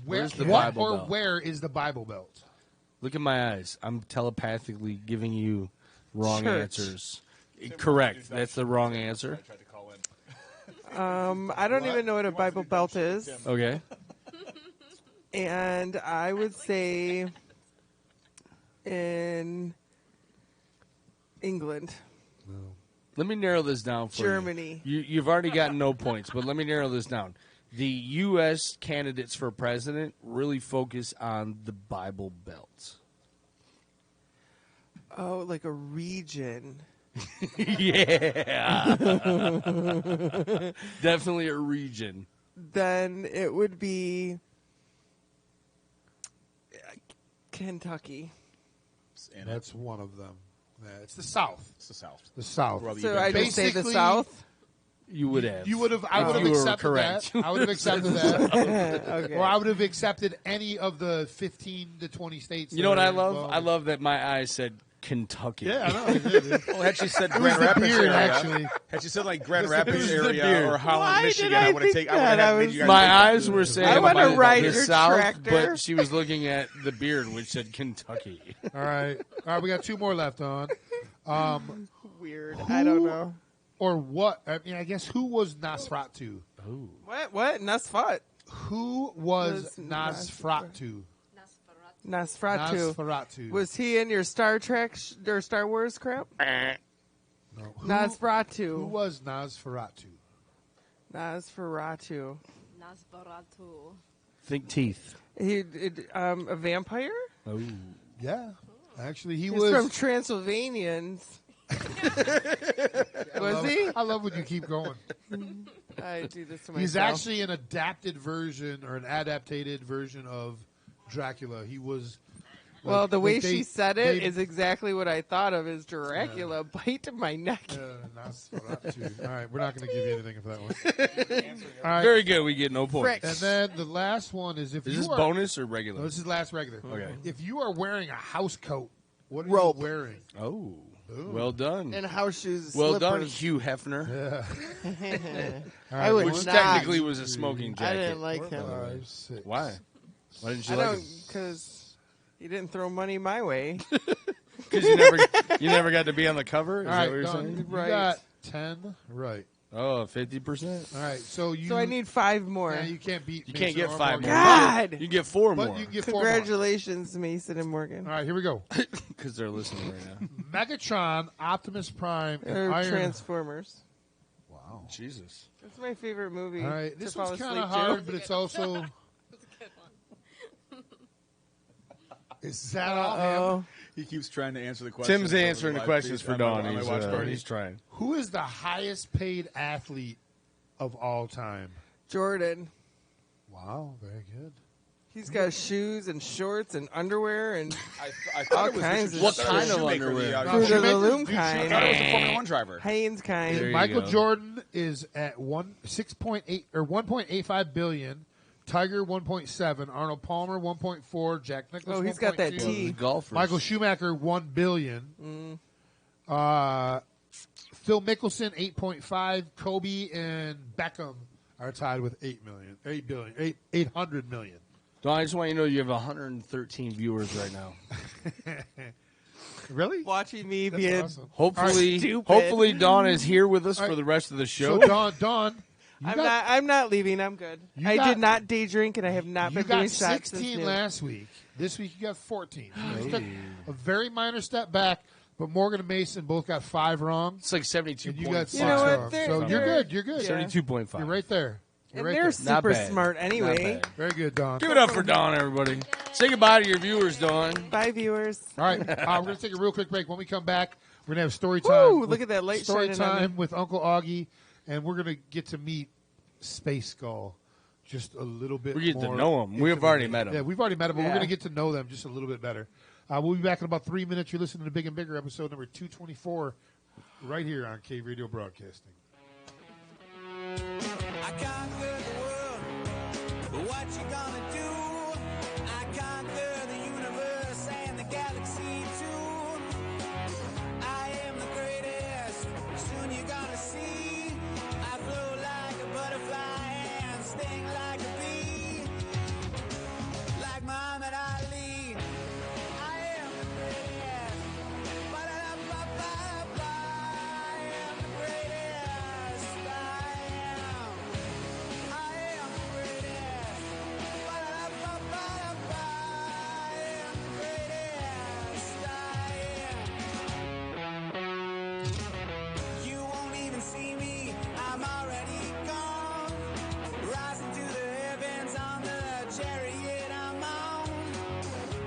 Where, Where's the what Bible or Belt? where is the Bible Belt? Look in my eyes. I'm telepathically giving you wrong Church. answers. Correct. That's the wrong answer. I tried to call in. I don't even know what a Bible Belt is. Okay. And I would say in England. Let me narrow this down for Germany. you. You've already gotten no points, but let me narrow this down. The U.S. candidates for president really focus on the Bible Belt. Oh, like a region. Yeah. Definitely a region. Then it would be Kentucky. And That's one of them. Yeah, it's the South. it's the South. The South. Where all the So I just say the Basically, South? You would have. You would have. I would have You were accepted correct. that. I would have accepted that. Okay. Or I would have accepted any of the 15 to 20 states. You know what that I are love? involved. I love that my eyes said Kentucky. Yeah, I know. It did, dude. Well, had she said It was Grand the Rapids beard, area, actually. had she said like Grand It was Rapids the area beard. or Holland, Why did Michigan, I I would have think taken. that? I made was- you guys My take eyes that. were saying I wanna the ride your South, tractor. but she was looking at the beard, which said Kentucky. All right. We got 2 more left on. Weird. I don't know. Or what? I mean, I guess who was Nosferatu? What? Nasfat. Who was Was Nosferatu? Nosferatu. Nosferatu. Was he in your Star Trek or Star Wars crap? No. Nosferatu. Who was Nosferatu? Nosferatu. Nosferatu. Think teeth. A vampire? Oh. Yeah. Actually, He's was from Transylvanians. Was he? I love when you keep going. I do this to myself. He's actually an adapted version or an adapted version of Dracula. He was. Well, the way she said it is exactly what I thought of as Dracula. Bite my neck. All right, we're not going to give you anything for that one. All right. Very good. We get no points. And then the last one is if Is you this are, bonus or regular? No, this is last regular. Okay. If you are wearing a house coat, what are Rope. you wearing? Oh, Boom. well done. And house shoes. Well done, slippers. Hugh Hefner. Yeah. I would Which not. technically was a smoking jacket. I didn't like him. 5, 6. Why? Why didn't you I like don't him? because he didn't throw money my way. Because you never got to be on the cover. Is All that right, what you're Don, saying? you got 10 right. Oh, 50%. All right, so you. So I need 5 more. Yeah, you can't beat. You can't Mason get or 5 more. Morgan. God! You can get 4 But more. you can get 4 more. Congratulations, Mason and Morgan. All right, here we go. Because they're listening right now. Megatron, Optimus Prime, and They're Iron. Transformers. Wow. Jesus. That's my favorite movie. All right, to this fall one's kind asleep of to. hard, but it's also. Is that all him? Oh, He keeps trying to answer the question. Tim's answering the questions for Dawn. On my watch party. He's trying. Who is the highest paid athlete of all time? Jordan. Wow, very good. He's got shoes and shorts and underwear and I thought all it was kinds Richard of What kind of Shoemaker, underwear? the, Fruit of the Shoemaker? Loom Dude, kind. I thought it was a Formula One driver. Haynes kind. There you Michael go. Jordan is at 6.8 or 1.85 billion. Tiger 1.7, Arnold Palmer 1.4, Jack Nicklaus. Oh, he's got that 1.2. T. Golfers. Michael Schumacher 1 billion. Phil Mickelson 8.5. Kobe and Beckham are tied with 800 million. Dawn, I just want you to know you have 113 viewers right now. Really? Watching me That's being awesome. Hopefully, Stupid. hopefully Dawn is here with us All right. for the rest of the show. So Dawn, I'm not leaving. I'm good. You I got- did not day drink, and I have not you been doing got shots 16 since noon. last week. This week you got 14. You took a very minor step back, but Morgan and Mason both got 5 wrong. It's like 72 And you points. got 6 You know what? wrong. They're- So you're they're- good. You're good. Yeah. 72.5. You're right there. You're And right they're there. Not super bad. smart Not anyway. bad. Very good, Dawn. Give it up for Dawn, everybody. Say goodbye to your viewers, Dawn. Bye, viewers. All right, we're going to take a real quick break. When we come back, we're going to have story time. Woo, with- look at that light Story shining on time me. with Uncle Augie, and we're going to get to meet SpaceSkull just a little bit We get to more know him. We have intimately. already met him. Yeah, we've already met him, but we're Yeah. going to get to know them just a little bit better. We'll be back in about 3 minutes. You're listening to Big and Bigger, episode number 224, right here on Cave Radio Broadcasting. I conquer the world, but what you gonna do? I conquer the universe and the galaxy too. I am the greatest, soon you're gonna see. I flow like a butterfly and sting like a bee. Like Muhammad Ali, I am the greatest. Ba-da-da-ba-ba-ba. I am the greatest. I am the greatest. Ba-da-da-ba-ba-ba. I am the greatest. I am. You won't even see me. I'm already gone. Rising to the heavens on the chariot I'm on.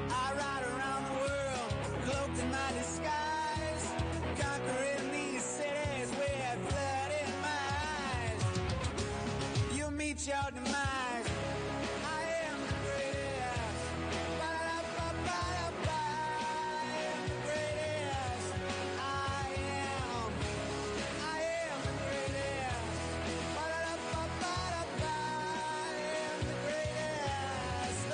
I ride around the world, cloaked in my disguise, conquering these cities with blood in my eyes. You'll meet your demise. I am the greatest. Ba-da-da-ba-ba-da-ba. I am the greatest. I am the greatest. Ba-da-da-ba-ba-da-ba. I am the greatest.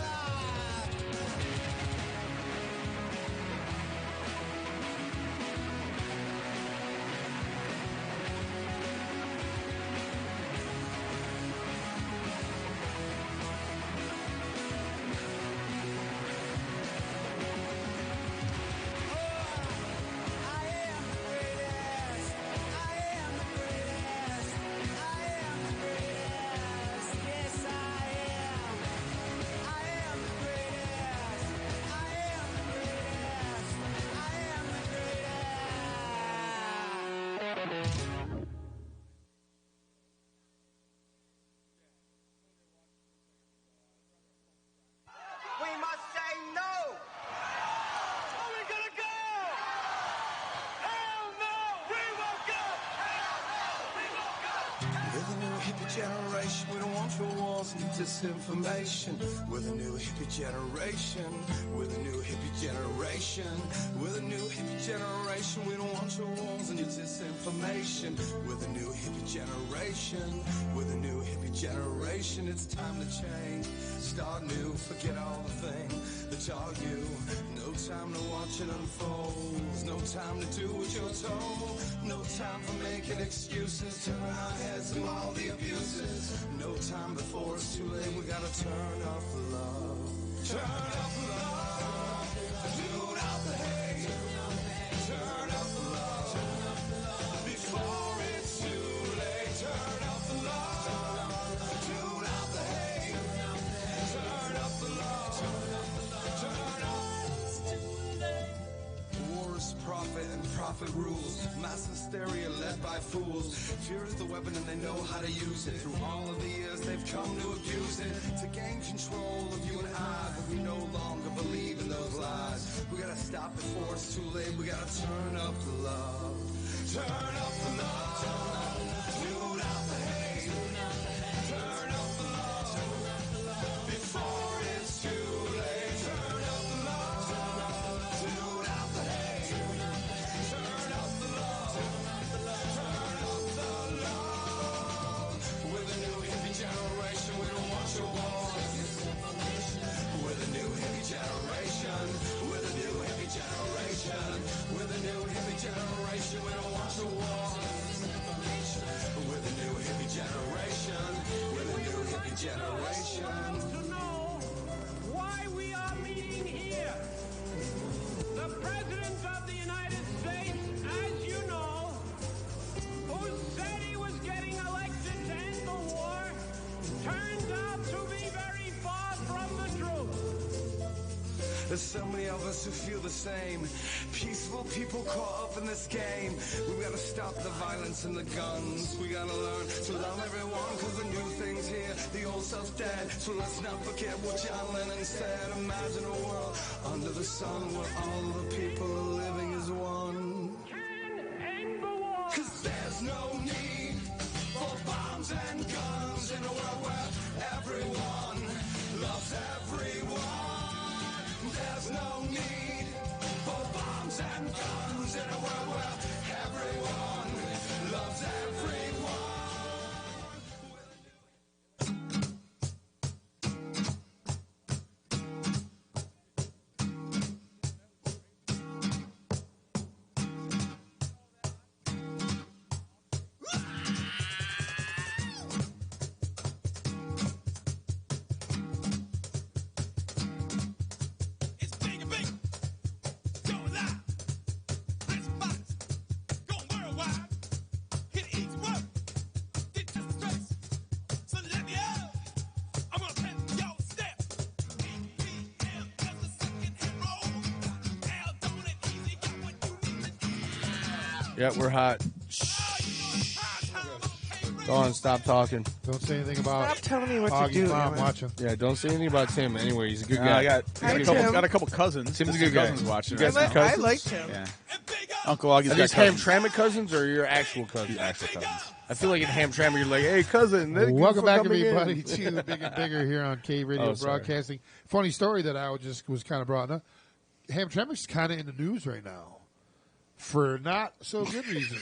new hippie generation. We don't want your wars and your disinformation. We're the new hippie generation. We're the new hippie generation. We're the new hippie generation. We don't want your wars and your disinformation. We're the new hippie generation. We're the new hippie generation. It's time to change. Start new. Forget all the things that y'all you. No time to watch it unfold. No time to do what you're told. No time for making excuses. Turn our heads to all the abuses. No time before it's too late. We gotta turn off the love. Turn off the love. Tune out the hate. Turn off the love. Before it's too late. Turn off the love. Tune out the hate. Turn off the love. Turn off. War is profit and profit rules. Mass hysteria led by fools. Fear is the weapon and they know how to use it. Through all of the years they've come to abuse it. To gain control of you and I. But we no longer believe in those lies. We gotta stop before it's too late. We gotta turn up the love. Turn up the love. Tune out the hate. Turn up the love. Before it's too late. Turn up the love. Tune out the hate. Turn up the love. Turn up the love. We're the new hippie generation. We don't want your wars. We're the new hippie generation. We're the new hippie generation. We're the new hippie generation. We don't want your wars. We're the new hippie generation. We're the new hippie generation. To know why we are meeting here. The President of the United States, as you know, who said he was getting elected to end the war, turns out to be very far from the truth. There's so many of us who feel the same. Peaceful people caught up in this game. We gotta stop the violence and the guns. We gotta learn to love everyone, cause the new thing's here. The old stuff's dead. So let's not forget what John Lennon said. Imagine a world under the sun where all the people are living as one. Cause there's no need for bombs and guns in a world where everyone loves everyone. There's no need for bombs and guns in a world where everyone loves everyone. Yeah, we're hot. Go on, stop talking. Don't say anything about. Stop telling me what to Augie's do, mom Evan. watching. Yeah, don't say anything about Tim. Anyway, he's a good I guy. got a couple cousins. Tim's a good guy. Cousins watching. You guys right are now. I cousins? like Tim. Yeah. Uncle Augie's Are got these cousins. Hamtramck cousins or your actual cousins? Actual cousins. I feel like in Hamtramck you're like, hey, cousin. thank you Welcome for back, coming in. everybody, to Big and Bigger here on K Radio Oh, sorry. Broadcasting. Funny story that I just was kind of brought up. Hamtramck's kind of in the news right now for not so good reasons.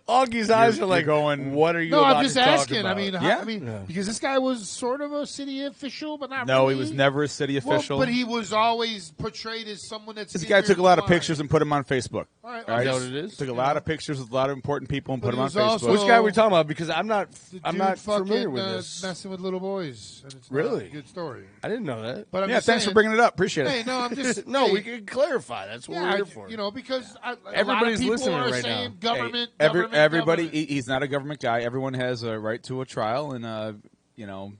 Augie's eyes You're are like, going, what are you No, about I'm just to talk asking. about? I mean, Yeah. because this guy was sort of a city official, but not No, really. he was never a city official. Well, but he was always portrayed as someone that's. This been guy here took a lot of for while. pictures and put them on Facebook. All right, All right? Is that what it is? Took a lot of pictures with a lot of important people and But put them he on was Facebook. also- Which guy are we talking about? Because I'm not The dude fucking, familiar with this. messing with little boys. And it's Really? not a good story. I didn't know that. But I'm Yeah, just thanks saying, for bringing it up. Appreciate it. Hey, no, I'm just No, hey, we can clarify. That's what we're here for. You know, because a lot Everybody's of people listening are right saying now. government, Hey, government, everybody, government. he's not a government guy. Everyone has a right to a trial, and you know,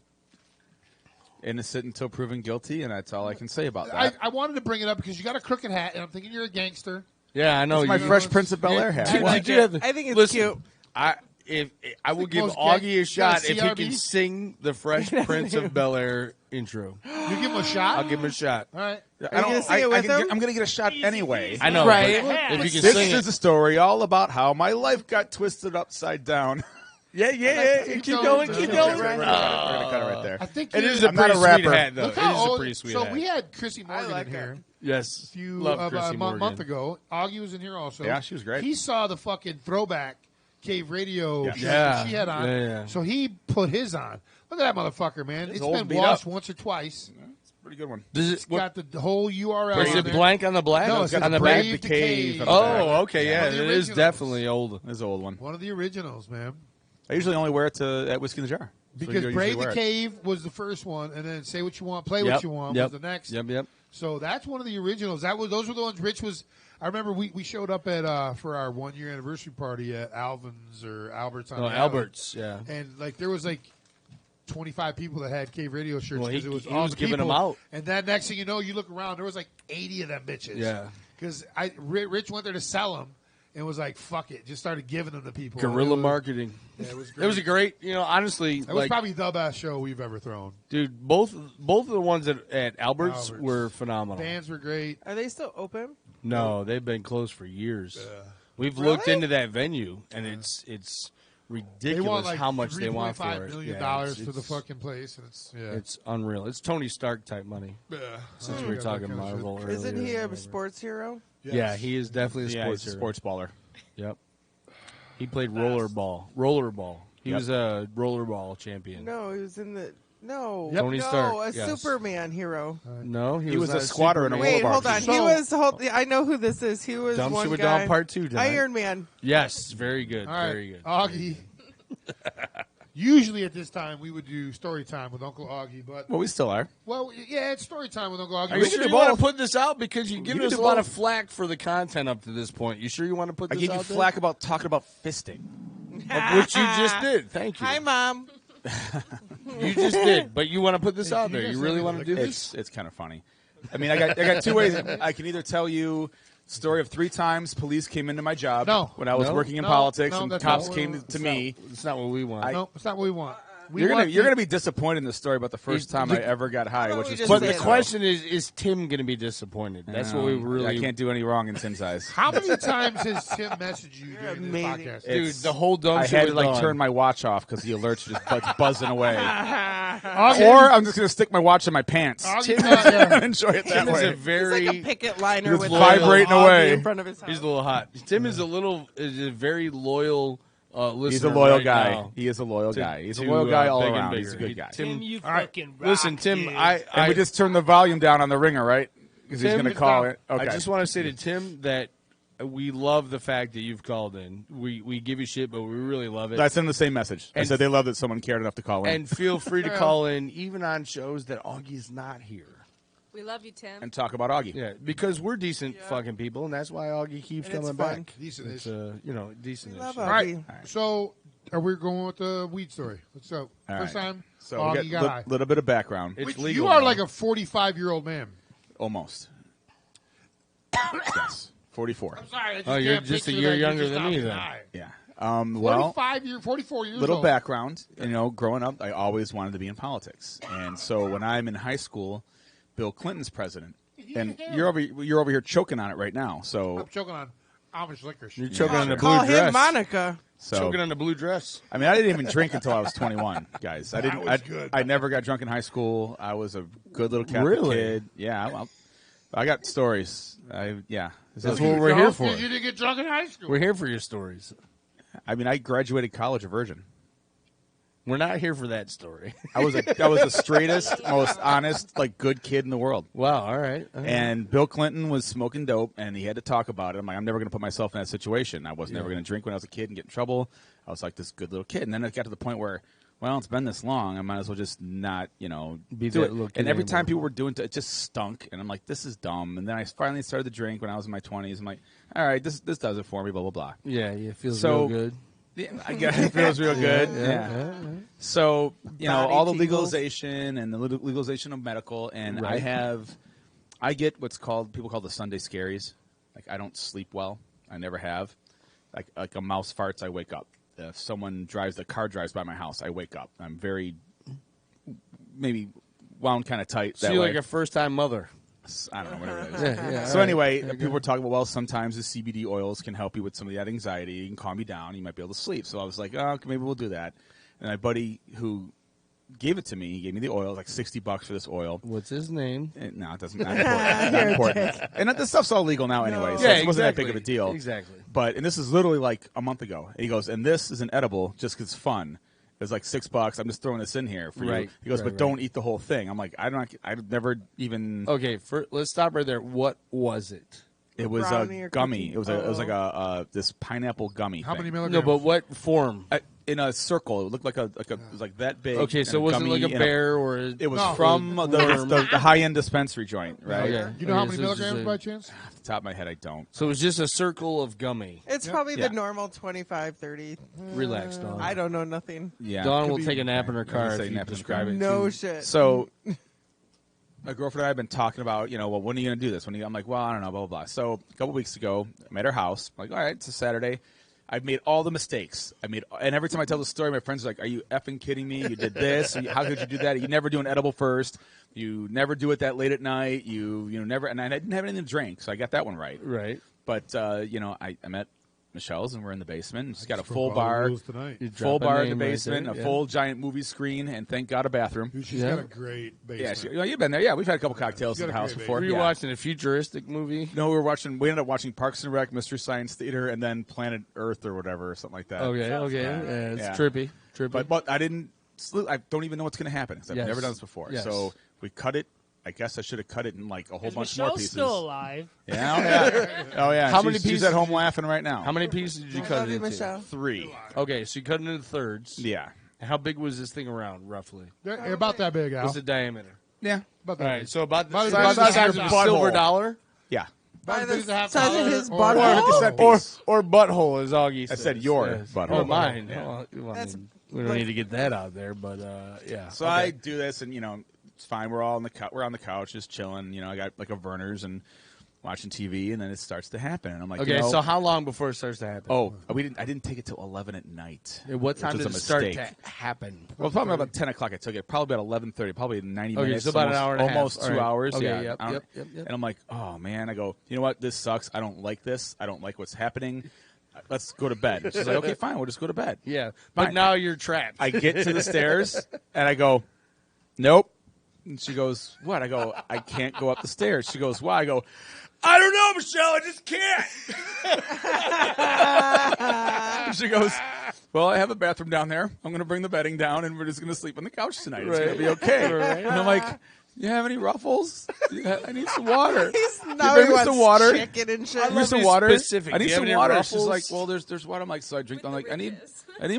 innocent until proven guilty, and that's all I can say about that. I wanted to bring it up because you got a crooked hat, and I'm thinking you're a gangster. Yeah, I know. It's my you- Fresh Prince of Bel-Air hat. Dude, I like you do it. have- I think it's listen, cute. If I will The give most Augie a shot got a if he CRB? can sing the Fresh Prince of Bel-Air intro. You give him a shot. I'll give him a shot. All right. I gonna sing it with him? I'm going to get a shot anyway. I know. Right. but If you can This sing is it, a story all about how my life got twisted upside down. Yeah. Keep going. We're gonna cut it right there. I think It you're- is a I'm not pretty a sweet rapper. hat, though. Look It how is a old- pretty sweet So hat. we had Chrissy Morgan like in here. Yes. A few Love Chrissy a Morgan. month ago. Augie was in here also. Yeah, she was great. He saw the fucking throwback Cave Radio Yeah. shirt Yeah. that she had on. Yeah. So he put his on. Look at that motherfucker, man. It's old been beat washed up. once or twice. It's a pretty good one. Does It's it? got the whole URL. Is on it there. blank on the black? No, it's got on the Brave back. the Cave. Oh, okay, yeah, One it of the is originals. definitely old. It's an old one. One of the originals, man. I usually only wear it at Whiskey in the Jar. So Because you usually Brave wear the it. Cave was the first one, and then Say What You Want, Play Yep, What You Want yep, was the next. Yep. So that's one of the originals. Those were the ones Rich was. I remember we showed up at for our 1 year anniversary party at Alvin's or Albert's on Oh, the Albert's, yeah. and like there was like 25 people that had Cave Radio shirts Well, because he it was was all the giving people. them out. And then next thing you know, you look around, there was like 80 of them bitches. Yeah. Because Rich went there to sell them and was like, "Fuck it," just started giving them to people. Guerrilla It was- marketing. Yeah, it was It was a great. Honestly, It was probably the best show we've ever thrown. dude. Both of the ones at Albert's Albert's. were phenomenal. Bands were great. Are they still open? No, they've been closed for years. We've Really? looked into that venue, and it's They ridiculous want like how much they want for $3.5 it. million Yeah, for the fucking place, and It's unreal. It's Tony Stark type money. Yeah. Since Oh, we were yeah, talking that kind of Marvel shit. earlier. Isn't he or a whatever. sports hero? Yes. Yeah, he is definitely a Yeah, sports he's a hero. sports baller. Yep. He played rollerball. He Yep. was a rollerball champion. No, he was in the no. Tony no, Stark, a yes. Superman hero. No, He was not a squatter in a Superman. Wait, roller hold bar. on. He was. I know who this is. He was Dumb one Super guy. Dog Part 2 tonight. Iron Man. Yes, very good. All right, Very good. Augie. Usually at this time we would do story time with Uncle Augie, but Well, we still are. yeah, it's story time with Uncle Augie. Are you We sure can you do want both. to put this out because you've given can us do a lot both. of flack for the content up to this point? You sure you want to put I this gave you out there? flack about talking about fisting. Which you just did. Thank you. Hi, Mom. You just did, but you want to put this out you there. guys You really sound want to like do this? It's kind of funny. I mean, I got two ways. I can either tell you story of 3 times police came into my job when I was No. working in No. politics No, and that's cops not came what to me. It's not what we want. No, it's not what we want. We You're want gonna be disappointed in the story about the first time I the- ever got high, Why which don't we was just But two the say weeks that? question is Tim going to be disappointed? That's what we ago. really. I can't do any wrong in Tim's eyes. How many times has Tim messaged you during this amazing. podcast? Dude, It's- the whole dumb I shit had to with like Dawn. turn my watch off because the alerts just buzzing away. Augie, Or I'm just gonna stick my watch in my pants. Augie, and enjoy it that Tim is way. a very. He's like a picket liner It's with vibrating a little away. Augie in front of his house. He's a little hot. Tim is a very loyal listener. He's a loyal right guy. now. He is a loyal To- guy. He's a to, loyal guy all Big and around. He's a Bigger. good guy. Tim, you All right. fucking rock, Listen, Tim, dude. And we just turned the volume down on the ringer, right? Because he's Tim, going to call it. Okay. I just want to say to Tim that we love the fact that you've called in. We give you shit, but we really love it. I sent the same message. I And- said they love that someone cared enough to call in And feel free to call in, even on shows that Augie's not here. We love you, Tim. and talk about Augie. Yeah, because we're decent fucking people, and that's why Augie keeps And it's coming fun. back. Decent-ish. It's decent. love All right. So, are we going with the weed story? Let's go. All First right. time, So Augie we got high. got a little bit of background. It's Which legal you are now. like a 45-year-old man. Almost. Yes. 44. I'm sorry. I just Oh, you're can't just a picture year that you're younger just than not me being then. high. Yeah. Well, 44 years little old. background. You know, growing up, I always wanted to be in politics, and so when I'm in high school, Bill Clinton's president, and you're over here choking on it right now. So I'm choking on Amish licorice. You're choking on the blue Call dress. him Monica. So Choking on the blue dress. I mean, I didn't even drink until I was 21, guys. I didn't. was good. I never got drunk in high school. I was a good little Catholic Really? kid. Yeah, well, I got stories. That's what we're here for. You didn't get drunk in high school. We're here for your stories. I mean, I graduated college a virgin. We're not here for that story. I was the straightest, most honest, like good kid in the world. Wow. All right. And Bill Clinton was smoking dope, and he had to talk about it. I'm like, I'm never going to put myself in that situation. I was never going to drink when I was a kid and get in trouble. I was like this good little kid. And then it got to the point where, well, it's been this long. I might as well just not, Be do that it. little kid And every anymore. time people were doing it just stunk. And I'm like, this is dumb. And then I finally started to drink when I was in my 20s. I'm like, all right, this does it for me, blah, blah, blah. Yeah. It feels So- real good. Yeah, I guess it feels real good. Yeah. So, Body all the tingles. legalization and the legalization of medical, and Right. I get people call the Sunday scaries. Like, I don't sleep well. I never have. Like a mouse farts, I wake up. If someone the car drives by my house, I wake up. I'm very, maybe wound kind of tight So that you're way. like a first-time mother. I don't know, whatever it is. Yeah, so all anyway, right. people were talking about, well, sometimes the CBD oils can help you with some of that anxiety. You can calm you down. You might be able to sleep. So I was like, oh, okay, maybe we'll do that. And my buddy who gave it to me, he gave me the oil, like $60 for this oil. What's his name? No, it doesn't. Not important. Not important. And this stuff's all legal now anyway, so it wasn't that big of a deal. Exactly. And this is literally like a month ago. And he goes, and this is an edible just 'cause it's fun. It was like $6. I'm just throwing this in here for you. He goes, but don't eat the whole thing. I'm like, I've never even. Okay, let's stop right there. What was it? It was a gummy. It was like a this pineapple gummy. How thing. many milligrams? No, but what form? In a circle. It looked like it was like that big. Okay, so it wasn't like a bear or it was from the high end dispensary joint, right? Okay. You know how many milligrams by chance? Off the top of my head, I don't. So it was just a circle of gummy. It's probably the normal 25, 30. Relax, Dawn. I don't know nothing. Yeah, Dawn will take a nap in her car if you describe it. No shit. So my girlfriend and I have been talking about, well, when are you going to do this? I'm like, well, I don't know, blah, blah, blah. So a couple weeks ago, I'm at her house. I'm like, all right, it's a Saturday. I've made all the mistakes. And every time I tell the story, my friends are like, are you effing kidding me? You did this. How could you do that? You never do an edible first. You never do it that late at night. You never. And I didn't have anything to drink, so I got that one right. Right. But, I'm at Michelle's, and we're in the basement. And she's got a full bar in drop a the name basement, right there, a full giant movie screen, and thank God a bathroom. She's got a great basement. Yeah, you've been there. Yeah, we've had a couple cocktails in the house before. Were you watching a futuristic movie? No, we ended up watching Parks and Rec, Mystery Science Theater, and then Planet Earth or whatever, or something like that. Okay. It's trippy. But I didn't. I don't even know what's going to happen because I've never done this before. Yes. So we cut it. I guess I should have cut it in like a whole bunch Michelle's more pieces. still alive. Yeah. Oh yeah. How many pieces? She's at home laughing right now. How many pieces did you cut it into? Michelle. 3. Okay, so you cut it into thirds. Yeah. How big was this thing around, roughly? They're about that big, Al. What's the diameter? Yeah. About that All right, big. so about the About size of your a silver butthole. dollar? Yeah. By the $50 size of his Or butthole? Or butthole, as Augie says. I said your butthole. Oh, mine. Yeah. Well, That's we don't need to get that out there, but yeah. So I do this, and it's fine. We're all we're on the couch, just chilling. I got like a Verner's and watching TV, and then it starts to happen. And I'm like, Okay, so how long before it starts to happen? Oh, I didn't take it till 11 at night. What time which did was it a start mistake. to happen? Well, probably about 10 o'clock I took it. Probably about 11:30, probably 90 Okay, minutes. so about an hour and a half. Almost All 2 right. hours. Okay, yeah. yep, I don't- yep. And I'm like, oh, man. I go, you know what? This sucks. I don't like this. I don't like what's happening. Let's go to bed. She's like, okay, fine. We'll just go to bed. Yeah, but Fine. now you're trapped. I get to the stairs, and I go, nope. And she goes, what? I go, I can't go up the stairs. She goes, why? I go, I don't know, Michelle. I just can't. She goes, well, I have a bathroom down there. I'm going to bring the bedding down, and we're just going to sleep on the couch tonight. It's going to be okay. Right. And I'm like, you have any ruffles? I need some water. Now bring he me wants some water. chicken and shit. Give me some being water. specific. I Do need you have some any water. Ruffles? She's like, well, there's water. I'm like, so I drink. I'm like, I need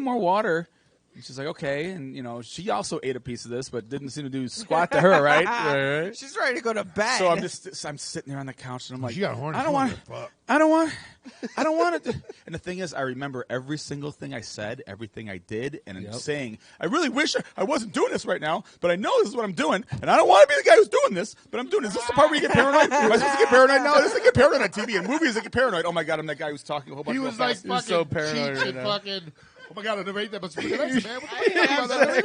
more water. And she's like, okay. And, she also ate a piece of this, but didn't seem to do squat to her, right? Right. She's ready to go to bed. So I'm sitting there on the couch, and I'm like, She got horny. I don't want it. And the thing is, I remember every single thing I said, everything I did, and I'm saying, I really wish I wasn't doing this right now, but I know this is what I'm doing, and I don't want to be the guy who's doing this, but I'm doing this. Is this the part where you get paranoid? Am I supposed to get paranoid now? This is get paranoid on TV and movies. I get paranoid. Oh my God, I'm that guy who's talking a whole bunch He of was like fast. fucking so paranoid cheap right and now. fucking. Oh my God, I never ate that much fucking ice, man. What the fuck you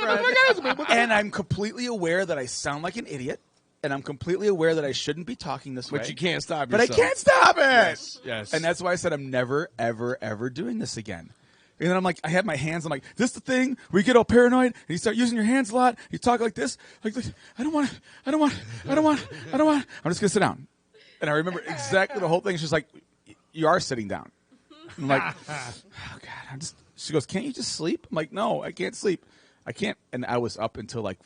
talking about that? And I'm completely aware that I sound like an idiot, and I'm completely aware that I shouldn't be talking this way. But you can't stop But yourself. I can't stop it. Yes. And that's why I said I'm never, ever, ever doing this again. And then I'm like, I have my hands. I'm like, this the thing where you get all paranoid and you start using your hands a lot. You talk like this, like this. I don't want. I'm just gonna sit down. And I remember exactly the whole thing. She's like, you are sitting down. I'm like, oh God. She goes, can't you just sleep? I'm like, no, I can't sleep. I can't. And I was up until like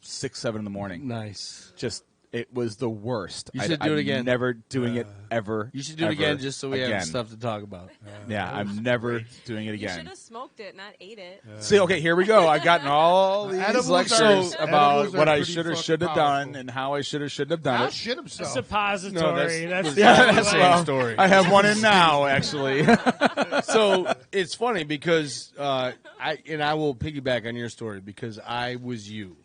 6, 7 in the morning. Nice. Just. It was the worst. You should do it again. I'm never doing it ever. You should do it again just so we have stuff to talk about. Yeah, I'm never doing it You again. should have smoked it, not ate it. See, okay, here we go. I've gotten all these Edibles lectures are about what I pretty should or fucking should have powerful. done and how I should or shouldn't have done Al it. shit himself. Suppository. that's That's story. I have one in now, actually. So it's funny because I will piggyback on your story because I was you.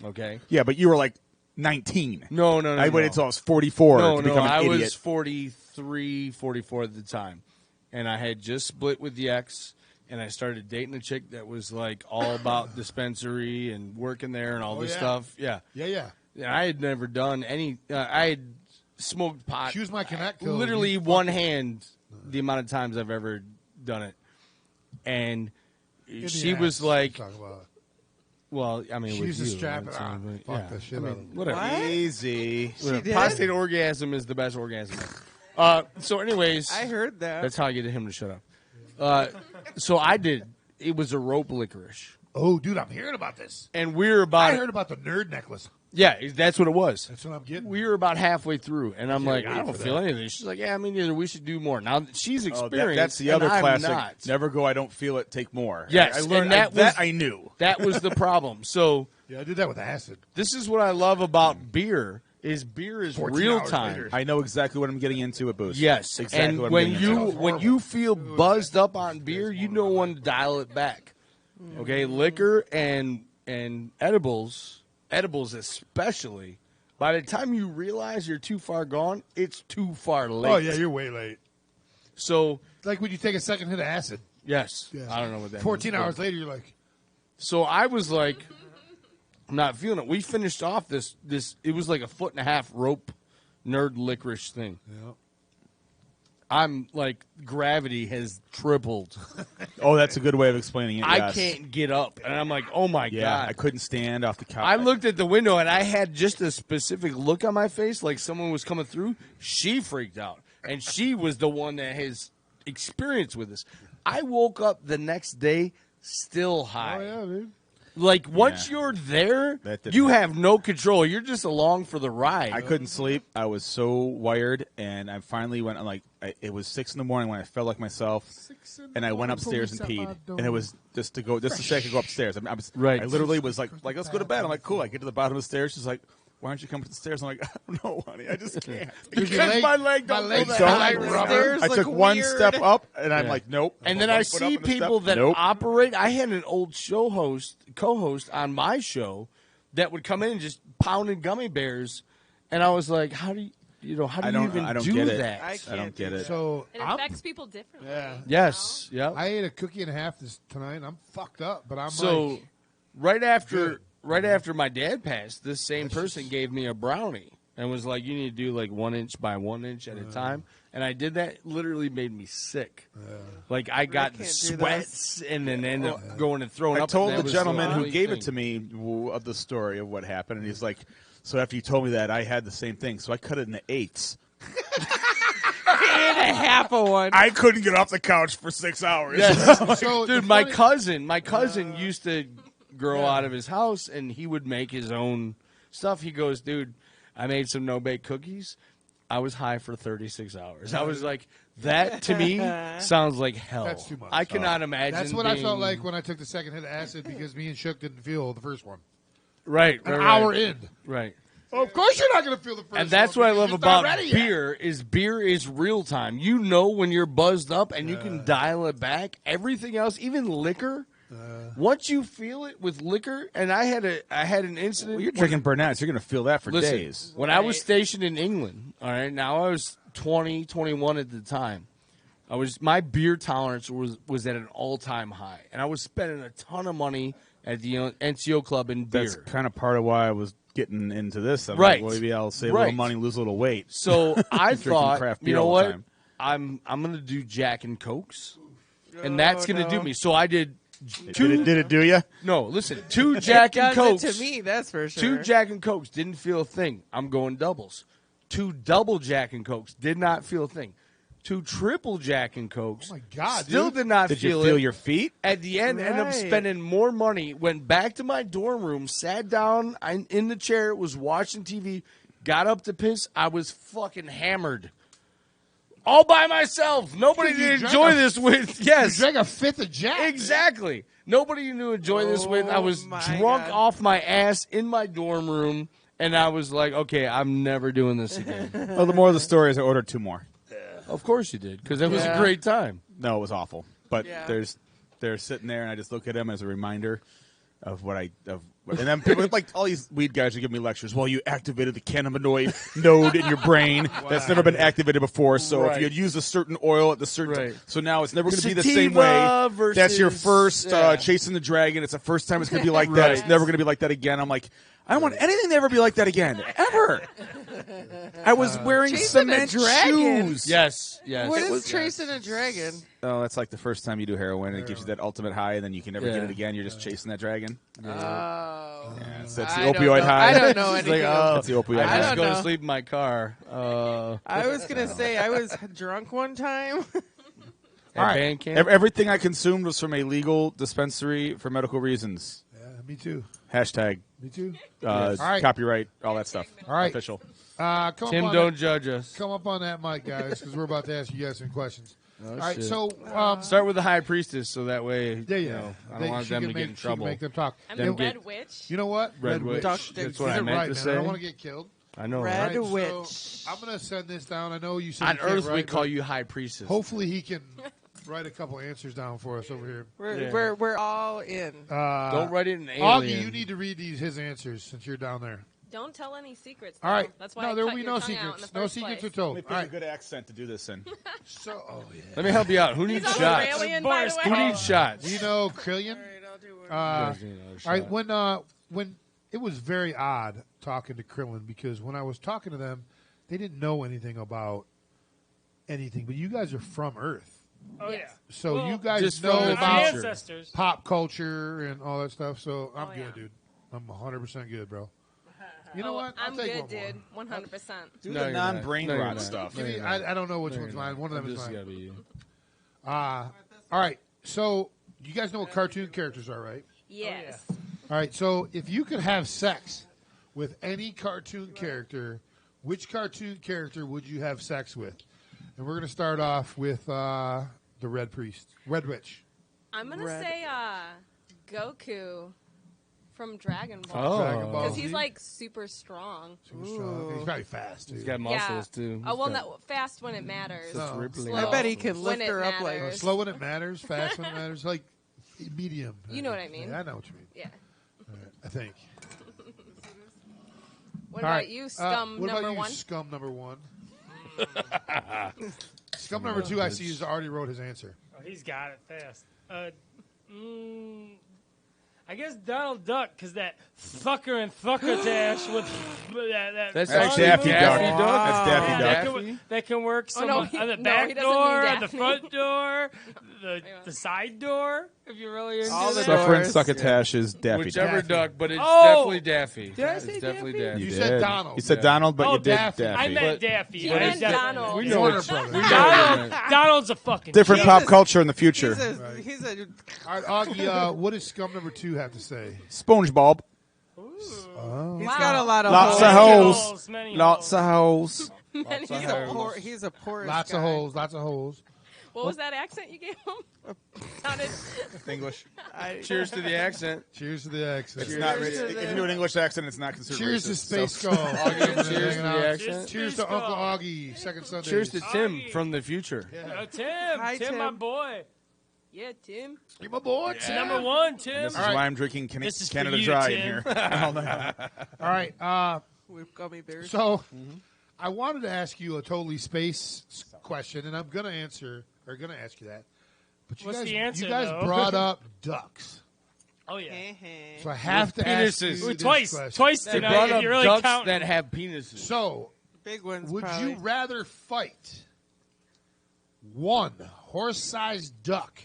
Okay. Yeah, but you were like 19. No. I waited until I was 44 to become an I idiot. was 43, 44 at the time. And I had just split with the ex, and I started dating a chick that was like all about dispensary and working there and all this stuff. Yeah. Yeah. And I had never done any. I had smoked pot. She was my connect. till Literally you one fucking- hand the amount of times I've ever done it. And In the she ass, was like, talk about. well, I mean, She with used to you, strap that's it on. something, Fuck the shit out of it. whatever. What? Easy. Whatever. did? Prostate orgasm is the best orgasm. So, anyways, I heard that. that's how I get him to shut up. So I did. It was a rope licorice, Oh, dude, I'm hearing about this. and we were about. I heard about the nerd necklace. Yeah, that's what it was. That's what I'm getting. We were about halfway through, and I'm like, wait I don't for feel that. anything. She's like, yeah, me neither. We should do more. Now she's Oh, experienced. that's the and other I'm classic. not. Never go. I don't feel it. Take more. Yes, I learned and that that. was- I knew. That was the problem. So Yeah, I did that with acid. this is what I love about beer. Is 14 real hours time. later. I know exactly what I'm getting into at Boost. Yes, exactly. and what I'm when getting into. when you feel buzzed up on beer, you know when to dial it back. Okay, liquor and edibles especially. By the time you realize you're too far gone, it's too far late. Oh yeah, you're way late. So Like when you take a second hit of acid. yes, Yeah. I don't know what that. 14 means, but- hours later, you're like, So I was like, I'm not feeling it. We finished off this. It was like a 1.5 foot rope nerd licorice thing. yeah. I'm like, gravity has tripled. Oh, that's a good way of explaining it. I yes. can't get up, and I'm like, oh my Yeah, god. I couldn't stand off the couch. I looked at the window and I had just a specific look on my face, like someone was coming through. She freaked out, and she was the one that has experience with this. I woke up the next day still high. Oh yeah, dude. Like once Yeah. you're there, That didn't you happen. have no control. You're just along for the ride. I couldn't sleep. I was so wired, and I finally went. I'm like, it was 6 a.m. when I felt like myself, and I went upstairs and peed. And it was just to say I could go upstairs. Right. I literally was like, let's go to bed. I'm like, cool. I get to the bottom of the stairs. She's like, why aren't you coming to the stairs? I'm like, I don't know, honey. I just can't. Dude, because my leg don't legs go that don't high. like rubber. Stairs I look took one weird. step up, and I'm Yeah. like, nope. And Put then I one foot up see and a step. people that Nope. operate. I had an old co-host on my show that would come in and just pounding gummy bears, and I was like, how do you I don't even get do it. that? I don't get it. So It I'm, affects people differently. yeah. Yes, yeah. I ate a cookie and a half tonight. And I'm fucked up, but I'm So like, right after good. my dad passed, this same person gave me a brownie and was like, you need to do like 1 inch by 1 inch at a time. And I did that. Literally made me sick. Like I got the can't do sweats and then ended up going and throwing I up. told and the that was gentleman who only gave thing. it to me of the story of what happened, and he's like, so after you told me that, I had the same thing. So I cut it into 8s. And a half of one. I couldn't get off the couch for 6 hours. Yes. so Dude, the my funny- cousin used to grow out of his house, and he would make his own stuff. He goes, dude, I made some no-bake cookies. I was high for 36 hours. I was like, that to me sounds like hell. That's too much. I cannot imagine. That's what I felt being- like when I took the second hit of acid because me and Shook didn't feel the first one. Right, An right, hour right. in. Right. Of course you're not going to feel the first And that's one what I love because you're just not about ready yet. beer is real time. You know when you're buzzed up and you can dial it back. Everything else, even liquor, once you feel it with liquor, and I had an incident. Well, you're drinking Burnett's. You're going to feel that for Listen, days. when I was stationed in England, all right, now I was 20, 21 at the time. My beer tolerance was at an all-time high, and I was spending a ton of money at the NCO club in beer. That's kind of part of why I was getting into this. I'm Right. like, well, maybe I'll save a Right. little money, lose a little weight. So I Drinking thought, craft you beer know all the what? time. I'm going to do Jack and Cokes, and that's going to do me. So I did Did it do you? No, listen, 2 Jack and It Cokes. does it to me, that's for sure. 2 Jack and Cokes didn't feel a thing. I'm going doubles. 2 double Jack and Cokes did not feel a thing. 2 triple Jack and Cokes. Oh my God, still dude. did not Did feel you feel it. your feet? At the end, ended up Right. spending more money. Went back to my dorm room, sat down in the chair, was watching TV, got up to piss. I was fucking hammered. All by myself. Nobody Dude, you to drank enjoy a- this with. You Yes. drank a fifth of Jack. Exactly. Nobody to enjoy this with. I was my drunk God. off my ass in my dorm room, and I was like, okay, I'm never doing this again. Well, the moral of the story is I ordered 2 more. Of course you did, because it was a Yeah. great time. No, it was awful. But Yeah. they're sitting there, and I just look at them as a reminder of what And then people like all these weed guys are giving me lectures. Well, you activated the cannabinoid node in your brain that's never been activated before. So if you had used a certain oil at the certain, so now it's never going to be the same way. That's your first chasing the dragon. It's the first time it's going to be like that. It's never going to be like that again. I'm like, I don't want anything to ever be like that again, ever. I was wearing cement shoes. Yes. What is chasing a dragon? Oh, that's like the first time you do heroin. It gives you that ultimate high, and then you can never get it again. You're just chasing that dragon. Oh. Yeah, that's the opioid high. I don't know anything. That's the opioid high. I just go to sleep in my car. I was going to say, I was drunk one time. All right. Everything I consumed was from a legal dispensary for medical reasons. Yeah, me too. Hashtag. Me too. All right. Copyright, all that stuff. All right. Official. Tim, don't judge us. Come up on that mic, guys, because we're about to ask you guys some questions. All right, shit. so start with the high priestess, so that way, yeah. You know, I don't want them to get in trouble. Make them talk. I'm the Red Witch. You know what? Red Witch. That's what I meant to say. I don't want to get killed. I know. Red right? Witch. So I'm going to send this down. I know you said on you can't Earth write, we call you high priestess. Hopefully he can write a couple answers down for us over here. We're all in. Don't write it in alien. Augie, you need to read his answers since you're down there. Don't tell any secrets. All right. That's why no, there I will cut be your no tongue out in the secrets. No first secrets place. are told. Let me pick All a right. good accent to do this in. Let me help you out. Who needs He's shots? Australian, by the way. Who needs shots? You know Krillian? All right. When it was very odd talking to Krillin because when I was talking to them, they didn't know anything about anything. But you guys are from Earth. Oh, yeah. So Well, you guys just know from the about future. ancestors. pop culture and all that stuff. So I'm good, yeah. dude. I'm 100% good, bro. You know what? I'm I'll take good, one dude. more. 100%. Do No, the you're non-brain not. No, rot you're not. stuff. Give me- I don't know which one's mine. One of them is Just mine. gotta be you. All right. So you guys know what cartoon characters are, right? Yes. All right. So if you could have sex with any cartoon character, which cartoon character would you have sex with? And we're going to start off with the Red Witch. I'm going to say Goku from Dragon Ball. Oh. Dragon Ball Because Z. he's like super strong. Super strong. He's probably fast, too. He's got muscles too. Oh, well, not fast when it matters. No. Ripley. Slow I bet he can when lift it her up like matters. Slow when it matters, fast when it matters, like medium. You know what I mean. Yeah, I know what you mean. Yeah. All right, I think. What All about right. you, scum what number about you, one? scum number one? Scum number two, I see, has already wrote his answer. Oh, he's got it fast. I guess Donald Duck, because that fucker and thucker-tash with that That's song actually Daffy movie. Duck. Daffy That's Daffy Yeah, Duck. that can work some no, on the no, back he doesn't door, mean on the Daphne. front door, the side door, if you're really into All the that. Suffering doors. Succotash is Daffy Whichever Duck. duck, but it's Oh! definitely Daffy. Did I It's say definitely Daffy? Daffy. You did. said Donald. You said Donald, but Oh, you did Daffy. Daffy. I meant But- Daffy. You I meant meant Donald. We know Warner what Brothers. we know what you meant. Donald's a fucking Different kid. pop culture in the future. He's a All right, Augie, what does scum number two have to say? SpongeBob. He's got a lot of Lots holes. of holes. holes, many Lots of holes. Many He's a poor. He's a porous Lots guy. of holes. Lots of holes. What was that accent you gave him? Sounded. English. Cheers to the accent. Cheers to the accent. It's not Cheers racist. to If you the- do an English accent, it's not considered Cheers to racist. Space Skull. Cheers to the accent. Cheers to Uncle Augie. Second Sunday. Cheers to Tim Augie. from the future. Tim. Hi, Tim, Tim. my boy. Yeah, Tim. You're my boy, Tim. Number one, Tim. This is All right. why I'm drinking This is for Canada you, Dry in Tim. here. All right. With gummy bears. So, I wanted to ask you a totally space question, and I'm going to ask you that. But you What's guys, the answer, you guys though? brought up ducks. Oh, yeah. So I have to ask you penises. this Twice. question. Twice They tonight, brought if up you really ducks count. that have penises. So, Big ones. would probably. you rather fight one horse-sized duck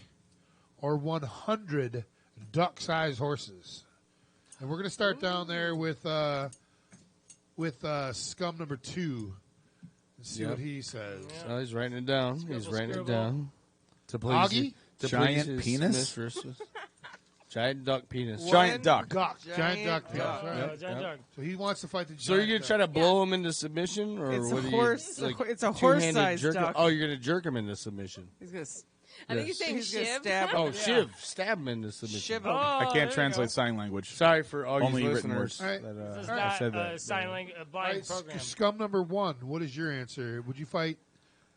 or 100 duck-sized horses? And we're going to start down there with scum number two and see Yep. what he says. Oh, he's writing it down. He's writing it scribble. down. To please Augie? to Giant please his penis? mistress. Giant duck penis. Giant duck. Giant duck. penis. duck. All right. Giant Yep. duck. So he wants to fight the giant So you're gonna duck. try to blow him into submission, or It's a what do horse- You, like, it's a two-handed horse-sized jerk him- duck. Oh, you're gonna jerk him into submission. He's gonna. I think he's saying He's gonna shiv. stab him. Oh, shiv, stab him into submission. Shiv him. Oh, I there can't you translate go. sign language. Sorry for all Only you written listeners. words. All right. That, This is I not said that. a sign language, a All blind right, program. scum number one. What is your answer? Would you fight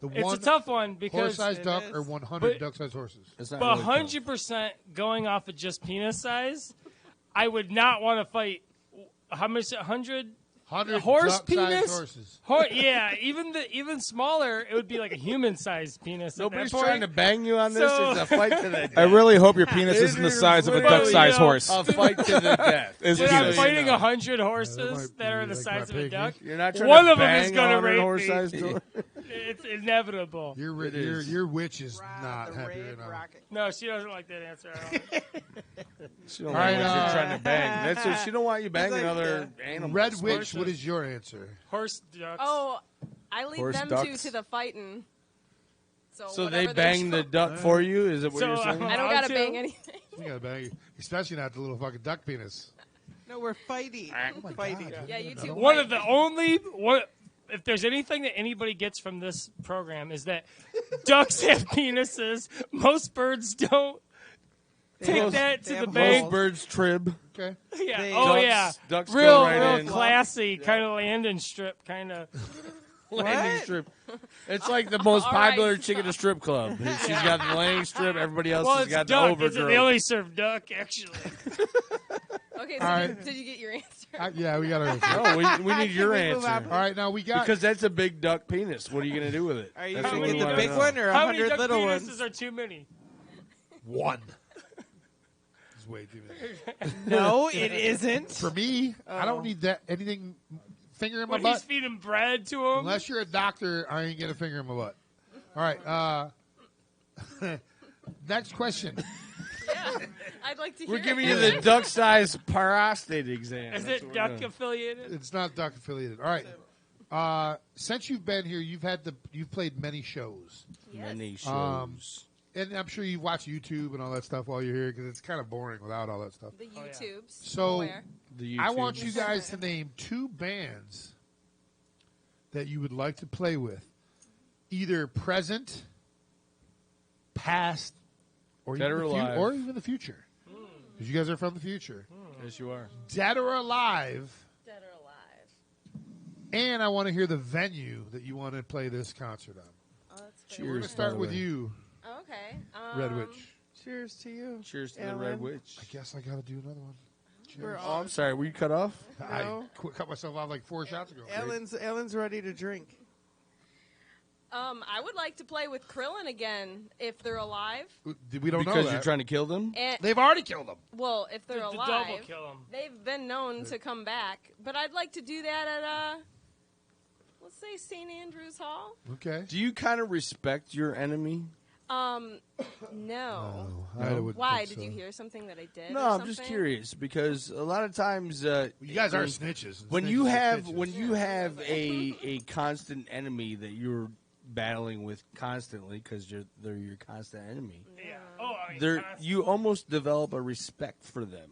the It's one a tough one because horse-sized duck is. or 100 But- duck-sized horses? It's not but really 100% going off of just penis size, I would not want to fight. How much? 100 horse penis. Horses. Yeah, even smaller. It would be like a human-sized penis. Nobody's at that point. trying to bang you on this. So- It's a fight to the death. I really hope your penis isn't the size of a duck-sized horse. A fight to the death. His When I'm penis. fighting 100 horses that are the size of a duck, You're not trying one to of them is bang going to 100 rape horse-sized me. door? It's inevitable. Your witch is not happy right now. No, she doesn't like that answer at all. She don't All like right, what you're trying to bang. That's what, she don't want you banging other animals. Red Witch, what is your answer? Horse ducks. Oh, I leave Horse them ducks. to the fighting. So they whatever bang the duck for you? Is it what you're saying? I don't gotta bang anything. You gotta bang, especially not the little fucking duck penis. No, we're fighting. Fighting. Yeah, you two. One of the only one. If there's anything that anybody gets from this program is that ducks have penises. Most birds don't. Take that to the bank. Most birds trib. Okay. Yeah. Ducks- ducks go Real, right real in. classy kind of landing strip kind of. Landing strip. It's like the most All right. popular chick at a strip club. She's got the landing strip. Everybody else Well, has it's got duck. the overgrowth. They only serve duck, actually. Okay, All right. did you get your answer? Yeah, we got to. No, we need your Can we move answer. on? All right, now we got Because that's a big duck penis. What are you going to do with it? Are you That's going what to we get the wanna big know. one or How many 100 duck little penises ones? are too many? one. It's way too many. No, it isn't. For me, I don't need that anything. Finger in my When butt. he's feeding bread to him. Unless you're a doctor, I ain't getting a finger in my butt. All right. Next question. Yeah, I'd like to hear. We're giving it. you the duck-sized prostate exam. Is That's it what duck we're doing. affiliated? It's not duck affiliated. All right. Since you've been here, you've played many shows. Many shows. And I'm sure you've watched YouTube and all that stuff while you're here because it's kind of boring without all that stuff. The YouTubes. So Where? I want you guys to name two bands that you would like to play with, either present, past, or Dead even, or the alive. or even the future. Because you guys are from the future. Yes, you are. Dead or alive. Dead or alive. And I want to hear the venue that you want to play this concert on. Oh, that's So we're going to start with you, Oh, okay. Red Witch. Cheers to you. Cheers to the Alan. Red Witch. I guess I got to do another one. We're Oh, I'm sorry. Were you cut off? No. I cut myself off like 4 shots ago. Ellen's ready to drink. I would like to play with Krillin again if they're alive. We don't know Because that. you're trying to kill them? And, They've already killed them. well, if they're The alive, double kill 'em. they've been known to come back. But I'd like to do that at let's say St. Andrew's Hall. Okay. Do you kind of respect your enemy? No. I would Why? think Did so. you hear something that I did? No, or I'm something? just curious because a lot of times You guys are when- snitches. When Snitches you are have snitches. when you have a constant enemy that you're battling with constantly because they're your constant enemy. Yeah. Oh, I mean, They're constantly. you almost develop a respect for them,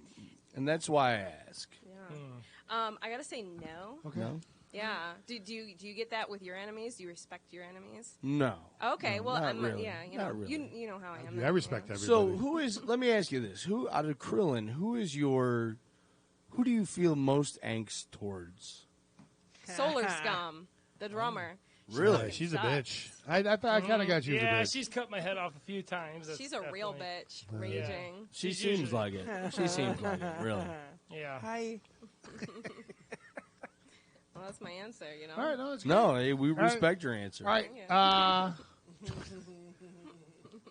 and that's why I ask. Yeah. I gotta say no. Okay. No, Yeah. Do you get that with your enemies? Do you respect your enemies? no. Okay. No, well, not I'm really. yeah. You Not know, really. you know how I am. Yeah, I respect everybody. So who is? Let me ask you this: Who out of Krillin? Who do you feel most angst towards? Solar Scum, the drummer. Really? She's a Sucks. bitch. I thought I kind of got you Yeah, as a bitch. she's cut my head off a few times. That's She's a real definitely- bitch, raging. She She's seems usually- like it. She seems like it. Really. Yeah. Hi. Well, that's my answer. You know. All right, no, it's good. No, hey, we right. respect your answer. All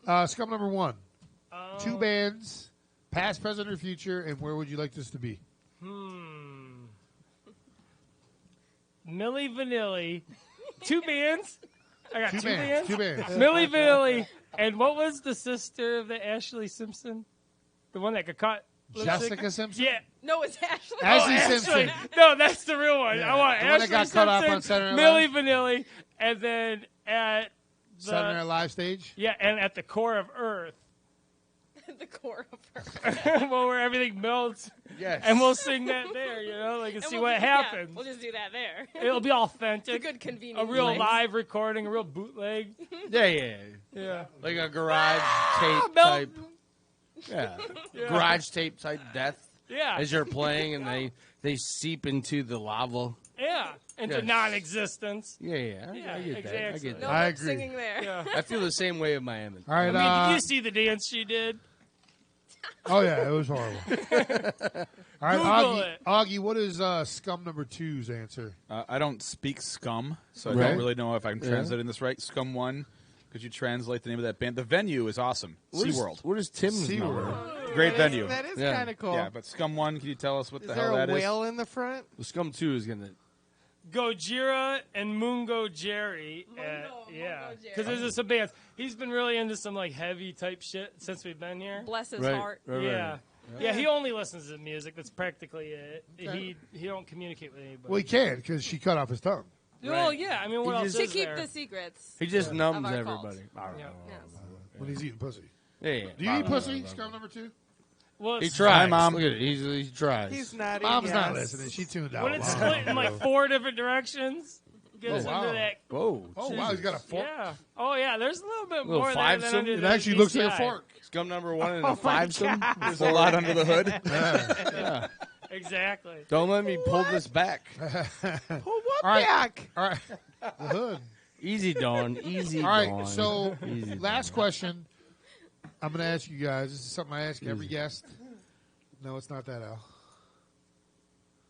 right. Scum number 1. 2 bands, past, present, or future, and where would you like this to be? Milli Vanilli. 2 bands. I got 2 bands. 2 bands. Milli Vanilli. And what was the sister of the Ashley Simpson? The one that got caught. lip-sync? Jessica Simpson? Yeah. No, it's Ashley. Ashley Oh, Simpson. No, that's the real one. Yeah. I want The one that Ashley got Simpson, cut off on Saturday Night Milli Live? Vanilli, and then at the Saturday Night Live stage? yeah, and at the core of Earth, the core of her. well, where everything melts. Yes. And we'll sing that there, you know, like and see we'll what just- yeah, happens. we'll just do that there. It'll be authentic. It's a good convenient A real place. live recording, a real bootleg. Yeah. Like a garage tape Mel- type. Yeah. Garage tape type death. Yeah. As you're playing and they seep into the lava. Yeah, into Yes. non-existence. Yeah. I get that. I exactly. get No that. I lip agree. singing there. Yeah. I feel the same way of Miami. All right. I mean, did you see the dance she did? Oh yeah, it was horrible. All right, Google it. Augie, what is scum number 2's answer? I don't speak scum, so I Right. don't really know if I'm Yeah. translating this right. Scum 1. Could you translate the name of that band? The venue is awesome. SeaWorld. What is Tim's SeaWorld. number? Great venue. That is Yeah. kind of cool. Yeah, but Scum 1, can you tell us what Is the there hell a that is? whale in the front? Well, Scum 2 is going to... Gojira and Mungo Jerry. Yeah, because there's some bands. He's been really into some like heavy type shit since we've been here. Bless his Right, heart. right, Yeah. right. Yeah, he only listens to music. That's practically it. Okay. He don't communicate with anybody. Well, he can because she cut off his tongue. Well, yeah. I mean, what He else just- To is keep there? the secrets. He just of numbs our cult. everybody. Yeah. When he's eating pussy. Yeah. Do you eat pussy? Scum number 2? Well, He it's, tries. Hi, Mom. Look at it. He tries. He's not. Mom's not yes. listening. She tuned out. when it's Wow. split in like 4 different directions, gets Oh, wow. into that. Whoa. Oh wow, he's got a fork. Yeah. Oh yeah. There's a little bit Little more there than fivesome? under It the actually looks like a PCI. fork. Scum number 1 and Oh a fivesome. There's a lot under the hood. Yeah. Exactly. Don't let me pull this back. Pull what All right. back? All right. The hood. Easy, Dawn. Easy, All right. Dawn. So, Easy, last question. I'm going to ask you guys. This is something I ask every guest. No, it's not that, Al.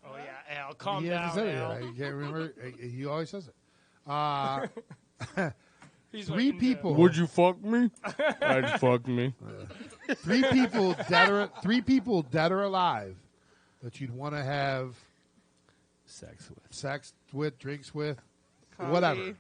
Oh yeah, Al, calm He down, hasn't said it Al. yet. You can't remember. He always says it. He's Three waiting to- people. Would you fuck me? I'd fuck me. Three people dead or alive that you'd want to have sex with, drinks with, whatever.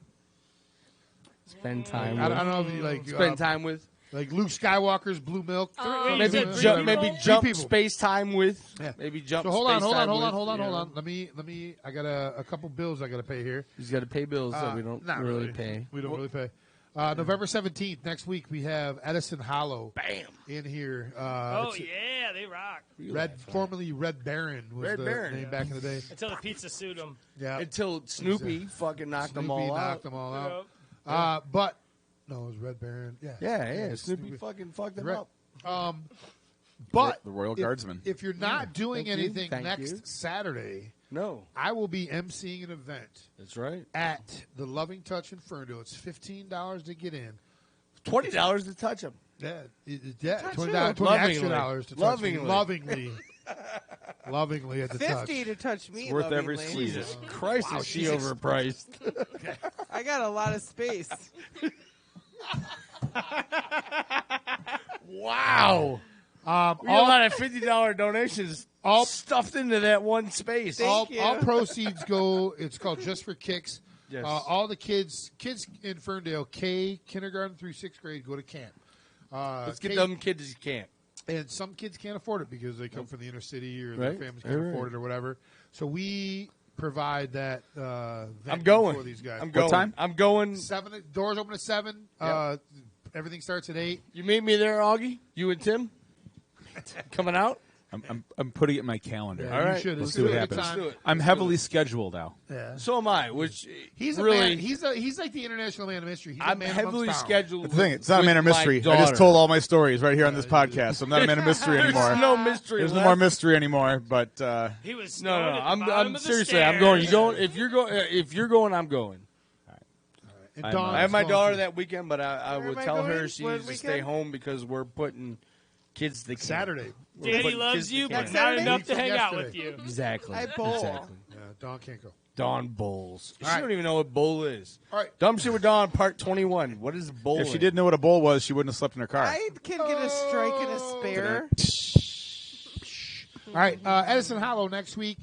Spend time I with. don't know if you like Spend time with. like Luke Skywalker's blue milk. Wait, you Maybe said three jump. people? Maybe Three jump people. space time with. Yeah. Maybe jump. So hold on. space time with, you know. Let me. I got a couple bills I got to pay here. He's got to pay bills that we don't Not really pay. We don't really pay. November 17th next week we have Edison Hollow. Bam. In here. Oh It's yeah, they rock. formerly Red Baron was Red the Baron, name yeah. back in the day. Until the pizza suit him. Yeah. Until Snoopy fucking knocked them all knocked out. them all Yep. out. But no, it was Red Baron. Yeah. Yeah. Snoopy fucking fucked them Right. up. But The Royal if- Guardsman. If you're not doing Thank you. anything Thank next you. Saturday, No. I will be emceeing an event That's right. at the Loving Touch in Ferndale. It's $15 to get in. $20 to touch them. Yeah, Touch $20 who? extra dollars to touch me. Lovingly. Lovingly at the touch. 50 to touch me. worth every lovingly. squeeze. Jesus Christ, Wow, is she she's overpriced? I got a lot of space. Wow. We got a lot of $50 donations all stuffed into that one space. All proceeds go. It's called Just for Kicks. Yes. All the kids in Ferndale, kindergarten through 6th grade, go to camp. Let's get them kids to camp. And some kids can't afford it because they come from the inner city or Right. their families can't Right. afford it or whatever. So we provide that. I'm venue going. for these guys. I'm going. What time? I'm going. 7. Doors open at 7. Yep. Everything starts at 8. You meet me there, Augie? You and Tim? Coming out? I'm putting it in my calendar. Yeah, All you right. should. Let's It's see what a good happens. time. Let's do it. I'm heavily scheduled now. Yeah. So am I, which He's a really, man. He's like the international man of mystery. He's a I'm man heavily amongst town. scheduled. The thing, it's not a with man of my mystery. I daughter. just told all my stories right here on this podcast. So I'm not a man of mystery anymore. There's no mystery. There's no left. more mystery anymore. But He was No, stoned no. at the bottom I'm of the seriously. I'm stairs. going. You going? If you're going, I'm going. And I'm, Dawn's I have my going daughter too. that weekend, but I Where would am I tell her going? she What needs to stay weekend? home because we're putting kids to camp. Saturday. We're Daddy putting loves kids to you, camp. but not Saturday? enough to From hang out yesterday. with you. Exactly. I bowl. Exactly. Yeah, Dawn can't go. Dawn bowls. She All right. don't even know what bowl is. All right. Dumb shit with Dawn, part 21. What is bowling? if she didn't know what a bowl was, she wouldn't have slept in her car. I can get a strike and a spare. All right, Edison Hollow next week,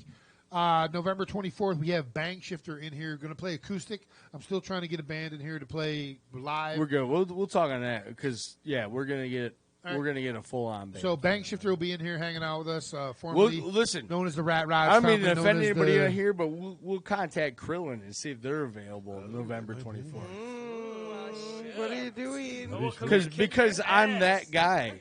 November 24th. We have Bang Shifter in here. Going to play acoustic. I'm still trying to get a band in here to play live. We're good. We'll talk on that because we're gonna get All right. we're gonna get a full on band. So Bang Shifter will be in here hanging out with us. Formerly listen, known as the Rat Rods. I don't mean to formerly offend known as anybody the- in here, but we'll contact Krillin and see if they're available November 24th. What are you doing? Because I'm that guy.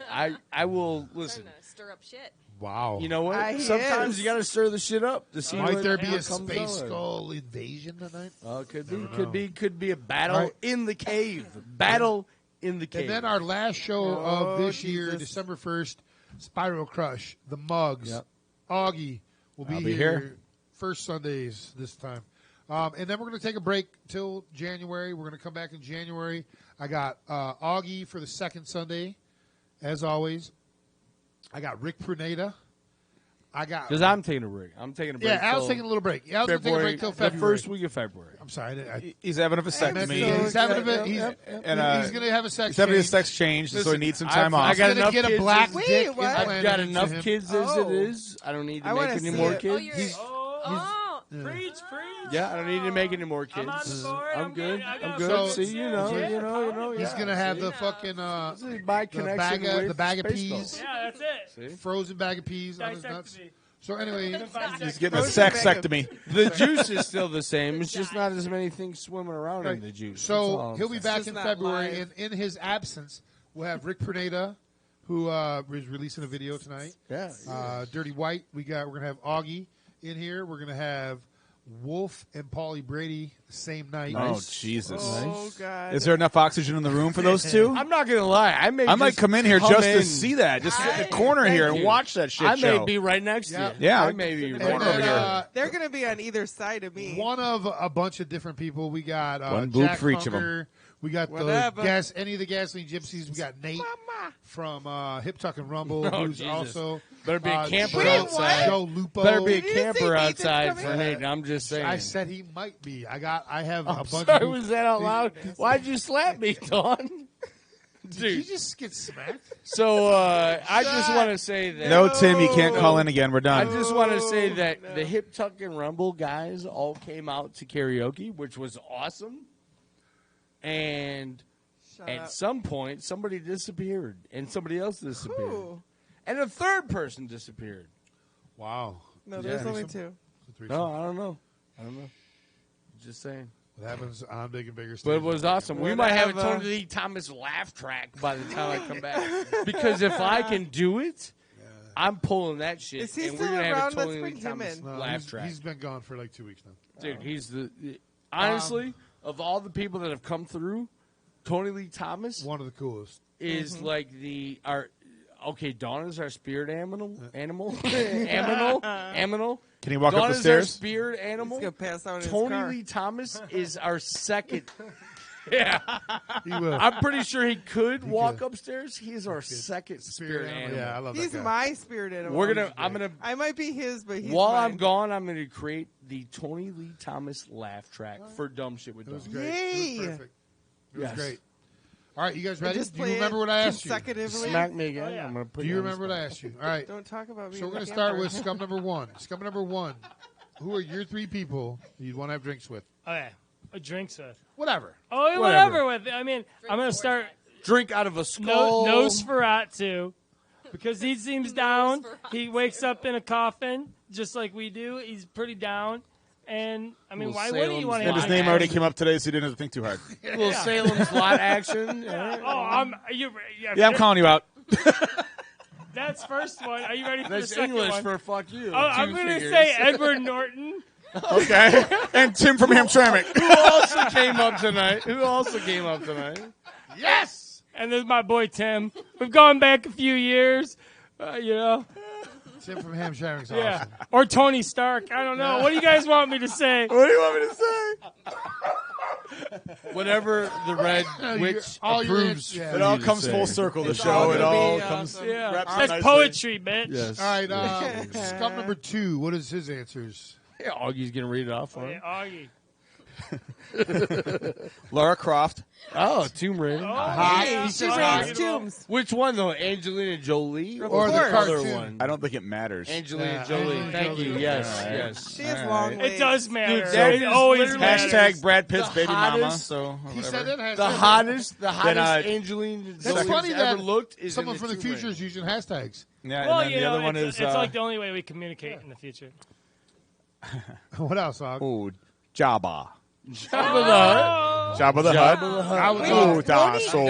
I will listen. Trying to stir up shit. Wow. You know what? I Sometimes is. you got to stir the shit up to see. Might what there be a comes out. SpaceSkull invasion tonight? Oh, could Never be. know. Could be a battle All right. in the cave. Battle in the cave. And then our last show of Oh, this year, Jesus. December 1st, Spiral Crush, the Mugs, Yep. Augie will be I'll be here here. first Sundays this time. And then we're going to take a break till January. We're going to come back in January. I got Augie for the second Sunday, as always. I got Rick Pruneda. I got Because I'm taking a break. I'm taking a break. Yeah, Al's till taking a little break. Yeah, Al's going to take a break till February. The first week of February. I'm sorry. He's having a vasectomy. He's having a bit. He's going to have a sex. He's having a sex change, so he needs some time off. I got He's enough going to get kids a black as- dick. I've got enough kids as it Oh. is. I don't need to I make wanna any see more it. kids. Preach. Yeah, I don't need to make any more kids. I'm on board. I'm good. I got I'm a good. So- See, you know. He's yeah, going to have see? the fucking My connection the bag of with peas, Yeah, that's it. See? frozen bag of peas on his nuts. Dissectomy. So anyway, He's getting a sexectomy. The juice is still the same. It's just not as many things swimming around in the juice. That's all So I'm he'll be saying. back just in not February, live. and in his absence, we'll have Rick Pruneda, who is releasing a video tonight. Yeah. Dirty White. We're gonna have Augie in here. We're gonna have Wolf and Paulie Brady the same night. Oh, Jesus. Oh, God. Is there enough oxygen in the room for those two? I'm not gonna lie. I might just come in here just to in. see that. Just sit in the corner here and watch that shit I show. may be right next to you. Yeah, I may be And right then, next to They're going to be on either side of me. one of a bunch of different people. We got One boob Jack for each of 'em. Hunker. We got Whatever. any of the Gasoline Gypsies. We got Nate from Hip Tuck and Rumble, Oh, who's Jesus. also Better be a camper Joe, outside. Joe Lupo. Better be a Did you say camper Nathan's outside coming? for Nate. I'm just saying. I said he might be. I have a bunch Sorry, of. was that out loud? Why'd you slap me, Dawn? Did you just get smacked? So I just want to say that. No, Tim, you can't call in again. We're I done. just want to say that the Hip Tuck and Rumble guys all came out to karaoke, which was awesome. And Shut at up. some point, somebody disappeared, and somebody else disappeared, Who? and a third person disappeared. Wow. No, there's Yeah. only two. No, I don't know. Just saying. What happens on Big and Bigger? But it was awesome. We might have a Whatever. Tony Lee Thomas laugh track by the time I come back. Because if I can do it, I'm pulling that shit. Is he and still we're gonna around? have a Let's Tony bring Lee him Thomas in. laugh track. He's been gone for like 2 weeks now. Dude, he's honestly, of all the people that have come through, Tony Lee Thomas One of the coolest. is like okay, Dawn is our spirit animal. Aminal. Can he walk Dawn up the is stairs? our spirit animal. He's gonna pass out in his Tony car. Lee Thomas is our second. Yeah, He will. I'm pretty sure he could walk upstairs. He's our second spirit animal. Yeah, I love He's that guy. my spirit animal. I'm gonna. I might be his, but he's While mine. I'm gone, I'm gonna create the Tony Lee Thomas laugh track for dumb shit with It was Dawn. great. Yay. It was perfect. It was Yes. great. All right, you guys I ready? just Do you play remember it what I asked you? consecutively. Smack me again. Oh, yeah. I'm gonna put Do you on the remember what I asked you? All right. Don't talk about me. So we're going going to start with scum number one. Scum number one. Who are your three people you'd want to have drinks with? Okay. Drinks with. Whatever. Oh, whatever with. I mean, I'm going to start. Drink out of a skull. No Sferatu. Because he seems down. He wakes up in a coffin, just like we do. He's pretty down. And, I mean, Little why wouldn't you Salem's want to And his name already came up today, so he didn't have to think too hard. Little Salem's Lot action. Oh, Yeah, I'm calling you out. That's first one. Are you ready for That's the second English one? for fuck you. Oh, I'm Two going to fingers. say Edward Norton. Okay. And Tim from Hamtramck. Who also came up tonight? Yes! And there's my boy Tim. We've gone back a few years, you know. Tim from Hamsharing's Yeah. awesome. Or Tony Stark. I don't know. What do you guys want me to say? What do you want me to say? Whatever the red witch all your approves. answers- yeah. for It all you to comes say. full circle, the It's show. all It gonna all be comes. awesome. Yeah. wraps up That's nicely. poetry, bitch. Yes. All right, scum number two. What is his answers? Yeah, Augie's gonna read it off for Hey, him. Augie. Lara Croft. Oh, Tomb Raider. Hot. yeah. He says She hot. raised tombs. Which one though? Angelina Jolie Or the the other cartoon. one? I don't think it matters. Angelina Yeah, Jolie. Angelina Thank you. Jolie. Yes, All right. yes. She has All long right. legs. It does matter. Dude, that It is always literally- matters. Hashtag Brad Pitt's The baby mama. hottest- So He whatever. said it has The hottest Then, Angelina That's Jolie's funny ever that looked is someone in from the Tomb future Raider. is using hashtags. Yeah, Well, and then you the know, other one it's is like the only way we communicate in the future. What else, Og? oh, Jabba. Jabba the Hutt. Jabba the Hutt. Jabba the Hutt. I was Oh, on- da I'm down with it. solo.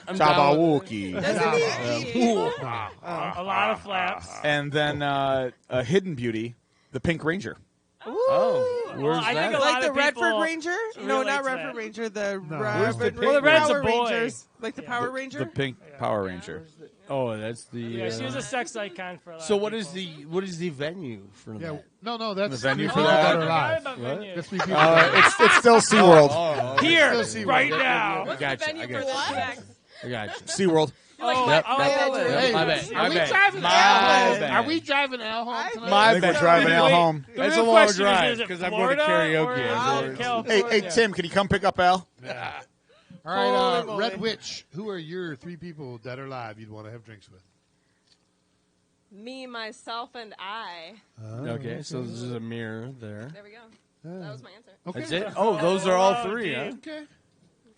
I'm down Jabba with it. Wookie. Doesn't he? A lot of flaps. And then a hidden beauty, the Pink Ranger. Oh, where's I that? think a lot Like the of people Redford Ranger? No, relate not to Redford that. Ranger. The Where's the Red Well, the Red's a Power boy. Rangers. Like the Power Ranger? The Pink Power Ranger. Oh, that's the. Yeah, she was a sex icon for a lot So of what is people. the venue for Yeah, that? no, that's The venue three for people that? are I alive. forgot about venues. That's three people. It's still SeaWorld. Here, Still right SeaWorld. now. Gotcha. I Venue got for you. what? I got you. SeaWorld. Oh, Yep, oh, yep, oh, yep, Hey, my bad. are My we bad. driving My Al home? bad. Are we driving Al home tonight? My I think we're bad. driving Al Wait, home. The That's real a long question drive is it because I'm going to Florida karaoke or is it afterwards. California? Hey, Tim, can you come pick up Al? All right, Holy moly. Red Witch, who are your 3 people, dead or alive, you'd want to have drinks with? Me, myself, and I. Okay, so this is a mirror there. There we go. That was my answer. Okay. That's it? Oh, those are all 3, dude. huh? Okay.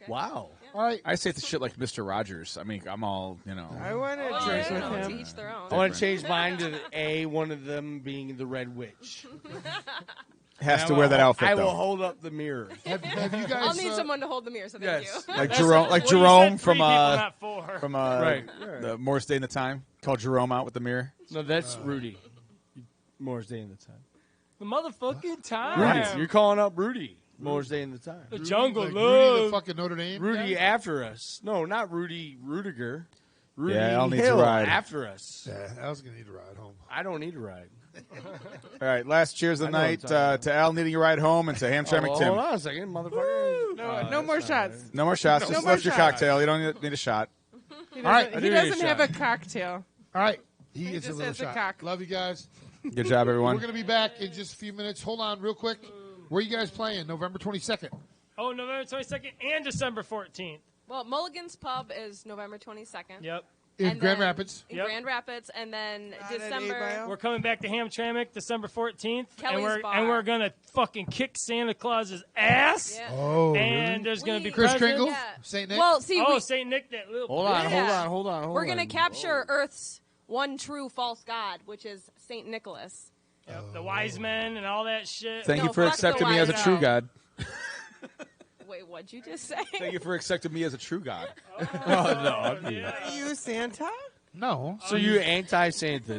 Wow. All right. I say the shit like Mr. Rogers. I mean, I'm all, I want to Oh, drink yeah, with no, to him. each their own. I want to change mine to the A, one of them being the Red Witch. Has And to I wear will that outfit, I though. will hold up the mirror. Have you guys? I'll need someone to hold the mirror, so thank Yes. you. Like That's Jerome, well, you Jerome said from 3 people, not 4. Right. the Morris Day in the Time. Called Jerome out with the mirror. No, that's Rudy. Moore's Day in the Time. The motherfucking time. Rudy, you're calling up Rudy. Moore's Day in the Time. The jungle like love. Rudy the fucking Notre Dame Rudy guy? after us. No, not Rudy Rudiger. Rudy Yeah, Al needs a Hill ride. after us. Yeah, I was gonna need a ride home. I don't need a ride. All right, last cheers of the I know night what I'm talking to Al needing a ride home and to Hamtramck well, Tim. hold on a second, motherfucker. No more shots. No more shots. No Just more lift your shots. cocktail. You don't need a shot. He All right. doesn't, I he do need a doesn't have a shot. cocktail. All right, he He gets a just little has a shot. cock. Love you guys. Good job, everyone. We're gonna be back in just a few minutes. Hold on, real quick. Where are you guys playing? November 22nd. Oh, November 22nd and December 14th. Well, Mulligan's Pub is November 22nd. Yep. In And Grand then- Rapids. In Yep. Grand Rapids, and then Not at December. A-Bio? We're coming back to Hamtramck December 14th, Kelly's Bar. and we're gonna fucking kick Santa Claus's ass. Yeah. Oh, And really? there's gonna be Chris presents. Kringle, Yeah. Saint Nick. Well, see, Oh, we, Saint Nick, that little. Hold on, Yeah. hold on. we're going to capture Earth's one true false god, which is Saint Nicholas. Yep, the wise men and all that shit. Thank No, you for fuck the accepting me as a wise true out. God. Wait, what'd you just say? Thank you for accepting me as a true God. Oh, no. Are you Santa? No. So you anti-Santa?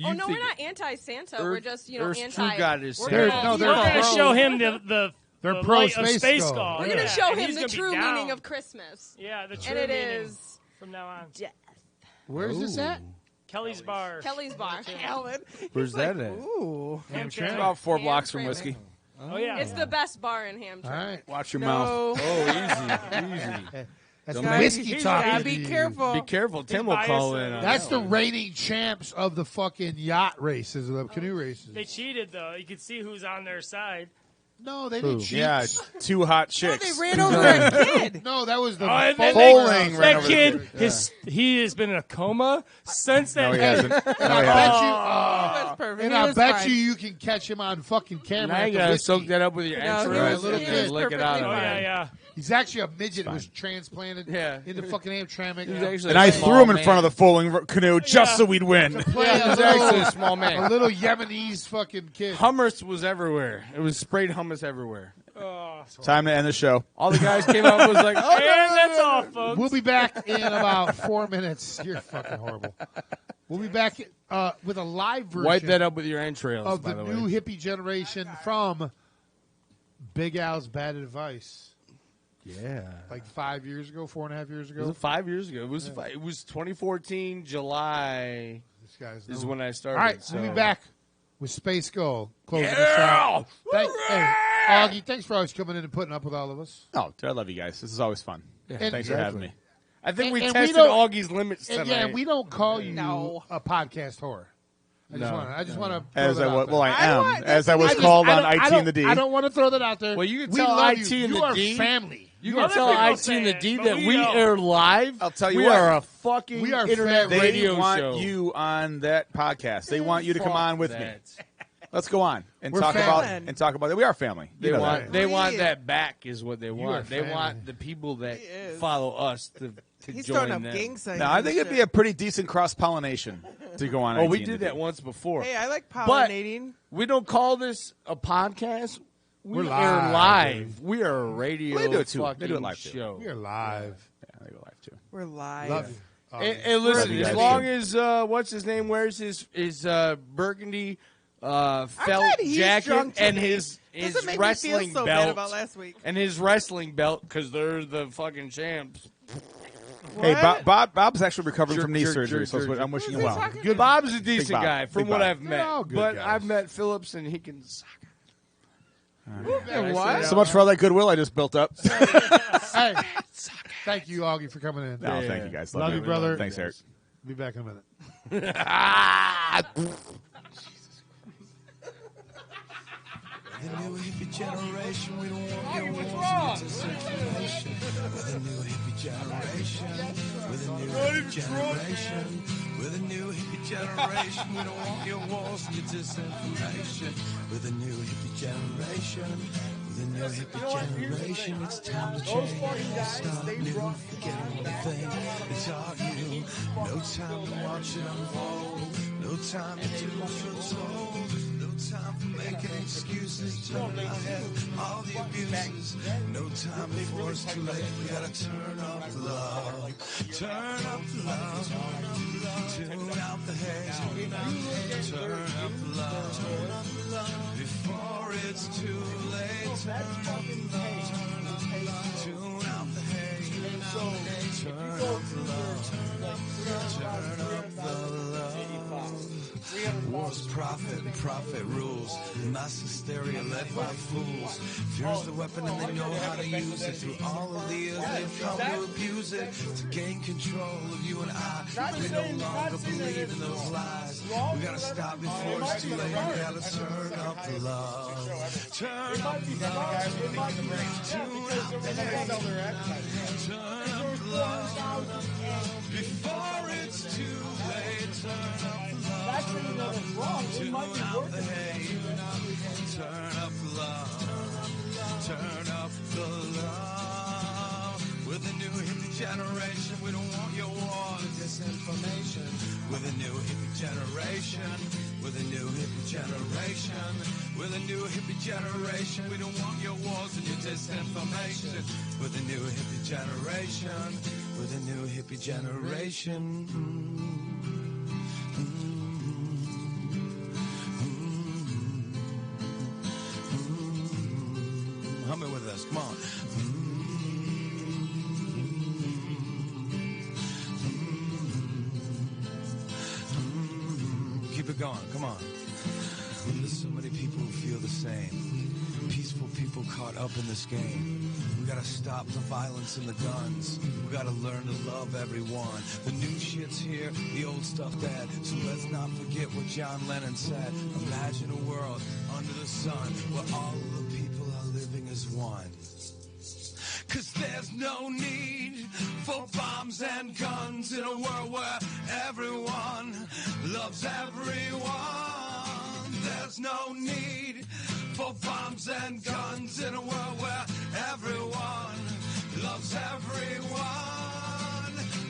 Oh no, we're not anti-Santa. We're Earth- just Earth's anti. true god is we're Santa. gonna, No, We're they're gonna pro. show him the They're pro light of SpaceSkull. We're Yeah. gonna show And him he's the gonna be true down. meaning of Christmas. Yeah, the true And it meaning is from now on. death. Where's this at? Kelly's Bar. Kelly's Bar. Alan. Where's that at? Ooh. Hamtramck. About 4 blocks from Hamtramck. whiskey. Oh yeah. It's the best bar in Hamtramck. All right. Watch your mouth. No. Oh, easy. That's Don't the whiskey he's talking. gotta to Be you. careful. Be careful. Tim will biased call or- in. on That's that the one. reigning champs of the fucking yacht races, the canoe races. They cheated though. You could see who's on their side. No, they didn't Who? cheat. Yeah, 2 hot They chicks. ran over a kid. No, that was the Oh, and then Bowling ran that over the kid, kid. he has been in a coma since that. No, he hasn't. No, he And I hasn't. bet you, That's perfect. and He I was bet fine. you can catch him on fucking camera. Now at you the gotta whiskey. soak that up with your No, entrails he was and lick it out. perfectly of Oh it. yeah, yeah. He's actually a midget that was transplanted Yeah. into fucking Hamtramck. He was actually And a I small threw him in man. front of the foaling canoe just so we'd win. Play Yeah, a he was little- actually a small a man. little Yemenis fucking kid. Hummus was everywhere. It was sprayed hummus everywhere. Time to end the show. All the guys came out and was like, "Oh, And that's all, folks. We'll be back in about 4 minutes. You're fucking horrible. We'll be back with a live version wipe that up with your entrails." of by the the new way. hippie generation from Big Al's Bad Advice. Yeah. Like 5 years ago, 4.5 years Was ago. it 5 years ago? It was. It was 2014 July. This guy's Is no- when I started. All right, so. we'll be back with SpaceSkull closing us out. Hey, Augie, thanks for always coming in and putting up with all of us. Oh, dude, I love you guys. This is always fun. And- Thanks for having me. I think we and tested don't- Augie's limits and tonight. yeah, we don't call you No. a podcast whore. I just No. want to As I that out was, there. well, I I am. want- As I was I just- called I on don't- I IT don't- and the D. I don't want to throw that out there. Well, you can We tell love IT you. and You the are D. family. You Other can tell people IT say and the it, D but that we we don't. are live. I'll tell you we what. are a fucking We are internet family. They radio want show. you on that podcast. They want you to come Fuck on with that. me. Let's go on and We're talk family. about it. We are family. They You know want that. they want that back is what they are want. They family. want the people that He is. follow us to He's join throwing up them. gang signs. No, I and think it'd shit. be a pretty decent cross pollination to go on. Oh, IT we and did the that D. once before. Hey, I like But pollinating. we don't call this a podcast. We're are live, live. We are a radio Well, they do it too. They fucking do it live too. show. We are live. Yeah, they go live too. We're live. Love you. And listen, Love you as guys. long as what's his name wears his burgundy felt glad he's jacket drunk and today. his Doesn't make me wrestling feel so bad belt about last week. and his wrestling belt because they're the fucking champs. Hey, What? Bob's actually recovering Jerk, from knee jerk, surgery, jerk, so jerk. I'm wishing Who's you he well. talking Good. Bob's a decent Bob. guy from Big what Bob. I've They're met, all good but guys. I've met Phillips and he can suck. What? So much for all that goodwill I just built up. Hey, thank you, Augie, for coming in. No, thank you guys. Love you, brother. Thanks, Eric. Be back in a minute. The new hippie generation, we don't want your what's walls wrong? into circulation. With a new hippie generation, with a new hippie generation, with a new hippie generation, we don't want your walls into disinformation. With a new hippie generation, with a new hippie generation, it's time to change. Start new, forget one thing they taught you. No time to watch it unfold, no time to do what you're told. Time for making excuses, turn our head, all the abuses. No time before it's too late. We gotta turn up the love, turn up the love, tune out the hate, turn up the love. Before it's too late, turn up the love, tune out the hate, turn up the love, turn up the love. War's profit and profit rules. Mass hysteria led by fools. Fear's the weapon and they know how to use it. Through all of the years they've come to abuse it. To gain control of you and I. We no longer believe in those lies. We gotta stop before it's too late. We gotta turn up the love. Turn up the love. Tune out the hate. Turn up the love. Before it's too late. Turn up the love. Tune out the hate. Turn up the love. Turn up the love. With a new hippie generation, we don't want your war and disinformation. With a new hippie generation, with a new hippie generation, with a new hippie generation, we don't want your wars and your disinformation. With a new hippie generation, with a new hippie generation. Hum it with us, come on. Keep it going, come on. There's so many people who feel the same. Peaceful people caught up in this game. We gotta stop the violence and the guns. We gotta learn to love everyone. The new shit's here, the old stuff dead. So let's not forget what John Lennon said. Imagine a world under the sun where all of the people are living as one. 'Cause there's no need for bombs and guns in a world where everyone loves everyone. There's no need for bombs and guns in a world where everyone loves everyone.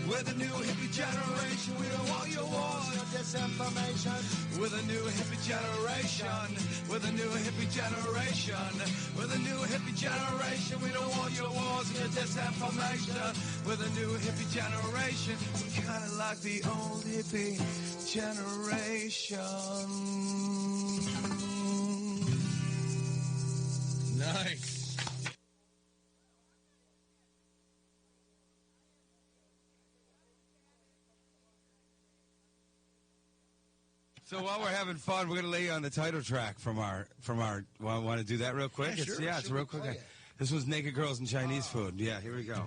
With a new hippie generation, we don't want your wars or disinformation. With a new hippie generation, with a new hippie generation, with a new hippie generation, we don't want your wars or disinformation. With a new hippie generation, we're kind of like the old hippie generation. Nice. So while we're having fun, we're going to lay you on the title track from our. Want to do that real quick? Yeah, sure, it's real quick. play it. This was Naked Girls and Chinese Food. Yeah, here we go.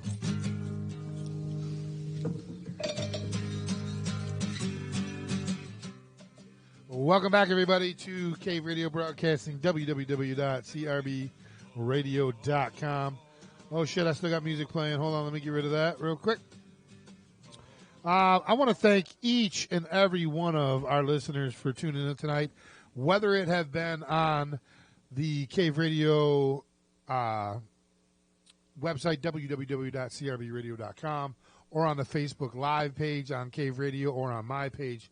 Welcome back, everybody, to Cave Radio Broadcasting, www.crbradio.com. Oh, shit, I still got music playing. Hold on, let me get rid of that real quick. I want to thank each and every one of our listeners for tuning in tonight, whether it have been on the Cave Radio website, www.crbradio.com, or on the Facebook Live page on Cave Radio, or on my page,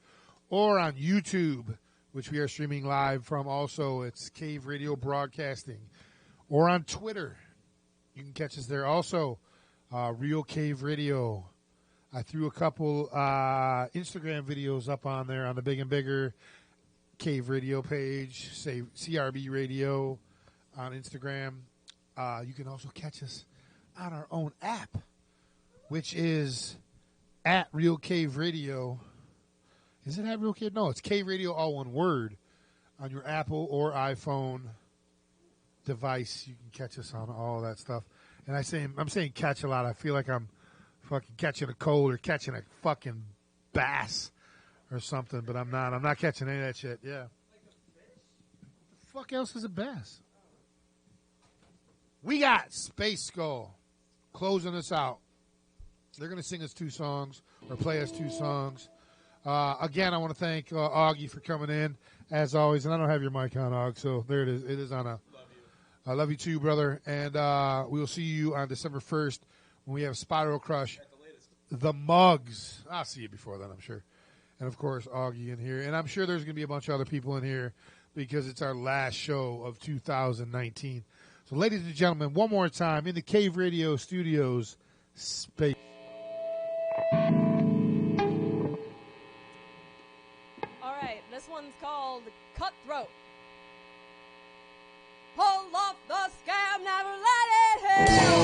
or on YouTube, which we are streaming live from. Also, it's Cave Radio Broadcasting, or on Twitter. You can catch us there. Also, Real Cave Radio. I threw a couple Instagram videos up on there on the Big and Bigger Cave Radio page, say CRB Radio on Instagram. You can also catch us on our own app, which is at Real Cave Radio. Is it at Real Cave? No, it's Cave Radio, all one word, on your Apple or iPhone device. You can catch us on all that stuff. And I'm saying catch a lot. I feel like I'm fucking catching a cold or catching a fucking bass or something, but I'm not. I'm not catching any of that shit. Yeah. What the fuck else is a bass? We got SpaceSkull closing us out. They're going to sing us 2 songs or play us 2 songs. Again, I want to thank Augie for coming in, as always. And I don't have your mic on, Aug, so there it is. It is on a... I love you too, brother. And we will see you on December 1st when we have Spiral Crush. The Mugs. I'll see you before then, I'm sure. And, of course, Augie in here. And I'm sure there's going to be a bunch of other people in here because it's our last show of 2019. So, ladies and gentlemen, one more time, in the Cave Radio Studios, Space. All right, this one's called Cutthroat. Pull off the scab, never let it heal.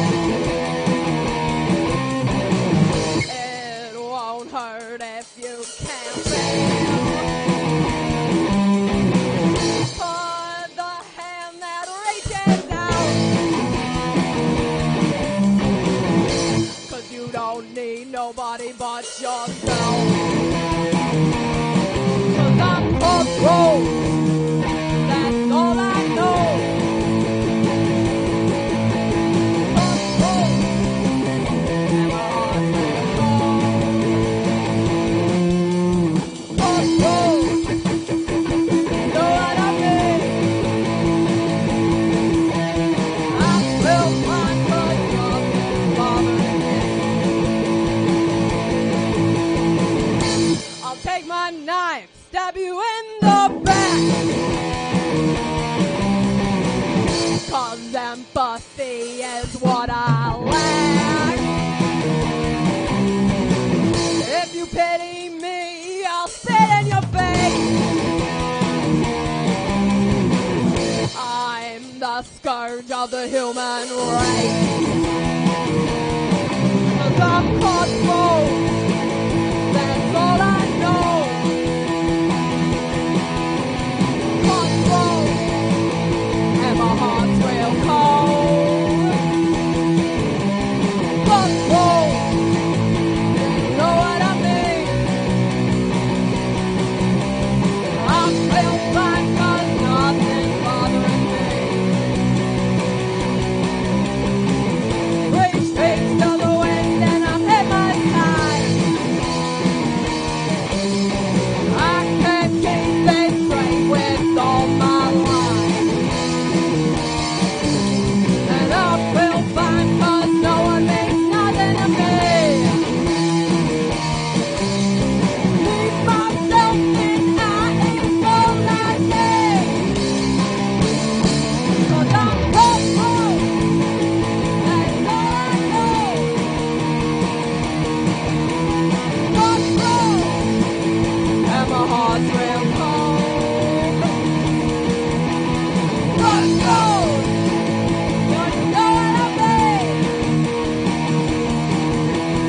It won't hurt if you can't feel. Put the hand that reaches out, 'cause you don't need nobody but yourself. 'Cause I'm cutthroat, that's all I know. Take my knife, stab you in the back. 'Cause empathy is what I lack. If you pity me, I'll spit in your face. I'm the scourge of the human race. 'Cause I'm cutthroat. That's all I know. Cutthroat, and my heart's real cold. Cutthroat, you know what I mean. I feel fine 'cause nothing's bothering me. Reach face to the wind and I'm hypnotized. I can't keep it straight with all my life. And I feel fine 'cause no one makes nothing of me. Leave myself in isolation. 'Cause I'm cutthroat, that's all I know. Cutthroat, and my heart's real cold. Cutthroat, don't you know what I mean?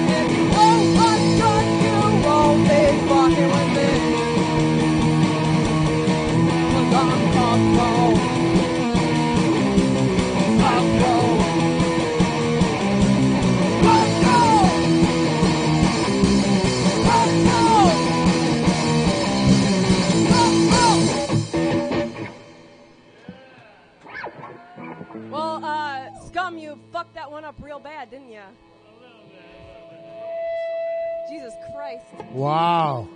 If you won't understand, you won't be fucking with me. 'Cause I'm cutthroat. Cutthroat. Cutthroat. Cutthroat. Well, Scum, you fucked that one up real bad, didn't you? Jesus Christ. Wow.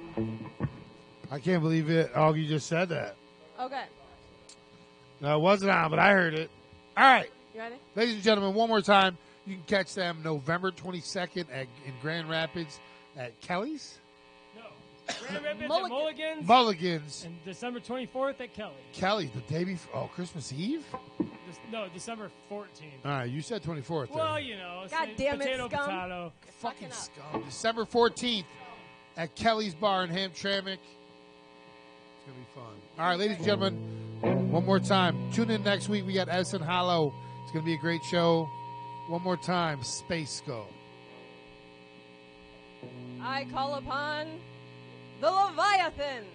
I can't believe it. Augie just said that. Okay. No, it wasn't on, but I heard it. All right. You ready? Ladies and gentlemen, one more time. You can catch them November 22nd in Grand Rapids at Kelly's. Grand Rapids at Mulligan's. Mulligan's. And December 24th at Kelly. Kelly's the day before. Oh, Christmas Eve? No, December 14th. All right, you said 24th. Well, you know. God damn it, potato, Scum. potato. Fucking scum. December 14th at Kelly's Bar in Hamtramck. It's going to be fun. All right, ladies and gentlemen, one more time. Tune in next week. We got Edison Hollow. It's going to be a great show. One more time, SpaceSkull. I call upon the Leviathan.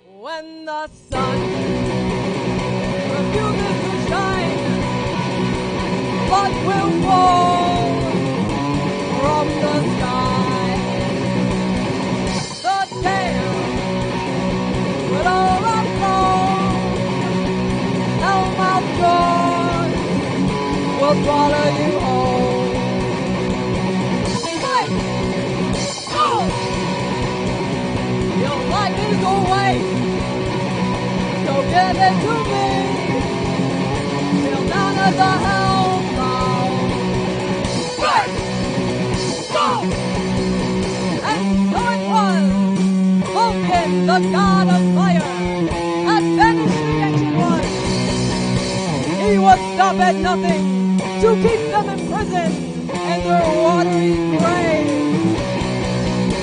When the sun refuses swallow you whole. Fight! Go! Your life is a waste, so give it to me. Till down at the helm bound. Fight! Go! And so it was. Vulcan, the god of fire, had banished the ancient ones. He would stop at nothing to keep them imprisoned in their watery graves.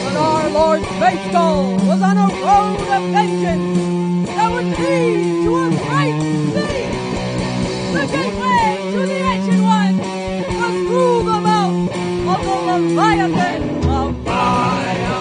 But our Lord SpaceSkull was on a road of vengeance that would lead to a great city. The gateway to the ancient ones was through the mouth of the Leviathan of fire.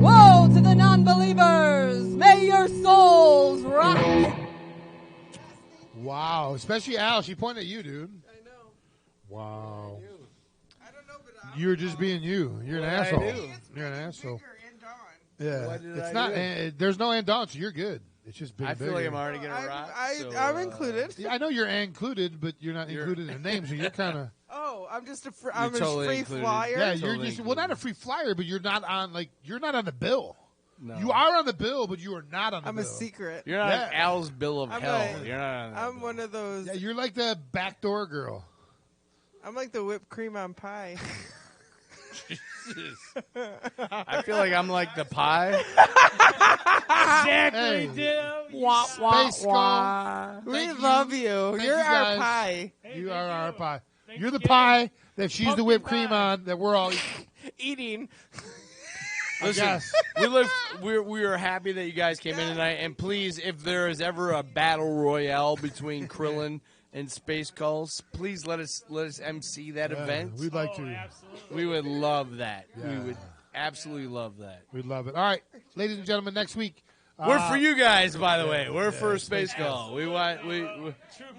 Woe to the non-believers! May your souls rot! Wow, especially Al. She pointed at you, dude. I know. Wow. I don't know, but You're just being you. You're an What asshole. did I do? You're an asshole. and Dawn. Yeah, What did it's I not. do? There's no and Dawn, so you're good. It's just been I feel bigger. like I'm already gonna rot. I'm included. Yeah, I know you're included, but you're not included in the name, so you're kind of. Oh, I'm just You're I'm totally a free included. flyer. Yeah, you're Totally just well, not a free flyer, but you're not on the bill. No. You are on the bill, but you are not on the I'm bill. a secret. You're not Yeah. Al's bill of I'm hell. a- You're not. On that I'm bill. one of those. Yeah, you're like the backdoor girl. I'm like the whipped cream on pie. I feel like I'm like the pie. Exactly, Hey. dude. SpaceSkull. We Thank love you. you. Thank You're you our guys. pie. You are our pie. Thanks You're the for pie that she's the pumpkin whipped cream pie. on that we're all Eating. Listen, guess. we are happy that you guys came in tonight. And please, if there is ever a battle royale between Krillin and SpaceSkull, please let us MC that event. We'd like to. Absolutely. We would love that. Yeah. We would absolutely love that. We'd love it. All right, ladies and gentlemen, next week. We're for you guys, by the way. We're for SpaceSkull. We want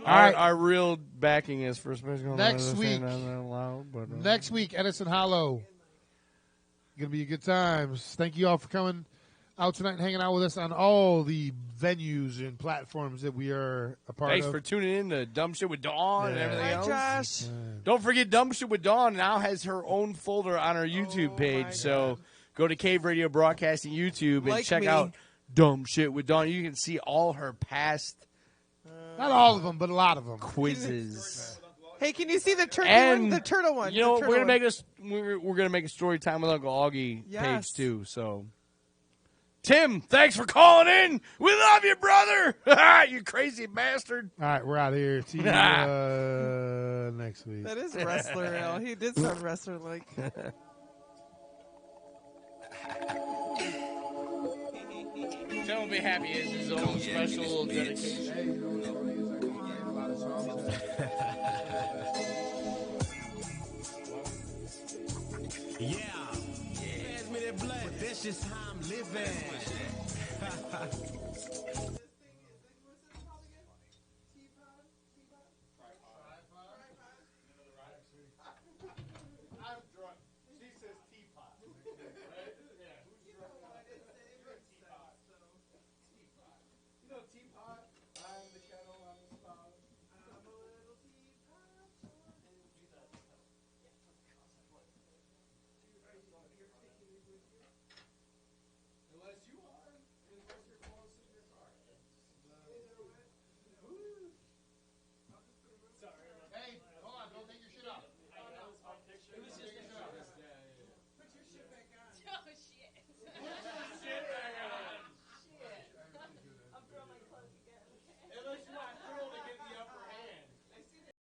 right. our real backing is for SpaceSkull. Next week. Next week, Edison Hollow. Gonna be good times. Thank you all for coming out tonight and hanging out with us on all the venues and platforms that we are a part Thanks of. for tuning in to Dumb Shit with Dawn and everything Hi, else. Josh. Don't forget, Dumb Shit with Dawn now has her own folder on her YouTube page. So go to Cave Radio Broadcasting YouTube and Like check me. out Dumb Shit with Dawn. You can see all her past Not all of them, but a lot of them. quizzes. Hey, can you see the turkey And one? The turtle one. You know, The we're turtle gonna we're gonna make a story time with Uncle Augie Yes. page too. So, Tim, thanks for calling in. We love you, brother. You crazy bastard. All right, we're out of here. See you next week. That is wrestler. Al. He did sound wrestler like. Tim will be happy. It's his own special dedication. Yeah. Pass me that blood. But that's just how I'm living.